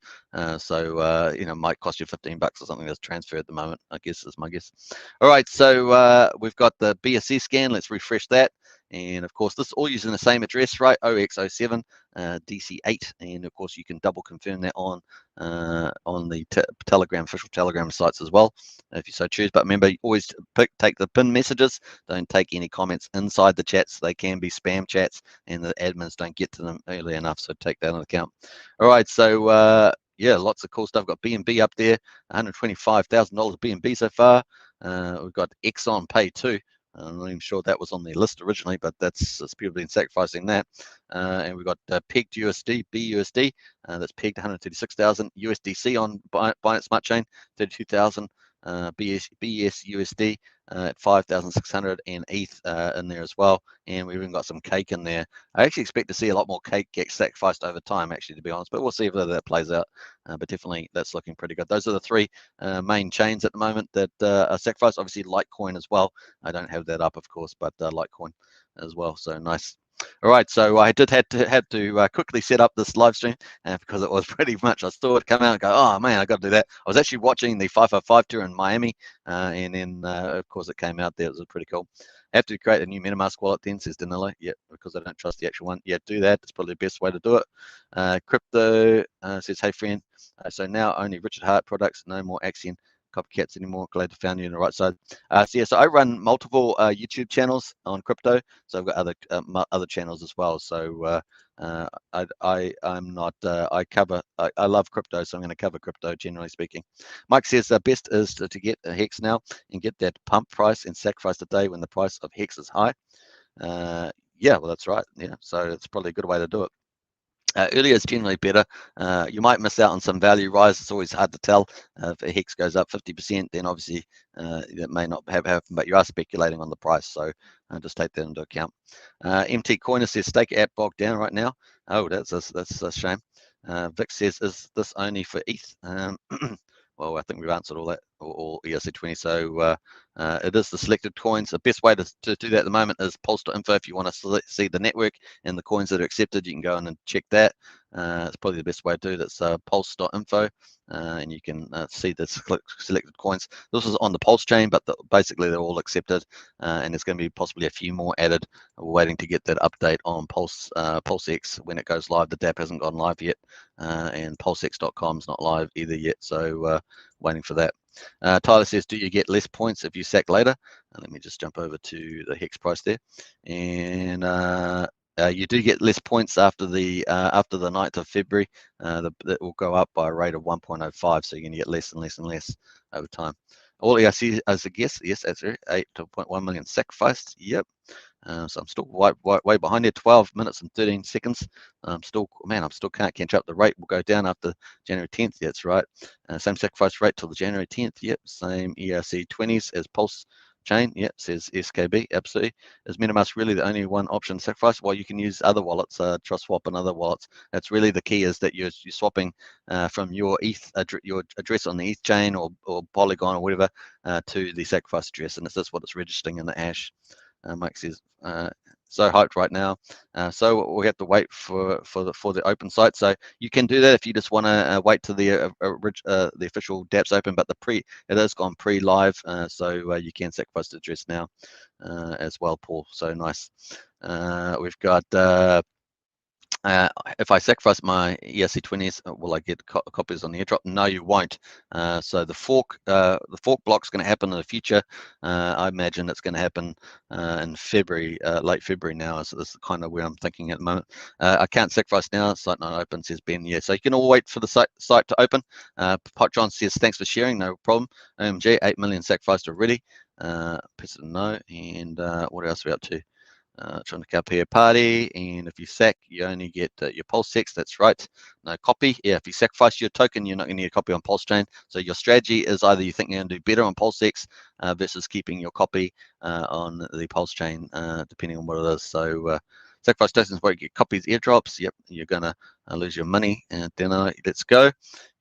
Might cost you $15 or something that's transferred at the moment, I guess is my guess. All right, so we've got the BSC scan. Let's refresh that. And of course, this is all using the same address, right? OX07 DC8, and of course you can double confirm that on the official Telegram sites as well, if you so choose. But remember, always take the pin messages. Don't take any comments inside the chats. They can be spam chats, and the admins don't get to them early enough. So take that into account. All right, so yeah, lots of cool stuff. Got BNB up there, $125,000 BNB so far. We've got Exxon Pay too. I'm not even sure that was on their list originally, but that's people been sacrificing that. And we've got pegged USD, BUSD, that's pegged 136,000. USDC on Binance Smart Chain, 32,000. BSUSD at 5,600, and ETH in there as well. And we've even got some cake in there. I actually expect to see a lot more cake get sacrificed over time, actually, to be honest, but we'll see whether that plays out. But definitely that's looking pretty good. Those are the three main chains at the moment that are sacrificed. Obviously Litecoin as well. I don't have that up, of course, but Litecoin as well. So nice. All right, so I had to quickly set up this live stream because it was pretty much, I saw it come out and go, oh man, I got to do that. I was actually watching the 555 tour in Miami, and then of course it came out there. It was pretty cool. I have to create a new MetaMask wallet then, says Danilo. Yeah, because I don't trust the actual one. Yeah, do that. It's probably the best way to do it. Crypto says, hey friend. So now only Richard Hart products, no more Axion copycats anymore. Glad to found you on the right side. So I run multiple YouTube channels on crypto. So I've got other channels as well. So I'm not. I love crypto, so I'm going to cover crypto generally speaking. Mike says the best is to get a Hex now and get that pump price and sacrifice today when the price of Hex is high. Yeah, well that's right. Yeah, so it's probably a good way to do it. Earlier is generally better. You might miss out on some value rise. It's always hard to tell. If a Hex goes up 50%, then obviously that may not have happened, but you are speculating on the price. So just take that into account. MT Coiner says stake app bogged down right now. Oh, that's a shame. Vic says, is this only for ETH? Well, I think we've answered all that, or ERC20. So it is the selected coins. The best way to do that at the moment is pulse.info. If you want to see the network and the coins that are accepted, you can go in and check that. It's probably the best way to do it. It's pulse.info, and you can see the selected coins. This is on the Pulse chain, but basically they're all accepted, and there's going to be possibly a few more added. We're waiting to get that update on PulseX when it goes live. The DApp hasn't gone live yet, and PulseX.com is not live either yet, so waiting for that. Tyler says, do you get less points if you sack later? Let me just jump over to the Hex price there. And You do get less points after the 9th of February. That will go up by a rate of 1.05, so you're going to get less and less and less over time. All I see as a guess, yes, that's right, 8.1 million sacrificed. Yep. So I'm still way behind there, 12 minutes and 13 seconds. I'm still can't catch up. The rate will go down after January 10th. Yeah, that's right. Same sacrifice rate till the January 10th. Yep. Same ERC 20s as Pulsechain. Yep. Says SKB. Absolutely. Is MetaMask really the only one option sacrifice? Well, you can use other wallets, TrustSwap and other wallets. That's really the key, is that you're swapping from your your address on the ETH chain or Polygon or whatever to the sacrifice address, and that's what it's registering in the hash. Mike says, so hyped right now. So we have to wait for the open site. So you can do that if you just want to wait till the official dApps open, but it has gone pre-live, so you can sacrifice the address now as well, Paul. So nice. We've got. If I sacrifice my ERC20s, will I get copies on the airdrop? No, you won't. So the fork block's going to happen in the future. I imagine it's going to happen in February, late February now. So this is kind of where I'm thinking at the moment. I can't sacrifice now. Site not open, says Ben. Yeah, so you can all wait for the site to open. John says, thanks for sharing. No problem. OMG, 8 million sacrificed already. Piece of no. And what else are we up to? Trying to up here party, and if you sack, you only get your PulseX. That's right, no copy. Yeah, if you sacrifice your token, you're not going to need a copy on Pulsechain. So your strategy is either you think you're going to do better on PulseX versus keeping your copy on the Pulsechain, depending on what it is. So sacrifice tokens where you get copies, airdrops. Yep, you're going to lose your money. And then let's go.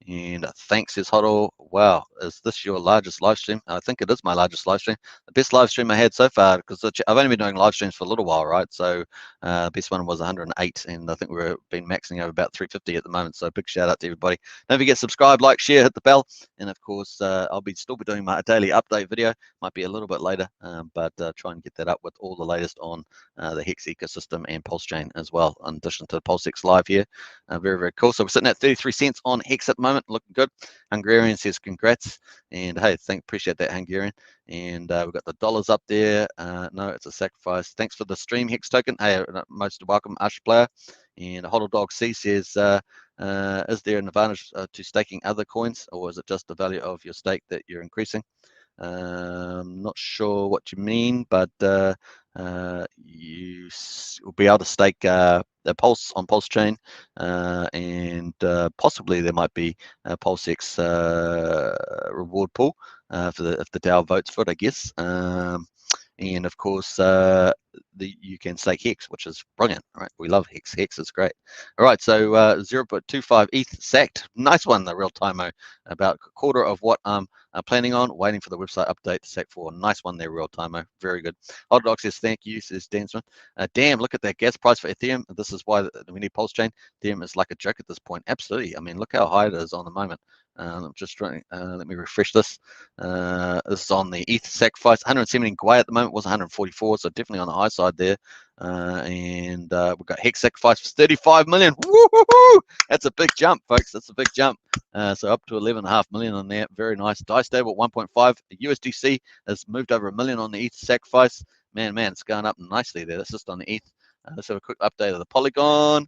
And thanks, says Huddle. Wow, is this your largest live stream? I think it is my largest live stream. The best live stream I had so far, because I've only been doing live streams for a little while, right? So the best one was 108, and I think we've been maxing over about 350 at the moment. So big shout out to everybody. Don't forget, subscribe, like, share, hit the bell, and of course I'll still be doing my daily update video. Might be a little bit later, but try and get that up with all the latest on the Hex ecosystem and Pulsechain as well, in addition to PulseX live here. Very, very cool. So we're sitting at 33 cents on Hex at the moment, looking good. Hungarian says congrats, and hey, appreciate that, Hungarian. And we've got the dollars up there. No, it's a sacrifice. Thanks for the stream, Hex token. Hey, most welcome, Ash Player. And Hodl Dog C says, is there an advantage to staking other coins, or is it just the value of your stake that you're increasing? Not sure what you mean, but you will be able to stake the Pulse on Pulsechain, and possibly there might be a PulseX reward pool if the DAO votes for it, I guess. And of course, you can stake Hex, which is brilliant, right? We love Hex. Hex is great. All right, so 0.25 ETH sacked. Nice one, the real Timo. About a quarter of what I'm planning on. Waiting for the website update to sack for. Nice one there, real Timo. Very good. Hot Dog says thank you, says Dansman. Damn, look at that gas price for Ethereum. This is why we need Pulsechain. Ethereum is like a joke at this point. Absolutely. I mean, look how high it is on the moment. I'm just trying. Let me refresh this. This is on the ETH sacrifice. 170 Gwei at the moment, was 144, so definitely on the high side there. And we've got Hex sacrifice for 35 million. Woo-hoo-hoo! That's a big jump, folks. That's a big jump. So up to 11.5 million on there. Very nice. DAI stable 1.5. USDC has moved over $1 million on the ETH sacrifice. Man, it's going up nicely there. That's just on the ETH. Let's have a quick update of the Polygon.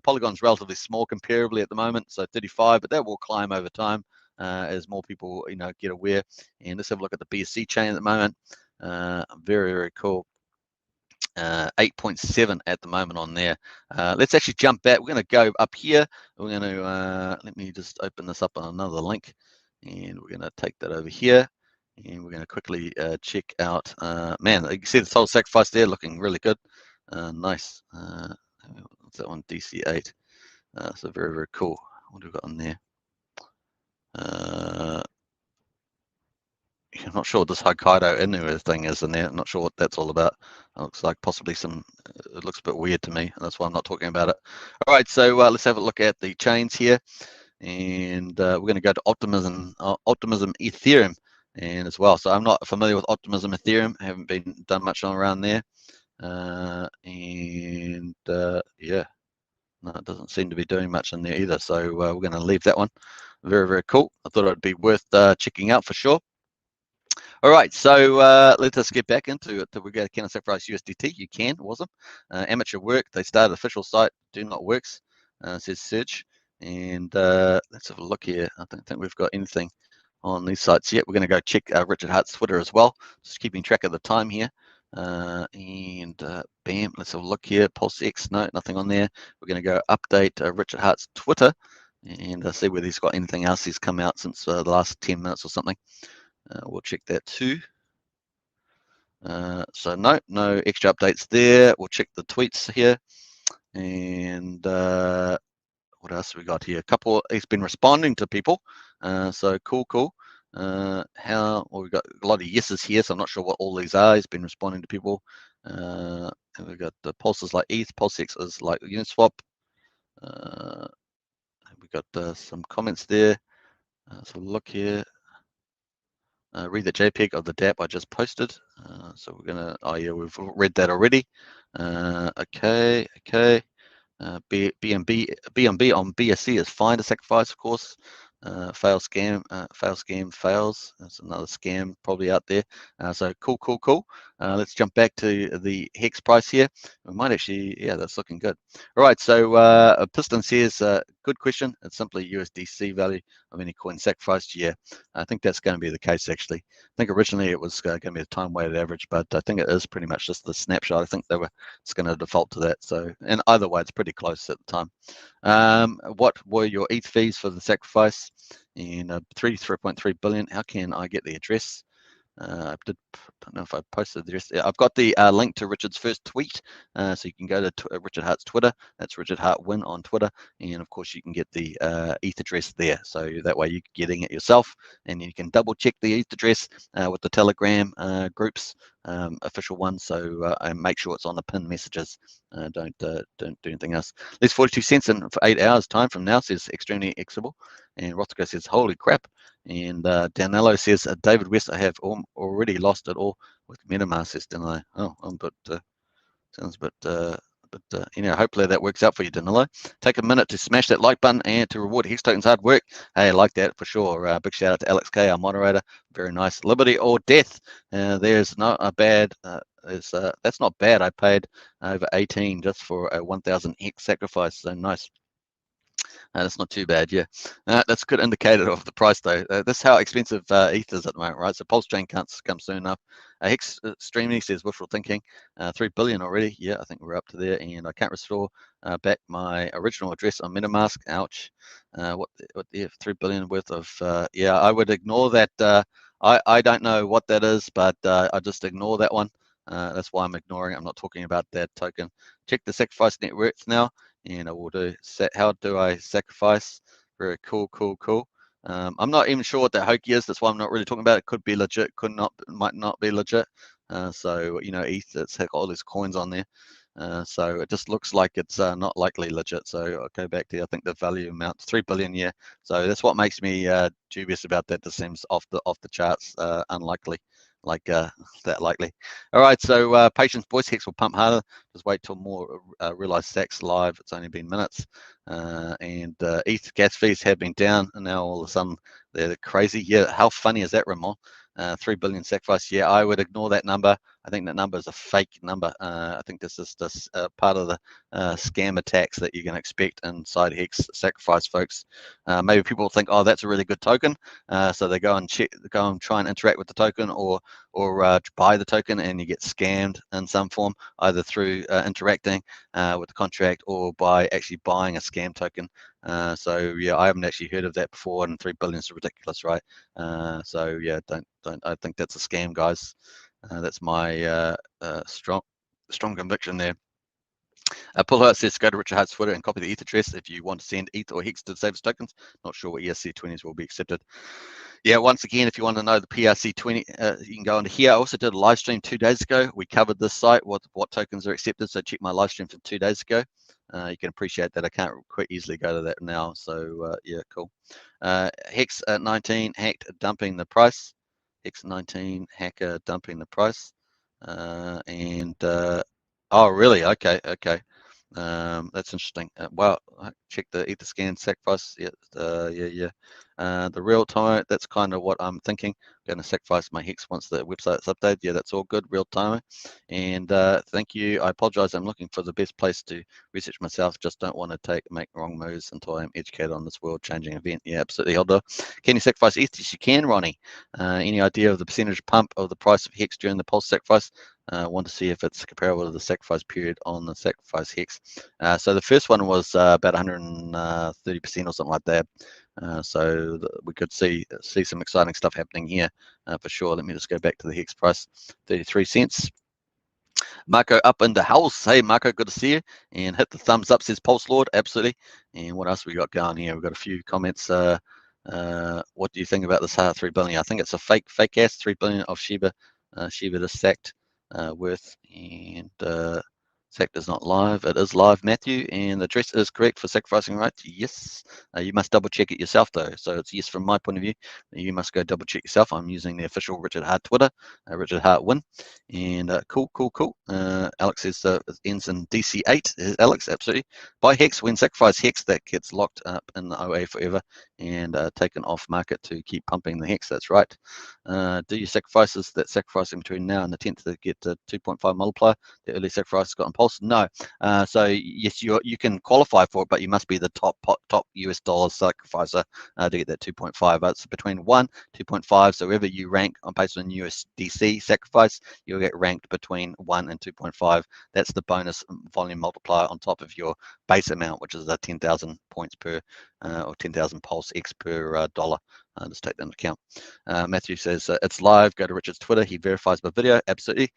Polygon's relatively small comparably at the moment, so 35, but that will climb over time as more people, get aware. And let's have a look at the BSC chain at the moment. Very, very cool. 8.7 at the moment on there. Let's actually jump back. We're going to go up here. We're going to let me just open this up on another link, and we're going to take that over here, and we're going to quickly check out. Man, you can see the total sacrifice there looking really good. Nice. What's that one? DC8. So very, very cool. What do we got on there? I'm not sure what this Hokkaido Inu thing is in there. I'm not sure what that's all about. It looks like possibly it looks a bit weird to me, and that's why I'm not talking about it. All right, so let's have a look at the chains here, and we're going to go to Optimism Ethereum, and as well. So I'm not familiar with Optimism Ethereum. I haven't done much around there, and yeah. No, it doesn't seem to be doing much in there either. So we're going to leave that one. Very, very cool. I thought it'd be worth checking out for sure. All right, so let us get back into it. We go, can I sacrifice USDT? You can, awesome. Amateur work, they started official site, do not works, says search. And let's have a look here. I don't think we've got anything on these sites yet. We're going to go check Richard Hart's Twitter as well, just keeping track of the time here. Bam, let's have a look here. PulseX, no, nothing on there. We're going to go update Richard Hart's Twitter and see whether he's got anything else he's come out since the last 10 minutes or something. We'll check that too. So no extra updates there. We'll check the tweets here. And what else have we got here? A couple, he's been responding to people. So cool. We've got a lot of yeses here, so I'm not sure what all these are. He's been responding to people. And we've got the pulses like ETH, PulseX is like Uniswap. We've got some comments there. So look here. Read the JPEG of the DApp I just posted. So we're gonna, oh yeah, we've read that already. Okay. BNB on BSC is fine to sacrifice, of course. Fail scam, fails. That's another scam probably out there. So cool. Let's jump back to the Hex price here. We might actually, yeah, that's looking good. All right, so Piston says, good question. It's simply USDC value of any coin sacrificed. Yeah, I think that's going to be the case actually. I think originally it was going to be a time weighted average, but I think it is pretty much just the snapshot. I think they were just going to default to that. So, and either way, it's pretty close at the time. What were your ETH fees for the sacrifice? And 3.3 billion. How can I get the address? I don't know if I posted the address. Yeah, I've got the link to Richard's first tweet, so you can go to Richard Hart's Twitter. That's Richard Hart Win on Twitter, and of course you can get the ETH address there. So that way you're getting it yourself, and you can double check the ETH address with the Telegram groups, official one. So and make sure it's on the pinned messages. Don't do anything else. There's 42 cents in for 8 hours time from now. Says extremely exible, and Rothko says holy crap. And Danilo says, David West, I have already lost it all with MetaMask, says Danilo. Oh, sounds a bit, you know, hopefully that works out for you, Danilo. Take a minute to smash that like button and to reward Hex Token's hard work. Hey, I like that for sure. Big shout out to Alex K, our moderator. Very nice. Liberty or death. There's not a bad, that's not bad. I paid over 18 just for a 1,000 Hex sacrifice. So nice. That's not too bad, yeah. That's a good indicator of the price, though. This is how expensive ETH is at the moment, right? So Pulsechain can't come soon enough. Hex Streaming says wishful thinking. 3 billion already. Yeah, I think we're up to there, and I can't restore back my original address on MetaMask. Ouch. What the 3 billion worth of? Yeah, I would ignore that. I don't know what that is, but I just ignore that one. That's why I'm ignoring it. I'm not talking about that token. Check the sacrifice networks now. And I will do how do I sacrifice? Very cool. I'm not even sure what that hokey is. That's why I'm not really talking about it. Could be legit, might not be legit. So you know, ETH, it's got all these coins on there. So it just looks like it's not likely legit. So I'll go back to, I think the value amount 3 billion. Yeah. So that's what makes me dubious about that. This seems off the charts, unlikely. Like that likely. All right, so patience, boys. Hex will pump harder. Just wait till more realized stacks live. It's only been minutes. And ETH gas fees have been down, and now all of a sudden they're crazy. Yeah, how funny is that, Ramon? 3 billion sacrifice. Yeah, I would ignore that number. I think that number is a fake number. I think this is just part of the scam attacks that you're going to expect inside Hex sacrifice, folks. Maybe people think, oh, that's a really good token, so they go and try and interact with the token, or buy the token, and you get scammed in some form, either through interacting with the contract or by actually buying a scam token. So yeah, I haven't actually heard of that before, and 3 billion is ridiculous, right? So yeah, don't. I think that's a scam, guys. That's my strong conviction there. PulseX says go to Richard Hart's Twitter and copy the ETH address if you want to send ETH or Hex to the safest tokens. Not sure what ERC20s will be accepted. Yeah, once again, if you want to know the PRC20, you can go into here. I also did a live stream 2 days ago. We covered this site, what tokens are accepted. So check my live stream from 2 days ago. You can appreciate that. I can't quite easily go to that now. So yeah, cool. Hex 19 hacked dumping the price. Hex 19 hacker dumping the price. Oh, really? Okay. That's interesting. Wow, check the Etherscan sacrifice. Yeah, yeah. The real time, that's kind of what I'm thinking. I'm going to sacrifice my Hex once the website's updated. Yeah, that's all good, real time. And thank you. I apologize. I'm looking for the best place to research myself. Just don't want to make wrong moves until I'm educated on this world-changing event. Yeah, absolutely, Hilda. Can you sacrifice ETH? Yes, you can, Ronnie. Any idea of the percentage pump of the price of Hex during the Pulse sacrifice? Want to see if it's comparable to the sacrifice period on the sacrifice Hex. So the first one was about 130% or something like that. So we could see some exciting stuff happening here for sure. Let me just go back to the Hex price, 33 cents. Marco up in the house. Hey, Marco, good to see you. And hit the thumbs up, says Pulse Lord. Absolutely. And what else we got going here? We've got a few comments. What do you think about this 3 billion? I think it's a fake ass 3 billion of Shiba. Shiba is sacked worth, and sacked is not live. It is live, Matthew, and the address is correct for sacrificing rights. Yes. You must double check it yourself though. So it's yes from my point of view. You must go double check yourself. I'm using the official Richard Hart Twitter, Richard Hart win. And cool. Alex says it ends in DC8. Alex, absolutely. Buy Hex when sacrifice Hex, that gets locked up in the OA forever and taken off market to keep pumping the Hex. That's right. Do your sacrifices that sacrificing between now and the 10th to get the 2.5 multiplier? The early sacrifice got on Pulse? No. So yes, you can qualify for it, but you must be the top US dollar sacrificer to get that 2.5. It's between 1, 2.5. So wherever you rank on based on USDC sacrifice, you'll get ranked between 1 and 2.5. That's the bonus volume multiplier on top of your base amount, which is 10,000 points per or 10,000 Pulse X per dollar. Just take that into account. Matthew says it's live. Go to Richard's Twitter. He verifies my video. Absolutely.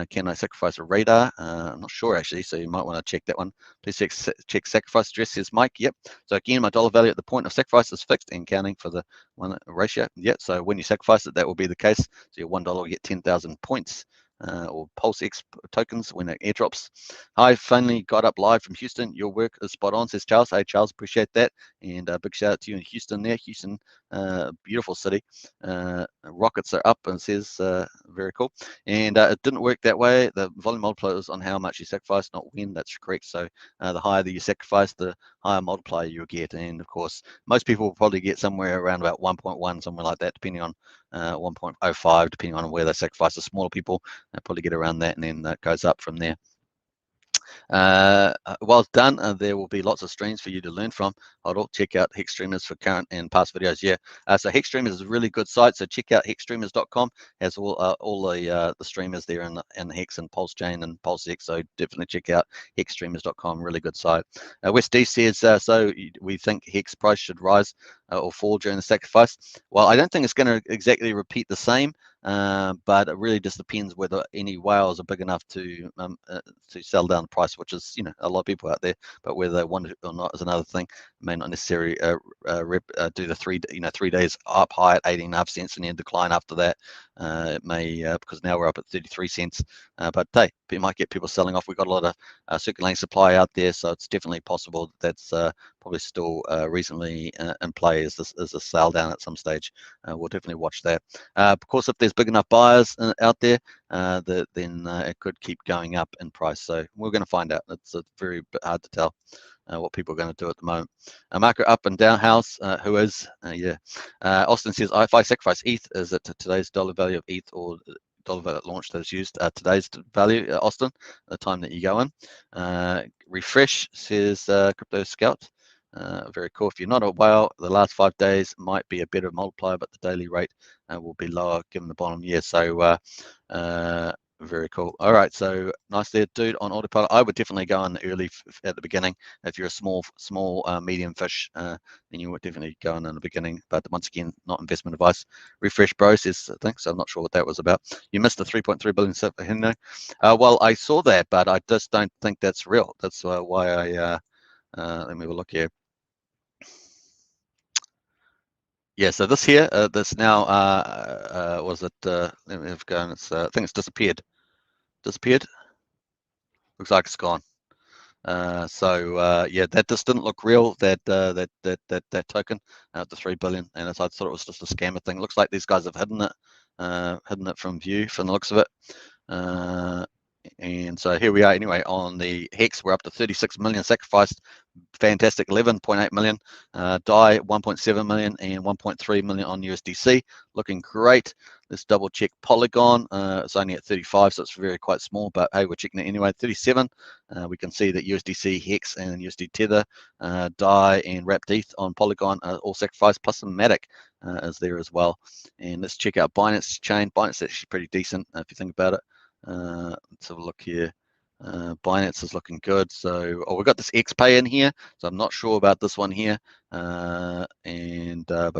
Can I sacrifice a radar? I'm not sure actually, so you might want to check that one. Please check sacrifice address, says Mike. Yep. So again, my dollar value at the point of sacrifice is fixed and counting for the one ratio. Yep. So when you sacrifice it, that will be the case. So your $1 will get 10,000 points. Or PulseX tokens when it airdrops. Hi, finally got up live from Houston. Your work is spot on, says Charles. Hey, Charles, appreciate that. And a big shout out to you in Houston there. Houston, beautiful city. Rockets are up and says very cool. And it didn't work that way. The volume multiplier is on how much you sacrifice, not when. That's correct. So the higher that you sacrifice, the higher multiplier you'll get. And of course, most people will probably get somewhere around about 1.1, somewhere like that, depending on 1.05, depending on where they sacrifice. The smaller people probably get around that, and then that goes up from there. Well done. There will be lots of streams for you to learn from. Check out Hex Streamers for current and past videos. Yeah. So Hex Streamers is a really good site. So check out hexstreamers.com. Has all the streamers there in the Hex and Pulsechain and PulseX. So definitely check out hexstreamers.com. Really good site. West D says so. We think Hex price should rise or fall during the sacrifice. Well, I don't think it's going to exactly repeat the same. But it really just depends whether any whales are big enough to sell down the price, which is a lot of people out there. But whether they want it or not is another thing. It may not necessarily do the 3 days up high at 18.5 cents and then decline after that. It may because now we're up at 33 cents. But hey, it might get people selling off. We've got a lot of circulating supply out there, so it's definitely possible that's probably still reasonably in play as a sell down at some stage. We'll definitely watch that. Of course, if there's big enough buyers out there, then it could keep going up in price. So we're going to find out. It's very hard to tell what people are going to do at the moment. Marco up and down house, who is, Austin says, if I sacrifice ETH, is it today's dollar value of ETH or dollar value at launch that is used? Today's value, Austin, the time that you go in. Refresh says Crypto Scout. Very cool. If you're not a whale, the last 5 days might be a better multiplier, but the daily rate will be lower given the bottom year. So very cool. All right, so nice there, dude. On autopilot, I would definitely go on early at the beginning. If you're a small medium fish, then you would definitely go on in the beginning. But once again, not investment advice. Refresh bro says thanks. I'm not sure what that was about. You missed the 3.3 billion stuff for him. Well, I saw that, but I just don't think that's real. That's why I let me have a look here. Yeah, so this here, this now, was it, let me have a go, and it's, I think it's disappeared. Disappeared? Looks like it's gone. So yeah, that just didn't look real, that token, the 3 billion, and I thought it was just a scammer thing. Looks like these guys have hidden it from view from the looks of it. And so here we are anyway on the Hex. We're up to 36 million sacrificed. Fantastic, 11.8 million. DAI 1.7 million and 1.3 million on USDC. Looking great. Let's double check Polygon. It's only at 35, so it's very quite small, but hey, we're checking it anyway. 37. We can see that USDC, Hex, and USD Tether, DAI, and Wrapped ETH on Polygon are all sacrificed, plus some Matic is there as well. And let's check out Binance chain. Binance is actually pretty decent if you think about it. Let's have a look here. Binance is looking good. So, we've got this XPay in here, so I'm not sure about this one here. But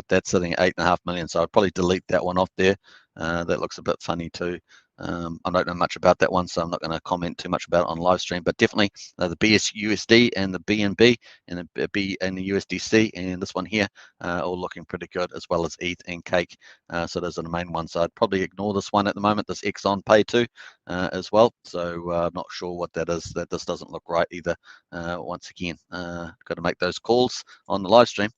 that's sitting at 8.5 million. So I'd probably delete that one off there. That looks a bit funny too. I don't know much about that one, so I'm not going to comment too much about it on live stream. But definitely the BSUSD and the BNB and the B and the USDC and this one here all looking pretty good, as well as ETH and Cake. So those are the main ones. So I'd probably ignore this one at the moment. This Exxon Pay too as well. So I'm not sure what that is. That this doesn't look right either. Once again, got to make those calls on the live stream.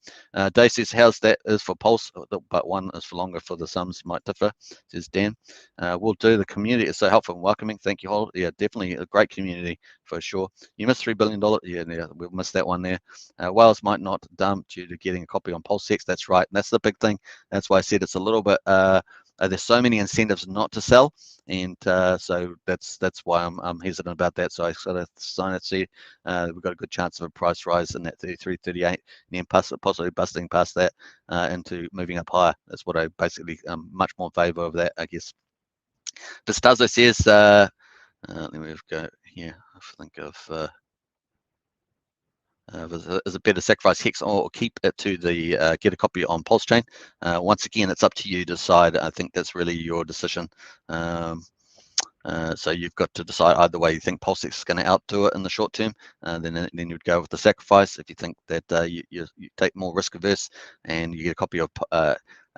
Dave says, how's that is for Pulse, but one is for longer for the sums might differ, says Dan. We'll do. The community is so helpful and welcoming. Thank you, Hol. Yeah, definitely a great community for sure. You missed $3 billion. Yeah, we'll miss that one there. Whales might not dump due to getting a copy on PulseX. That's right. And that's the big thing. That's why I said it's a little bit, there's so many incentives not to sell. And so that's why I'm hesitant about that. So I sort of sign it, see we've got a good chance of a price rise in that 33, 38, and then possibly busting past that into moving up higher. That's what I basically much more in favor of that, I guess. Pistazo says, let me go here. I think of is it better sacrifice Hex or keep it to the get a copy on Pulsechain? Once again, it's up to you to decide. I think that's really your decision. So you've got to decide either way. You think PulseX is going to outdo it in the short term, then you'd go with the sacrifice. If you think that you take more risk averse and you get a copy of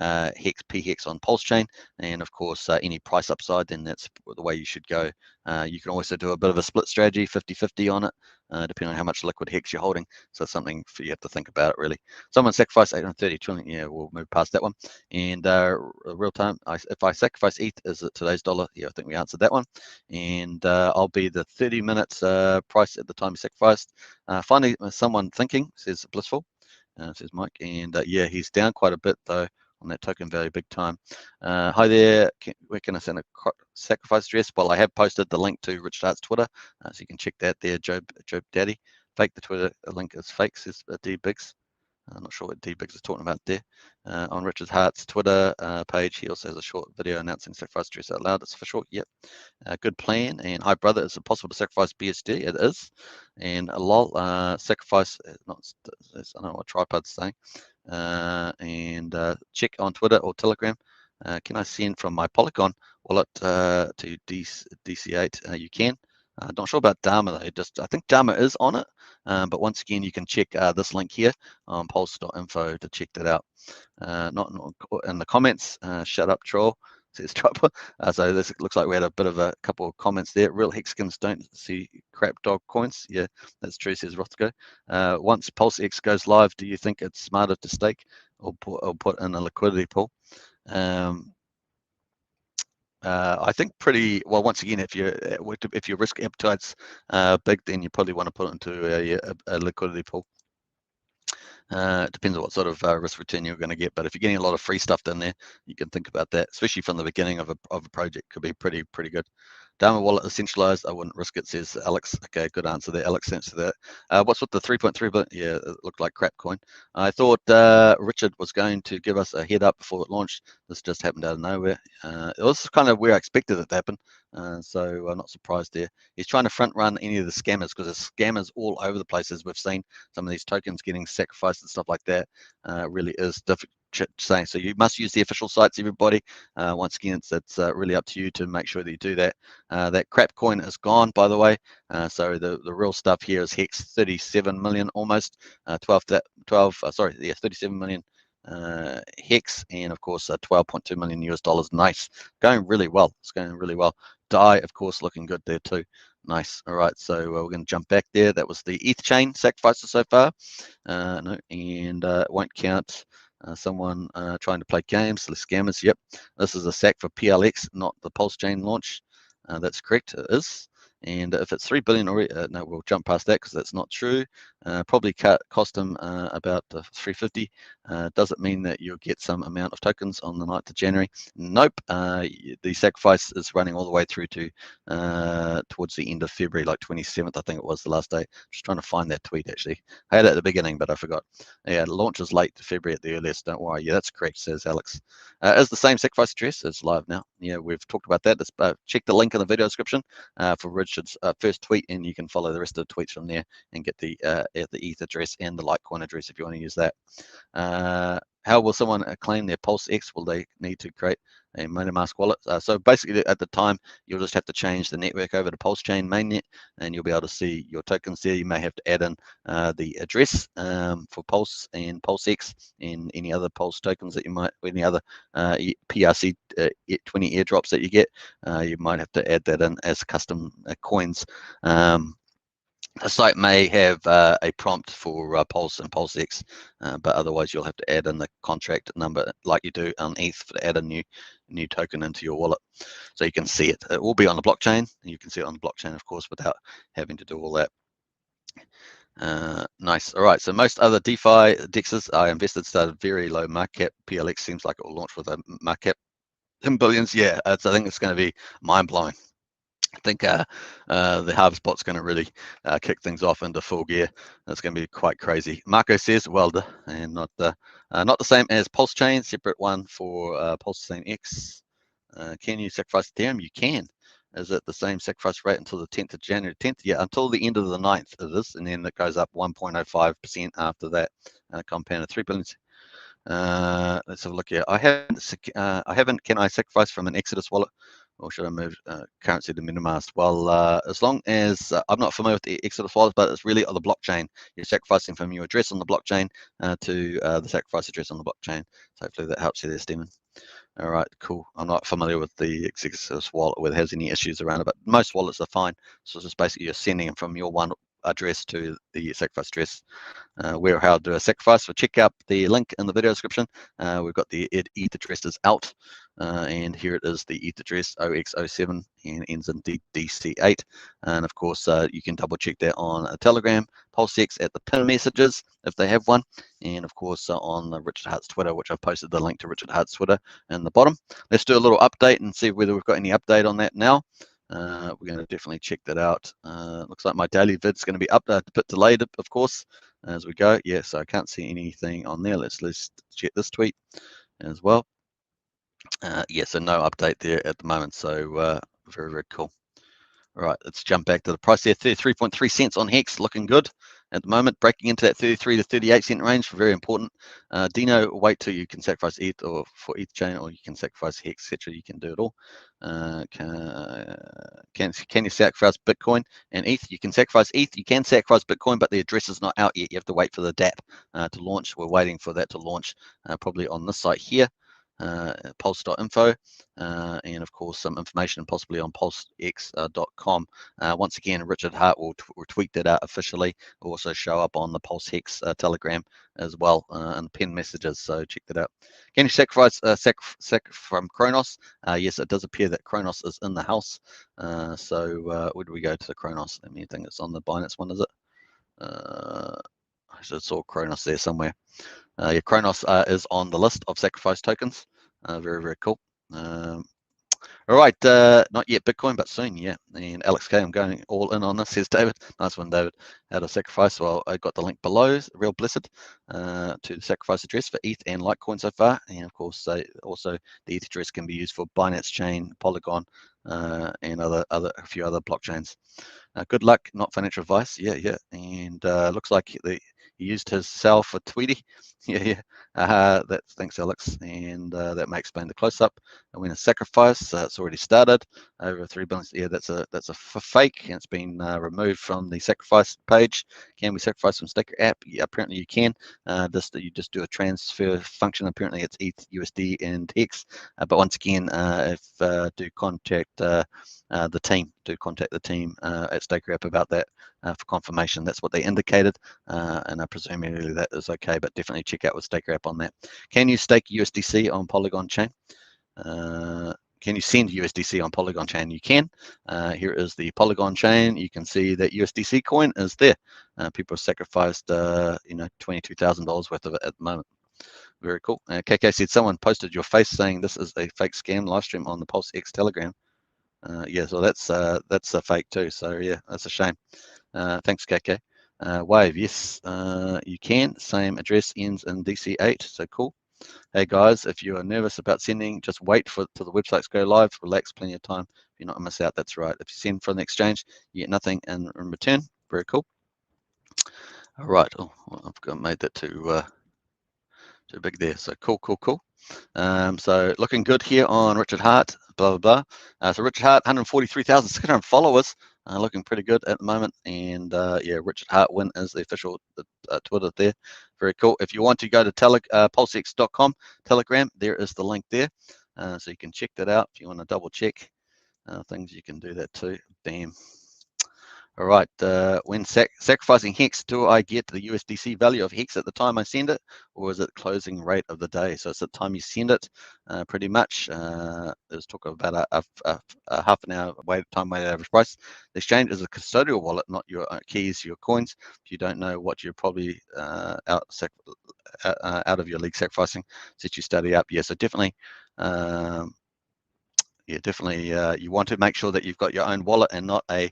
Hex P-Hex on Pulsechain, and of course any price upside, then that's the way you should go. You can also do a bit of a split strategy, 50-50 on it, depending on how much liquid Hex you're holding. So something you have to think about it really. Someone sacrificed 830 trillion. Yeah, we'll move past that one. And real time, if I sacrifice ETH, is it today's dollar? Yeah, I think we answered that one. And I'll be the 30 minutes price at the time you sacrificed. Finally, someone thinking, says Blissful, says Mike. And yeah, he's down quite a bit though on that token value, big time. Hi there, where can I send a sacrifice address? Well, I have posted the link to Rich Dart's Twitter, so you can check that there, Job Daddy. Fake the Twitter link is fake, says D Biggs. I'm not sure what D Biggs is talking about there. On Richard Hart's Twitter page, he also has a short video announcing sacrifice address out loud. It's for short, yep. Good plan. And hi, brother, is it possible to sacrifice BSD? It is. And a lol, sacrifice, not, I don't know what Tripod's saying. And check on Twitter or Telegram. Can I send from my Polygon wallet to DC8? You can. Not sure about Dharma though. I think Dharma is on it, but once again, you can check this link here on pulse.info to check that out. Not in the comments. Shut up, troll, says Tripod. So this looks like we had a bit of a couple of comments there. Real Hexkins don't see crap dog coins. Yeah, that's true, says Rothko. Once PulseX goes live, do you think it's smarter to stake or put in a liquidity pool? I think pretty well. Once again, if your risk appetite's big, then you probably want to put it into a liquidity pool. It depends on what sort of risk return you're going to get, but if you're getting a lot of free stuff down there, you can think about that, especially from the beginning of a project. Could be pretty good. Dharma wallet is centralized. I wouldn't risk it, says Alex. Okay, good answer there, Alex. Thanks for that. What's with the 3.3 billion? Yeah, it looked like crap coin. I thought Richard was going to give us a head up before it launched. This just happened out of nowhere. It was kind of where I expected it to happen, so I'm not surprised there. He's trying to front run any of the scammers because there's scammers all over the place, as we've seen. Some of these tokens getting sacrificed and stuff like that really is difficult. Saying so, you must use the official sites, everybody. Once again, it's really up to you to make sure that you do that. That crap coin is gone, by the way. So the real stuff here is Hex, 37 million almost, 37 million Hex, and of course 12.2 million US dollars. Nice, going really well. It's going really well. DAI, of course, looking good there too. Nice. All right, so we're going to jump back there. That was the ETH chain sacrifices so far. No, and it won't count. Someone trying to play games, the scammers. Yep, this is a sack for PLX, not the Pulsechain launch. That's correct, it is. And if it's 3 billion already, no, we'll jump past that because that's not true. Probably cost him about 350. Does it mean that you'll get some amount of tokens on the 9th of January? Nope. The sacrifice is running all the way through to towards the end of February, like 27th, I think it was the last day. Just trying to find that tweet actually. I had it at the beginning, but I forgot. Yeah, it launches late February at the earliest. Don't worry. Yeah, that's correct, says Alex. Is the same sacrifice address? It's live now. Yeah, we've talked about that. Check the link in the video description for Richard's first tweet, and you can follow the rest of the tweets from there and get the ETH address and the Litecoin address if you want to use that. How will someone claim their PulseX? Will they need to create a MetaMask wallet? So basically, at the time, you'll just have to change the network over to Pulsechain mainnet, and you'll be able to see your tokens there. You may have to add in the address for Pulse and PulseX and any other Pulse tokens that you might, any other PRC 20 airdrops that you get. You might have to add that in as custom coins. The site may have a prompt for Pulse and PulseX, but otherwise you'll have to add in the contract number like you do on ETH to add a new token into your wallet. So you can see it. It will be on the blockchain, and you can see it on the blockchain, of course, without having to do all that. Nice. All right. So most other DeFi dexes I invested started very low market cap. PLX seems like it will launch with a market cap in billions. Yeah, I think it's going to be mind blowing. I think the Harvest bot's going to really kick things off into full gear. It's going to be quite crazy. Marco says, well, and not the same as Pulsechain, separate one for Pulsechain X. Can you sacrifice Ethereum? You can. Is it the same sacrifice rate until the 10th of January? 10th, yeah, until the end of the 9th it is, and then it goes up 1.05% after that, compounded 3 billion. Let's have a look here. I haven't. Can I sacrifice from an Exodus wallet, or should I move currency to MetaMask? Well, as long as I'm not familiar with the Exodus wallet, but it's really on the blockchain. You're sacrificing from your address on the blockchain to the sacrifice address on the blockchain. So hopefully that helps you there, Stephen. All right, cool. I'm not familiar with the Exodus wallet whether it has any issues around it, but most wallets are fine. So it's just basically you're sending them from your one address to the sacrifice address. Where or how to do a sacrifice. So check out the link in the video description. We've got the ETH addresses out, and here it is, the ETH address 0x07 and ends in DC8. And of course, you can double check that on a Telegram, PulseX at the pin messages if they have one, and of course on the Richard Hart's Twitter, which I've posted the link to Richard Hart's Twitter in the bottom. Let's do a little update and see whether we've got any update on that now. We're going to definitely check that out. Looks like my daily vid's going to be up, a bit delayed, of course, as we go. Yeah, so I can't see anything on there. Let's check this tweet as well. Yeah, so no update there at the moment. So very, very cool. All right, let's jump back to the price there. 33.3 cents on Hex, looking good at the moment, breaking into that 33 to 38 cent range, very important. Dino, wait till you can sacrifice ETH or for ETH chain, or you can sacrifice Hex, etc. You can do it all. Can you sacrifice Bitcoin and ETH? You can sacrifice ETH, you can sacrifice Bitcoin, but the address is not out yet. You have to wait for the DApp to launch. We're waiting for that to launch probably on this site here. Pulse.info, and of course some information possibly on PulseX.com. Once again, Richard Hart will tweet that out officially. It will also show up on the PulseX Telegram as well and pin messages, so check that out. Can you sacrifice from Kronos? Yes, it does appear that Kronos is in the house. So where do we go to the Kronos? I mean, I think it's on the Binance one, is it? I should have saw Kronos there somewhere. Yeah, Kronos is on the list of sacrifice tokens. Very, very cool. All right, not yet Bitcoin, but soon, yeah. And Alex K, I'm going all in on this, says David. Nice one, David. How to sacrifice? Well, I got the link below, real blessed, to the sacrifice address for ETH and Litecoin so far. And of course, also the ETH address can be used for Binance Chain, Polygon, and a few other blockchains. Good luck, not financial advice. Yeah. And looks like he used his cell for Tweety. Yeah. Thanks, Alex. And that may explain the close-up. And when a sacrifice, it's already started. Over 3 billion. Yeah, that's a fake. And it's been removed from the sacrifice page. Can we sacrifice from Staker app? Yeah, apparently you can. You just do a transfer function. Apparently it's ETH, USD, and Hex. But once again, do contact the team. Do contact the team at Staker app about that for confirmation. That's what they indicated, and I presume really that is okay. But definitely check out with Staker app on that. Can you stake USDC on Polygon chain? Can can you send USDC on Polygon chain? You can. Here is the Polygon chain. You can see that USDC coin is there. People have sacrificed, $22,000 worth of it at the moment. Very cool. KK said someone posted your face saying this is a fake scam live stream on the PulseX Telegram. Yeah, so that's a fake too. So yeah, that's a shame. Thanks, KK. Wave, yes, you can. Same address, ends in DC8. So cool. Hey guys, if you are nervous about sending, just wait till the websites go live. Relax, plenty of time. If you're not gonna miss out, that's right. If you send from the exchange, you get nothing in return. Very cool. All right. Oh, I've made that too big there. So cool. So looking good here on Richard Hart, blah, blah, blah. So Richard Hart, 143,600 followers, looking pretty good at the moment. And yeah, Richard Hart Win is the official Twitter there. Very cool. If you want to go to pulsex.com, Telegram, there is the link there. So you can check that out. If you want to double check things, you can do that too. Bam. All right, when sacrificing Hex, do I get the USDC value of Hex at the time I send it, or is it closing rate of the day? So it's the time you send it, pretty much. There's talk about a half an hour time weighted average price. The exchange is a custodial wallet, not your keys, your coins. If you don't know what you're probably out of your league sacrificing, since you study up. Yeah, so definitely. Yeah, definitely. You want to make sure that you've got your own wallet and not a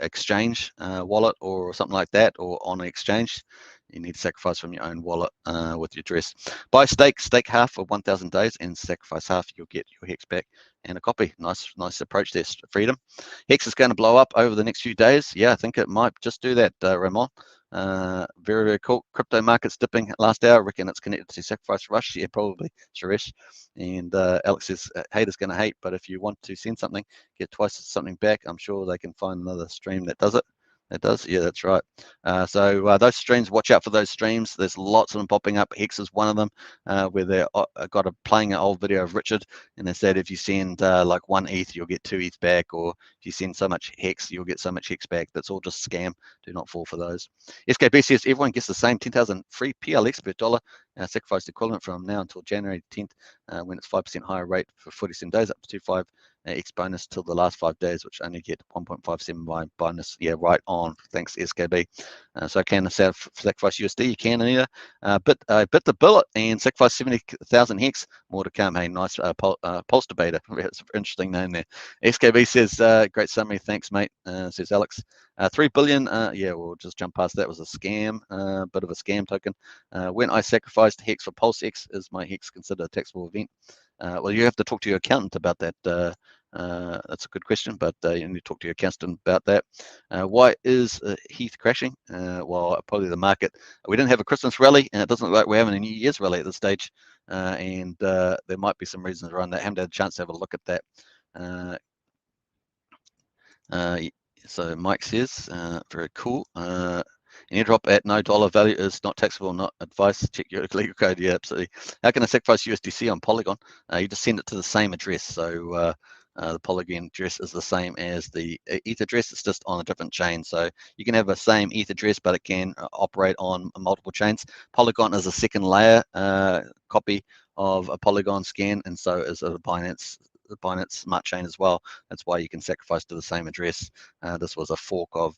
exchange wallet or something like that, or on an exchange. You need to sacrifice from your own wallet with your address. Buy stake half for 1,000 days and sacrifice half. You'll get your Hex back and a copy. Nice approach there, Freedom. Hex is going to blow up over the next few days. Yeah, I think it might just do that, Ramon. Very cool. Crypto markets dipping last hour. I reckon it's connected to sacrifice rush. Yeah, probably, Suresh. And Alex says haters going to hate, but if you want to send something, get twice something back. I'm sure they can find another stream that does it. It does, yeah, that's right. So those streams, watch out for those streams. There's lots of them popping up. Hex is one of them, where they're playing an old video of Richard, and they said if you send like 1 ETH, you'll get 2 ETH back, or if you send so much Hex, you'll get so much Hex back. That's all just scam. Do not fall for those. SKB says everyone gets the same 10,000 free PLX per dollar sacrifice equivalent from now until January 10th, when it's 5% higher rate for 47 days, up to 25 X bonus till the last 5 days, which only get 1.57 by bonus. Yeah, right on. Thanks, SKB. So I can sacrifice USD. You can either bit the bullet and sacrifice 70,000 Hex. More to come. Hey, nice pulse debater. It's an interesting name there. SKB says, great summary. Thanks, mate. Says Alex. 3 billion. Yeah, we'll just jump past that. It was a scam, bit of a scam token. When I sacrificed Hex for PulseX, is my Hex considered a taxable event? Well, you have to talk to your accountant about that. That's a good question, but you need to talk to your accountant about that. Why is Heath crashing? Well, probably the market. We didn't have a Christmas rally, and it doesn't look like we're having a New Year's rally at this stage. And there might be some reasons around that. I haven't had a chance to have a look at that. So Mike says, very cool. Any drop at no dollar value is not taxable, not advice. Check your legal code. Yeah, absolutely. How can I sacrifice USDC on Polygon? You just send it to the same address. So the Polygon address is the same as the ETH address. It's just on a different chain. So you can have the same ETH address, but it can operate on multiple chains. Polygon is a second layer copy of a Polygon scan, and so is a Binance Smart Chain as well. That's why you can sacrifice to the same address. This was a fork of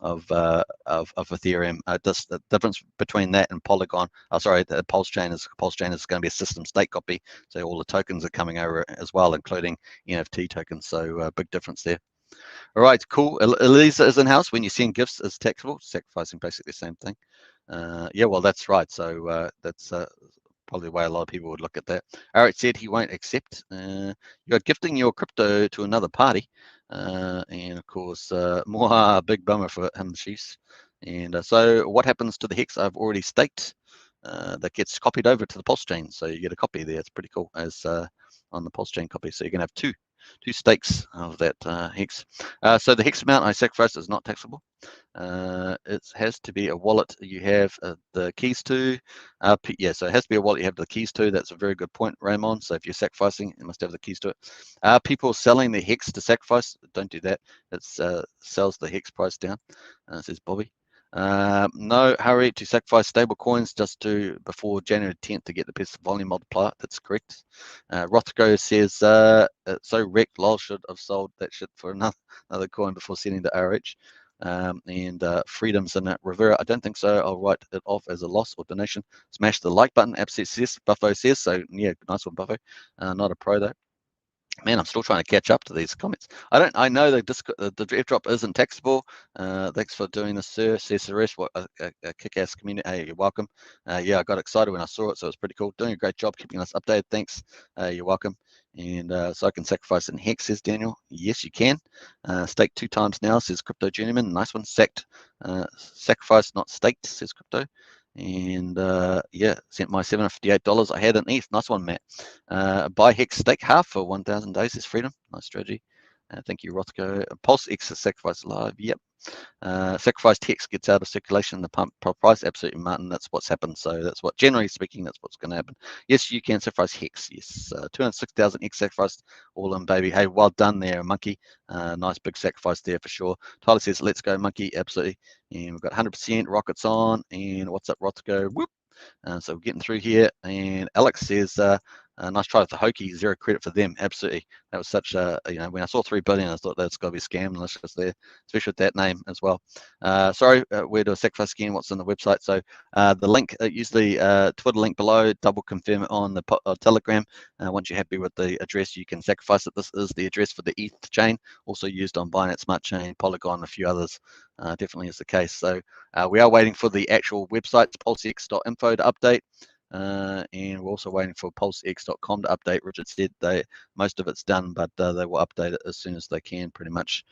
Ethereum. Just the difference between that and Polygon. The Pulsechain is going to be a system state copy. So all the tokens are coming over as well, including NFT tokens. So big difference there. All right, cool. Elisa is in house. When you send gifts, is taxable. Sacrificing basically the same thing. Yeah, well, that's right. So that's probably the way a lot of people would look at that. Eric said he won't accept. You're gifting your crypto to another party. And of course, more big bummer for him, Chiefs. And so what happens to the Hex I've already staked? That gets copied over to the Pulsechain. So you get a copy there. It's pretty cool as on the Pulsechain copy. So you can have two stakes of that Hex. So the Hex amount I sacrificed is not taxable. It has to be a wallet you have the keys to. Yeah, so it has to be a wallet you have the keys to. That's a very good point, Raymond. So if you're sacrificing, you must have the keys to it. Are people selling the Hex to sacrifice? Don't do that. It sells the Hex price down, says Bobby. No hurry to sacrifice stable coins just before January 10th to get the best volume multiplier. That's correct. Rothko says, so wrecked, lol, should have sold that shit for another coin before sending the RH. And Freedom's in it. Rivera, I don't think so. I'll write it off as a loss or donation. Smash the like button. Absolute says, Buffo says. So yeah, nice one, Buffo. Not a pro though. Man, I'm still trying to catch up to these comments. I know the airdrop isn't taxable. Thanks for doing this, sir. Says Suresh, what a kick-ass community. Hey, you're welcome. Yeah, I got excited when I saw it, so it's pretty cool. Doing a great job keeping us updated. Thanks. You're welcome. And so I can sacrifice in Hex, says Daniel. Yes, you can. Staked 2 times now, says Crypto Journeyman. Nice one. Sacrifice, not staked, says Crypto. And yeah, sent my $758. I had an ETH. Nice one, Matt. Buy Hex stake half for 1,000 days is freedom. Nice strategy. Thank you, Rothko. PulseX is sacrifice live. Yep. Sacrificed Hex gets out of circulation. The pump price. Absolutely, Martin. That's what's happened. So that's what, generally speaking, that's what's going to happen. Yes, you can sacrifice Hex. Yes. 206,000 X sacrificed. All in, baby. Hey, well done there, Monkey. Nice big sacrifice there for sure. Tyler says, let's go, Monkey. Absolutely. And we've got 100% rockets on. And what's up, Rothko? Whoop. So we're getting through here. And Alex says, nice try with the Hokie, 0 credit for them. Absolutely. That was such a, when I saw 3 billion, I thought that's got to be a scam, malicious there, especially with that name as well. Sorry, where to sacrifice again, what's on the website. So the link, use the Twitter link below, double confirm it on the Telegram. Once you're happy with the address, you can sacrifice it. This is the address for the ETH chain, also used on Binance Smart Chain, Polygon, a few others. Definitely is the case. So we are waiting for the actual website, pulsex.info, to update. And we're also waiting for pulsex.com to update. Richard said most of it's done, but they will update it as soon as they can, pretty much.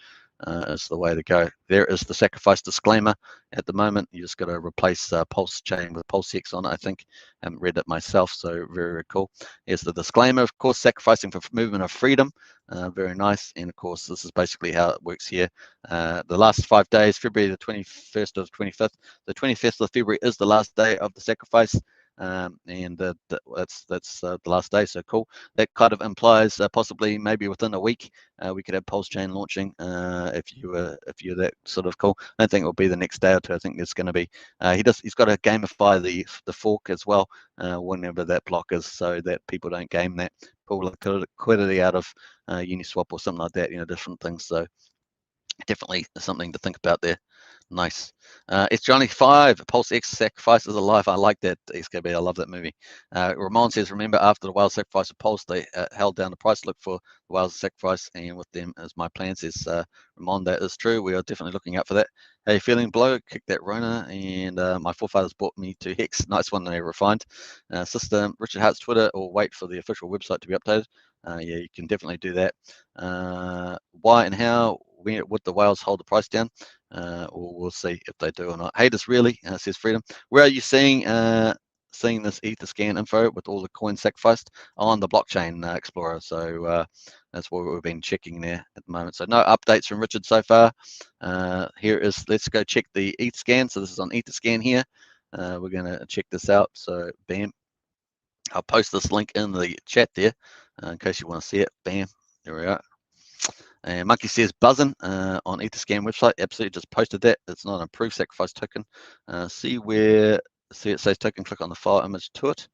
Is the way to go. There is the sacrifice disclaimer at the moment. You just got to replace Pulsechain with PulseX on it, I think. I haven't read it myself, so very, very cool. Here's the disclaimer, of course, sacrificing for movement of freedom. Very nice. And of course, this is basically how it works here. The last 5 days, February the 21st of 25th. The 25th of February is the last day of the sacrifice. And that's the last day, so cool. That kind of implies possibly maybe within a week we could have Pulsechain launching if you're that sort of cool. I don't think it will be the next day or two. I think there's going to be he's got to gamify the fork as well whenever that block is, so that people don't game that, pull liquidity out of Uniswap or something like that, different things. So definitely something to think about there. Nice. It's Johnny 5. PulseX Sacrifice is alive. I like that, XKB. I love that movie. Ramon says, remember after the whale sacrifice of Pulse, they held down the price. Look for the whales sacrifice, and with them as my plan, says Ramon. That is true. We are definitely looking out for that. Hey, feeling blow? Kick that Rona. And my forefathers brought me to Hex. Nice one, they refined. System, Richard Hart's Twitter, or wait for the official website to be updated. Yeah, you can definitely do that. Why and how would the whales hold the price down? Or we'll see if they do or not. Haters really, says Freedom. Where are you seeing this Etherscan info with all the coins sacrificed? On the blockchain explorer. So that's what we've been checking there at the moment. So no updates from Richard so far. Here is, let's go check the Etherscan. So this is on Etherscan here. We're going to check this out. So bam. I'll post this link in the chat there in case you want to see it. Bam. There we are. And Monkey says buzzing on Etherscan website. Absolutely, just posted that. It's not an approved sacrifice token. See it says token. Click on the file image to it.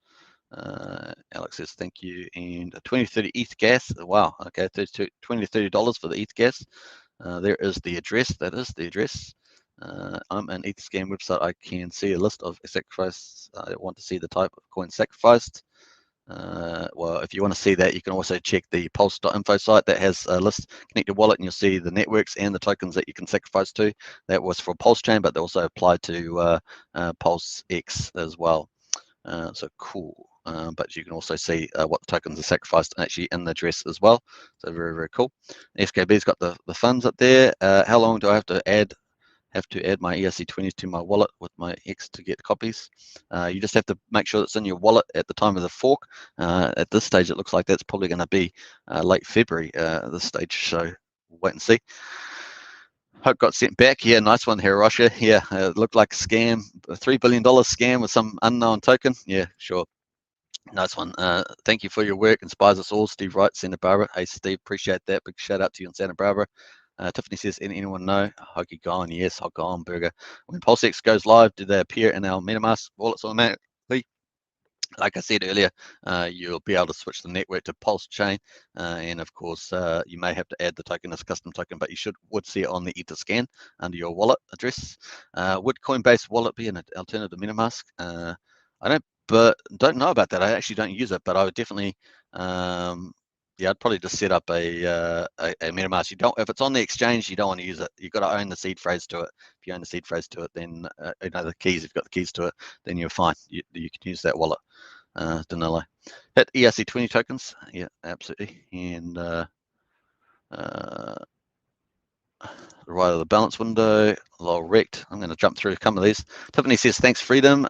Alex says thank you. And 20-30 ETH gas. Wow. Okay, $20 to $30 for the ETH gas. There is the address. That is the address. I'm an Etherscan website. I can see a list of sacrifice. I want to see the type of coin sacrificed. Well, if you want to see that, you can also check the pulse.info site that has a list. Connect your wallet and you'll see the networks and the tokens that you can sacrifice to. That was for Pulsechain, but they also apply to PulseX as well. So cool. But you can also see what the tokens are sacrificed actually in the address as well. So very, very cool. FKB's got the funds up there. How long do I have to add my ERC20s to my wallet with my X to get copies? You just have to make sure it's in your wallet at the time of the fork. At this stage, it looks like that's probably going to be late February at this stage, so wait and see. Hope got sent back. Yeah, nice one, Hiroshi. Yeah, it looked like a scam, a $3 billion scam with some unknown token. Yeah, sure. Nice one. Thank you for your work. Inspires us all. Steve Wright, Santa Barbara. Hey, Steve, appreciate that. Big shout out to you in Santa Barbara. Tiffany says, anyone know? Hokie gone, yes, gone burger. When PulseX goes live, do they appear in our MetaMask wallets automatically? Like I said earlier, you'll be able to switch the network to Pulsechain, and of course, you may have to add the token as custom token, but you would see it on the Etherscan under your wallet address. Would Coinbase wallet be an alternative to MetaMask? I don't know about that. I actually don't use it, but I would definitely, yeah, I'd probably just set up a MetaMask. If it's on the exchange, you don't want to use it. You've got to own the seed phrase to it. If you own the seed phrase to it, then the keys. If you've got the keys to it, then you're fine. You can use that wallet. Danilo. Hit ERC20 tokens. Yeah, absolutely. And right of the balance window, low rect. I'm going to jump through a couple of these. Tiffany says, thanks, Freedom.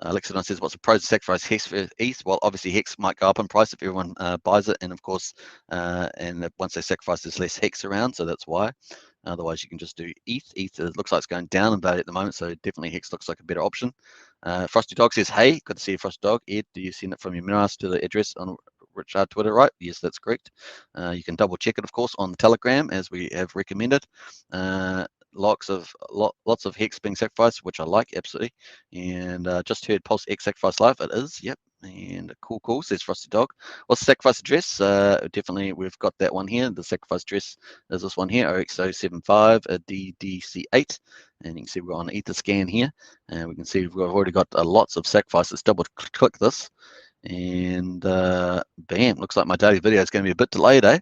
Alexidon says, what's the pros to sacrifice Hex for ETH? Well, obviously Hex might go up in price if everyone buys it, and of course, and once they sacrifice, there's less Hex around, so that's why. Otherwise, you can just do ETH. ETH looks like it's going down in value at the moment, so definitely Hex looks like a better option. Frosty Dog says, hey, good to see you, Frosty Dog. Ed, do you send it from your MetaMask to the address on Richard Twitter, right? Yes, that's correct. You can double check it, of course, on the Telegram, as we have recommended. Lots of Hex being sacrificed, which I like, absolutely. And just heard PulseX sacrifice live. It is, yep. And cool, says Frosty Dog. What's the sacrifice address? Definitely, we've got that one here. The sacrifice address is this one here, OXO75 DDC8. And you can see we're on Etherscan here. And we can see we've already got lots of sacrifices. Double click this. And bam, looks like my daily video is going to be a bit delayed, eh?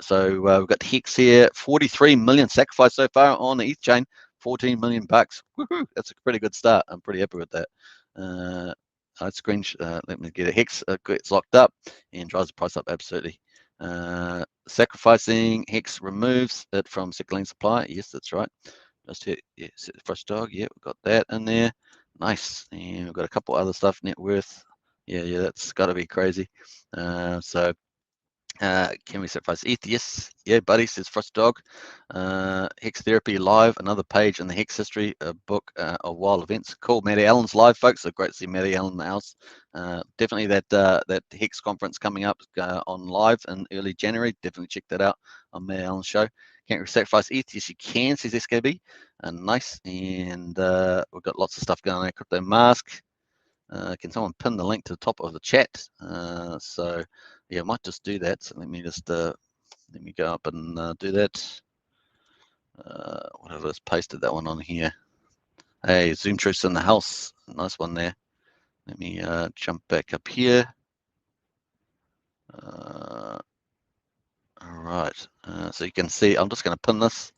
So we've got Hex here, 43 million sacrificed so far on the ETH chain, 14 million bucks. Woohoo! That's a pretty good start. I'm pretty happy with that. Let me get a Hex. It's locked up and drives the price up absolutely. Sacrificing Hex removes it from second supply. Yes, that's right. Just hit Fresh Dog. Yeah, we've got that in there. Nice. And we've got a couple other stuff. Net worth. Yeah, that's got to be crazy. Can we sacrifice ETH? Yes. Yeah, buddy, says Frost Dog. Hex Therapy live, another page in the Hex history book of wild events. Cool. Matty Allen's live, folks. So great to see Matty Allen in the house. Definitely that Hex conference coming up on live in early January. Definitely check that out on Matty Allen's show. Can't we sacrifice ETH? Yes, you can, says SKB. Nice. And we've got lots of stuff going on. Crypto Mask. Can someone pin the link to the top of the chat? So yeah, I might just do that. So let me go up and do that. Whatever, just pasted that one on here. Hey, Zoom Truth's in the house. Nice one there. Let me jump back up here. All right. So you can see, I'm just going to pin this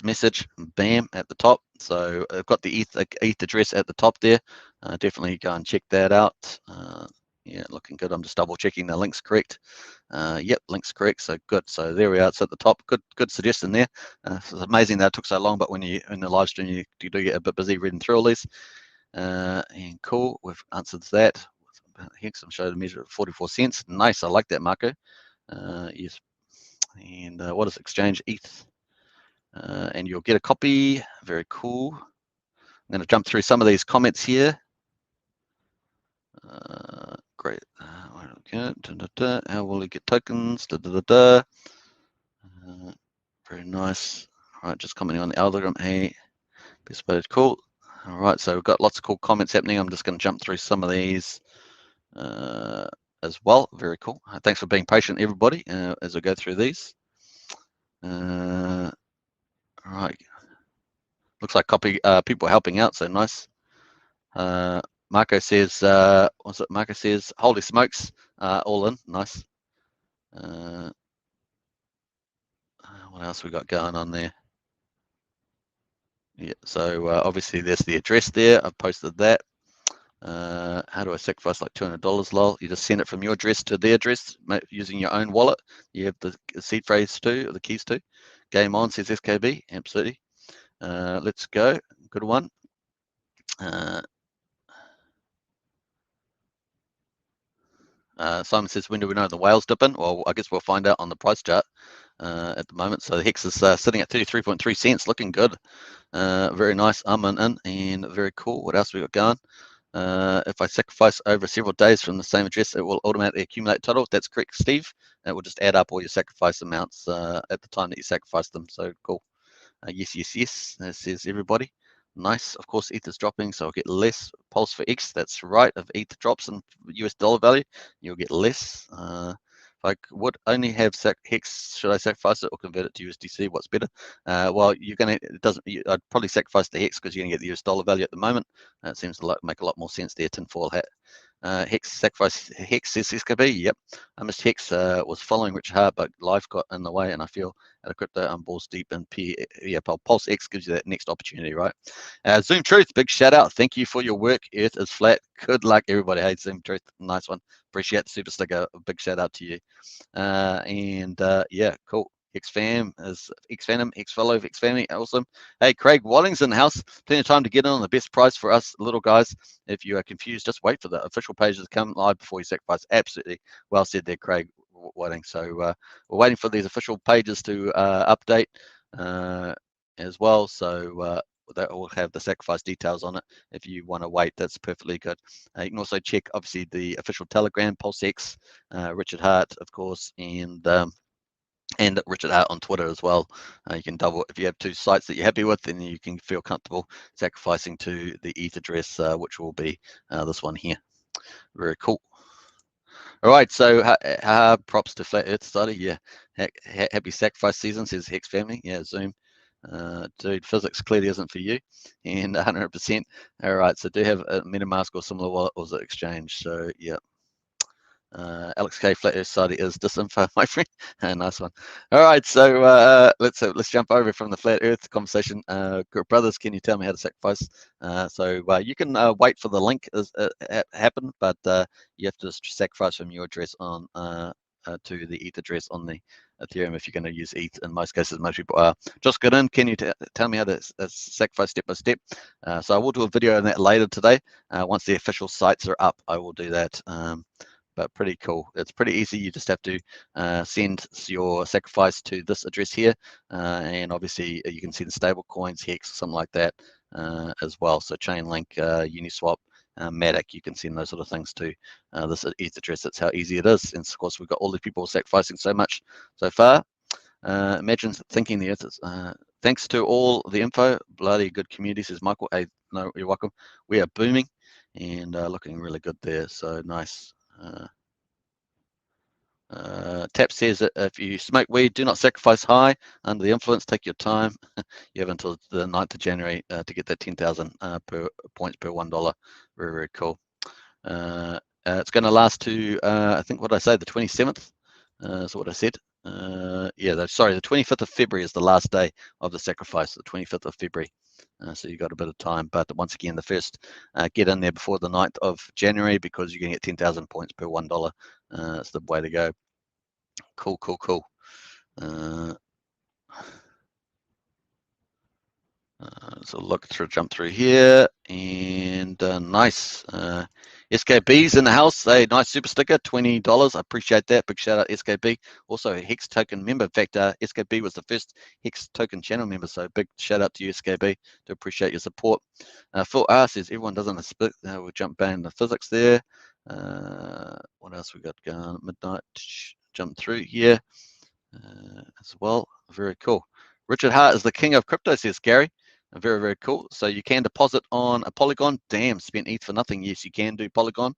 message, bam, at the top. So I've got the ETH address at the top there. Definitely go and check that out. Yeah, looking good. I'm just double checking the link's correct. Yep, link's correct. So good. So there we are. It's at the top. Good suggestion there. It's amazing that it took so long, but when you in the live stream, you do get a bit busy reading through all these. And cool, we've answered that. Hex, I'm showing the measure of 44 cents. Nice. I like that, Marco. Yes. And what is exchange? ETH. And you'll get a copy. Very cool. I'm going to jump through some of these comments here. Great. How will we get tokens? Very nice. All right, just commenting on the algorithm. Hey, best way. Cool. All right, so we've got lots of cool comments happening. I'm just going to jump through some of these as well. Very cool. Thanks for being patient, everybody, as I go through these. All right. Looks like people are helping out, so nice. Marco says, what's it? Marco says, holy smokes, all in. Nice. What else we got going on there? Yeah, so obviously there's the address there. I've posted that. How do I sacrifice like $200? Lol. You just send it from your address to their address using your own wallet. You have the seed phrase too, or the keys too. Game on, says SKB. Absolutely. Let's go. Good one. Simon says, when do we know the whale's dipping? Well, I guess we'll find out on the price chart at the moment. So the Hex is sitting at 33.3 cents, looking good. Very nice. I'm in and very cool. What else we got going? If I sacrifice over several days from the same address, it will automatically accumulate total. That's correct, Steve. It will just add up all your sacrifice amounts at the time that you sacrifice them. So cool. Yes, yes, yes, that says everybody. Nice. Of course, ETH is dropping, so I'll get less. Pulse for X, that's right. If ETH drops in US dollar value, you'll get less. If I would only have Hex, should I sacrifice it or convert it to USDC? What's better? Well, you're gonna. It doesn't. I'd probably sacrifice the Hex because you're gonna get the US dollar value at the moment. It seems to make a lot more sense there. Tinfoil hat. Hex sacrifice. Hex says SKB. Yep. I missed Hex. Was following Richard Hart, but life got in the way, and I feel at a crypto I'm balls deep in PulseX gives you that next opportunity, right? Zoom Truth, big shout out. Thank you for your work. Earth is flat. Good luck, everybody. Hey, Zoom Truth, nice one. Appreciate the super sticker. A big shout out to you. Yeah, cool. Hex fam is Hex Phantom, Hex Fellow, Hex Family, awesome. Hey, Craig Walling's in the house. Plenty of time to get in on the best price for us little guys. If you are confused, just wait for the official pages to come live before you sacrifice. Absolutely, well said there, Craig Walling. So we're waiting for these official pages to update as well. So that will have the sacrifice details on it. If you want to wait, that's perfectly good. You can also check, obviously, the official Telegram, PulseX, Richard Hart, of course, and Richard Hart on Twitter as well. You can double, if you have two sites that you're happy with, then you can feel comfortable sacrificing to the ETH address, which will be this one here. Very cool. All right, so props to Flat Earth Study. Yeah, happy sacrifice season, says Hex Family. Yeah, Zoom. Dude, physics clearly isn't for you, and 100%. All right, so do have a MetaMask or similar wallet or the exchange. So yeah. Alex K, Flat Earth Society is disinfo, my friend. Nice one. All right, so let's jump over from the Flat Earth conversation. Brothers, can you tell me how to sacrifice? So you can wait for the link happen, but you have to sacrifice from your address on to the ETH address on the Ethereum if you're going to use ETH. In most cases, most people are. Just get in. Can you tell me how to sacrifice step by step? So I will do a video on that later today. Once the official sites are up, I will do that. But pretty cool. It's pretty easy. You just have to send your sacrifice to this address here, and obviously you can send stable coins, Hex, something like that as well. So Chainlink, Uniswap, Matic, you can send those sort of things to this ETH address. That's how easy it is. And of course, we've got all these people sacrificing so much so far. Imagine thinking the Earth is. Thanks to all the info, bloody good community, says Michael. Hey, no, you're welcome. We are booming and looking really good there. So nice. Tap says that if you smoke weed, do not sacrifice high under the influence. Take your time. You have until the 9th of January to get that 10,000 points per $1. Very, very cool. It's going to last to I think what did I say, the 27th. So what I said. Yeah, sorry, the 25th of February is the last day of the sacrifice. The 25th of February. So you got a bit of time, but once again, the first get in there before the 9th of January because you're going to get 10,000 points per $1. It's the way to go. Cool, cool, cool. So look through, jump through here, and nice. SKB's in the house. Hey, nice super sticker, $20. I appreciate that. Big shout out SKB. Also a Hex Token member. In fact, SKB was the first Hex Token channel member. So big shout out to you, SKB. To appreciate your support. Phil R says everyone doesn't split. We'll jump back into physics there. What else we got going? Midnight. Jump through here as well. Very cool. Richard Hart is the king of crypto, says Gary. Very, very cool. So you can deposit on a Polygon. Damn, spent ETH for nothing. Yes, you can do Polygon,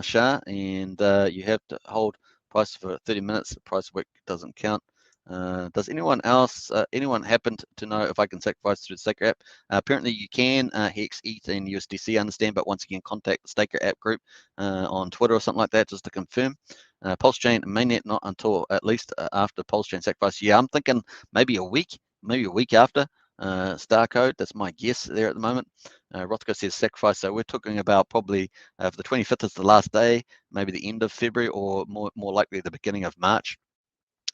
Shah, and you have to hold price for 30 minutes. The price work doesn't count. Does anyone happen to know if I can sacrifice through the Staker app? Apparently you can, Hex, ETH, and USDC, understand, but once again, contact the Staker app group on Twitter or something like that just to confirm. Pulsechain mainnet not until at least after Pulsechain sacrifice. Yeah, I'm thinking maybe a week after. Star code, that's my guess there at the moment. Rothko says sacrifice, so we're talking about probably if the 25th is the last day, maybe the end of February or more likely the beginning of March.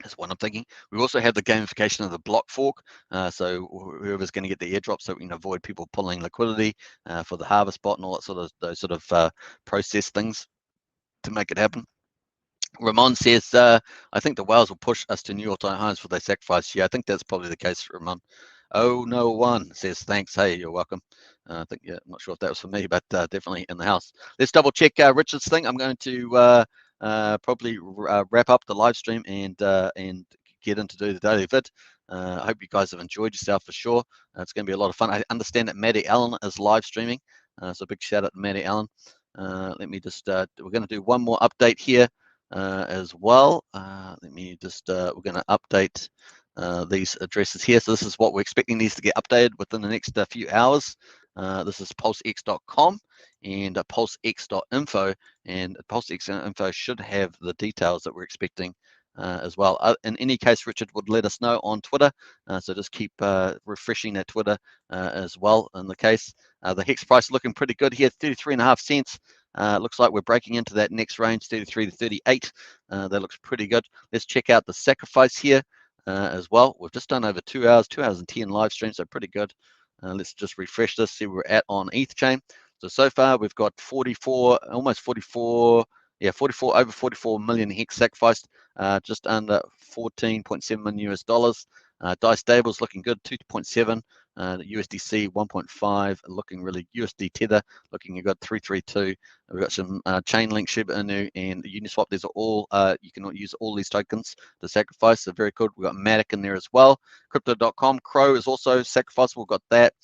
That's what I'm thinking. We also have the gamification of the block fork, so whoever's going to get the airdrop, so we can avoid people pulling liquidity for the harvest bot and all that those sort of process things to make it happen. Ramon says, I think the whales will push us to new all-time highs for their sacrifice. Yeah, I think that's probably the case, Ramon. 001 says thanks. Hey, you're welcome. I think, yeah, I'm not sure if that was for me, but definitely in the house. Let's double check Richard's thing. I'm going to probably wrap up the live stream and get in to do the daily vid. I hope you guys have enjoyed yourself for sure. It's going to be a lot of fun. I understand that Maddie Allen is live streaming, so big shout out to Maddie Allen. Let me just, we're going to do one more update here as well. Let me just, we're going to update these addresses here. So this is what we're expecting these to get updated within the next few hours. This is pulsex.com and pulsex.info, and pulsex.info should have the details that we're expecting as well. In any case, Richard would let us know on Twitter, so just keep refreshing that Twitter as well. In the case, the hex price looking pretty good here, 33.5 cents. Looks like we're breaking into that next range, 33 to 38. That looks pretty good. Let's check out the sacrifice here as well. We've just done over 2 hours, 2 hours and 10 live streams, so pretty good. Let's just refresh this, see where we're at on ETH chain. So far we've got 44, almost 44, yeah, 44, over 44 million hex sacrificed, just under 14.7 million US dollars. DAI stables looking good, 2.7. USDC 1.5 looking really, USD Tether looking good, 332. We've got some Chainlink, Shiba Inu, and Uniswap. These are all, you can use all these tokens to sacrifice. They're very good. We've got Matic in there as well. Crypto.com, Crow is also sacrificable. We've got that.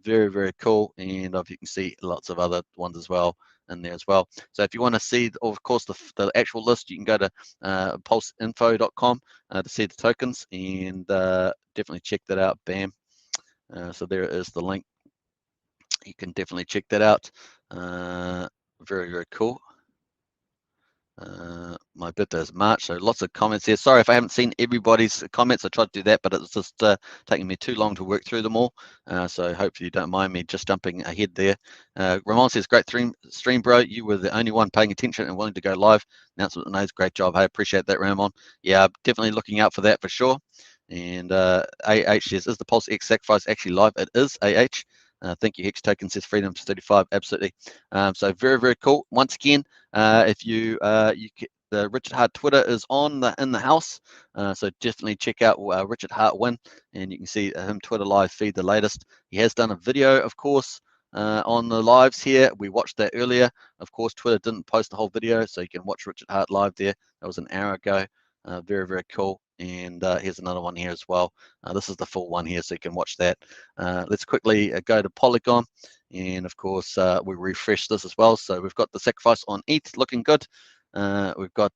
Very, very cool. And you can see lots of other ones as well in there as well. So if you want to see, of course, the actual list, you can go to pulseinfo.com to see the tokens, and definitely check that out. Bam. So there is the link. You can definitely check that out. Very, very cool. My birthday is March, so lots of comments here. Sorry if I haven't seen everybody's comments. I tried to do that, but it's just taking me too long to work through them all. So hopefully you don't mind me just jumping ahead there. Ramon says, great stream, bro. You were the only one paying attention and willing to go live. Announcement knows, great job. I appreciate that, Ramon. Yeah, I'm definitely looking out for that for sure. And AH says, is the PulseX sacrifice actually live? It is, AH. Thank you, Hex Token says freedom to 35. Absolutely. So very, very cool. Once again, if the Richard Hart Twitter is in the house, so definitely check out Richard Hart Win, and you can see him Twitter live feed the latest. He has done a video, of course, on the lives here. We watched that earlier. Of course, Twitter didn't post the whole video, so you can watch Richard Hart live there. That was an hour ago. Very, very cool. And here's another one here as well. This is the full one here, so you can watch that. Let's quickly go to Polygon, and of course we refresh this as well. So we've got the sacrifice on ETH looking good. We've got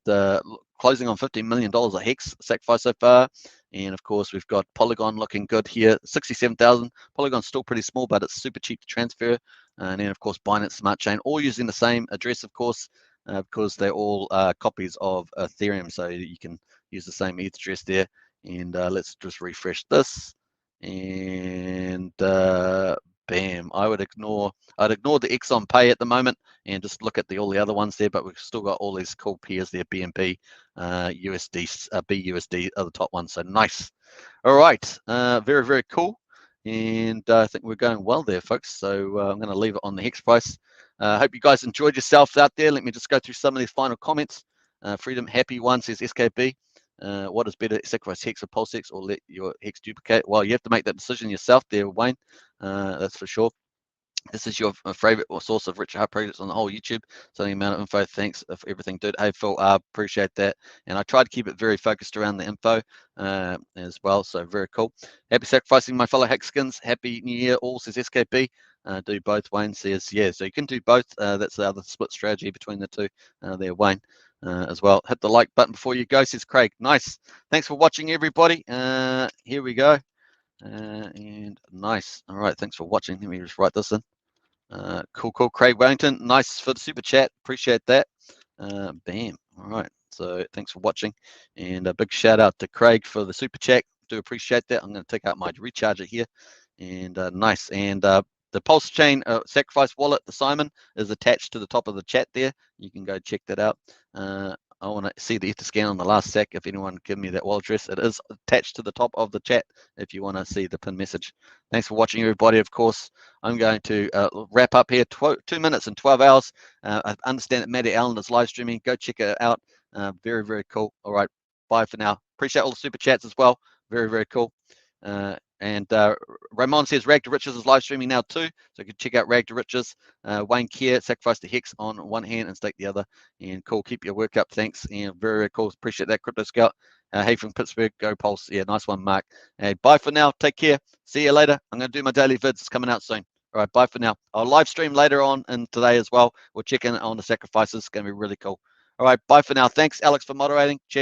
closing on $15 million of Hex sacrifice so far, and of course we've got Polygon looking good here, 67,000. Polygon's still pretty small, but it's super cheap to transfer. And then of course Binance Smart Chain, all using the same address, of course, because they're all copies of Ethereum, so you can use the same ETH address there. And let's just refresh this, and bam. I'd ignore the Exxon Pay at the moment and just look at all the other ones there, but we've still got all these cool pairs there, BNB, USD, BUSD are the top ones, so nice. All right, very, very cool. And I think we're going well there, folks. So I'm going to leave it on the Hex price. Hope you guys enjoyed yourselves out there. Let me just go through some of these final comments. Freedom Happy One says SKB. What is better, sacrifice Hex or PulseX, or let your Hex duplicate? Well, you have to make that decision yourself there, Wayne. That's for sure. This is your favorite source of Richard Hart projects on the whole YouTube. So the amount of info, thanks for everything, dude. Hey, Phil, appreciate that. And I try to keep it very focused around the info as well. So very cool. Happy sacrificing, my fellow Hexkins. Happy New Year, all, says SKP. Do both, Wayne says, yeah. So you can do both. That's the other split strategy between the two there, Wayne. As well. Hit the like button before you go, says Craig. Nice. Thanks for watching, everybody. Here we go. And nice. All right. Thanks for watching. Let me just write this in. Cool. Craig Wellington. Nice for the super chat. Appreciate that. Bam. All right. So thanks for watching. And a big shout out to Craig for the super chat. Do appreciate that. I'm going to take out my recharger here. And nice. And the Pulsechain sacrifice wallet, the Simon, is attached to the top of the chat there. You can go check that out. I want to see the Etherscan on the last sec. If anyone give me that wallet address, it is attached to the top of the chat if you want to see the pin message. Thanks for watching, everybody. Of course, I'm going to wrap up here. 2 minutes and 12 hours. I understand that Maddie Allen is live streaming. Go check it out. Very, very cool. All right. Bye for now. Appreciate all the super chats as well. Very, very cool. And Ramon says Rag to Riches is live streaming now too, so you can check out Rag to Riches. Wayne Keir, sacrifice to Hex on one hand and stake the other. And cool, keep your work up, thanks. And very, very cool, appreciate that, Crypto Scout. Hey from Pittsburgh, go Pulse. Yeah, nice one, Mark. Hey, bye for now, take care. See you later. I'm going to do my daily vids, it's coming out soon. All right, bye for now. I'll live stream later on and today as well. We'll check in on the sacrifices, it's going to be really cool. All right, bye for now. Thanks, Alex, for moderating. Cheers.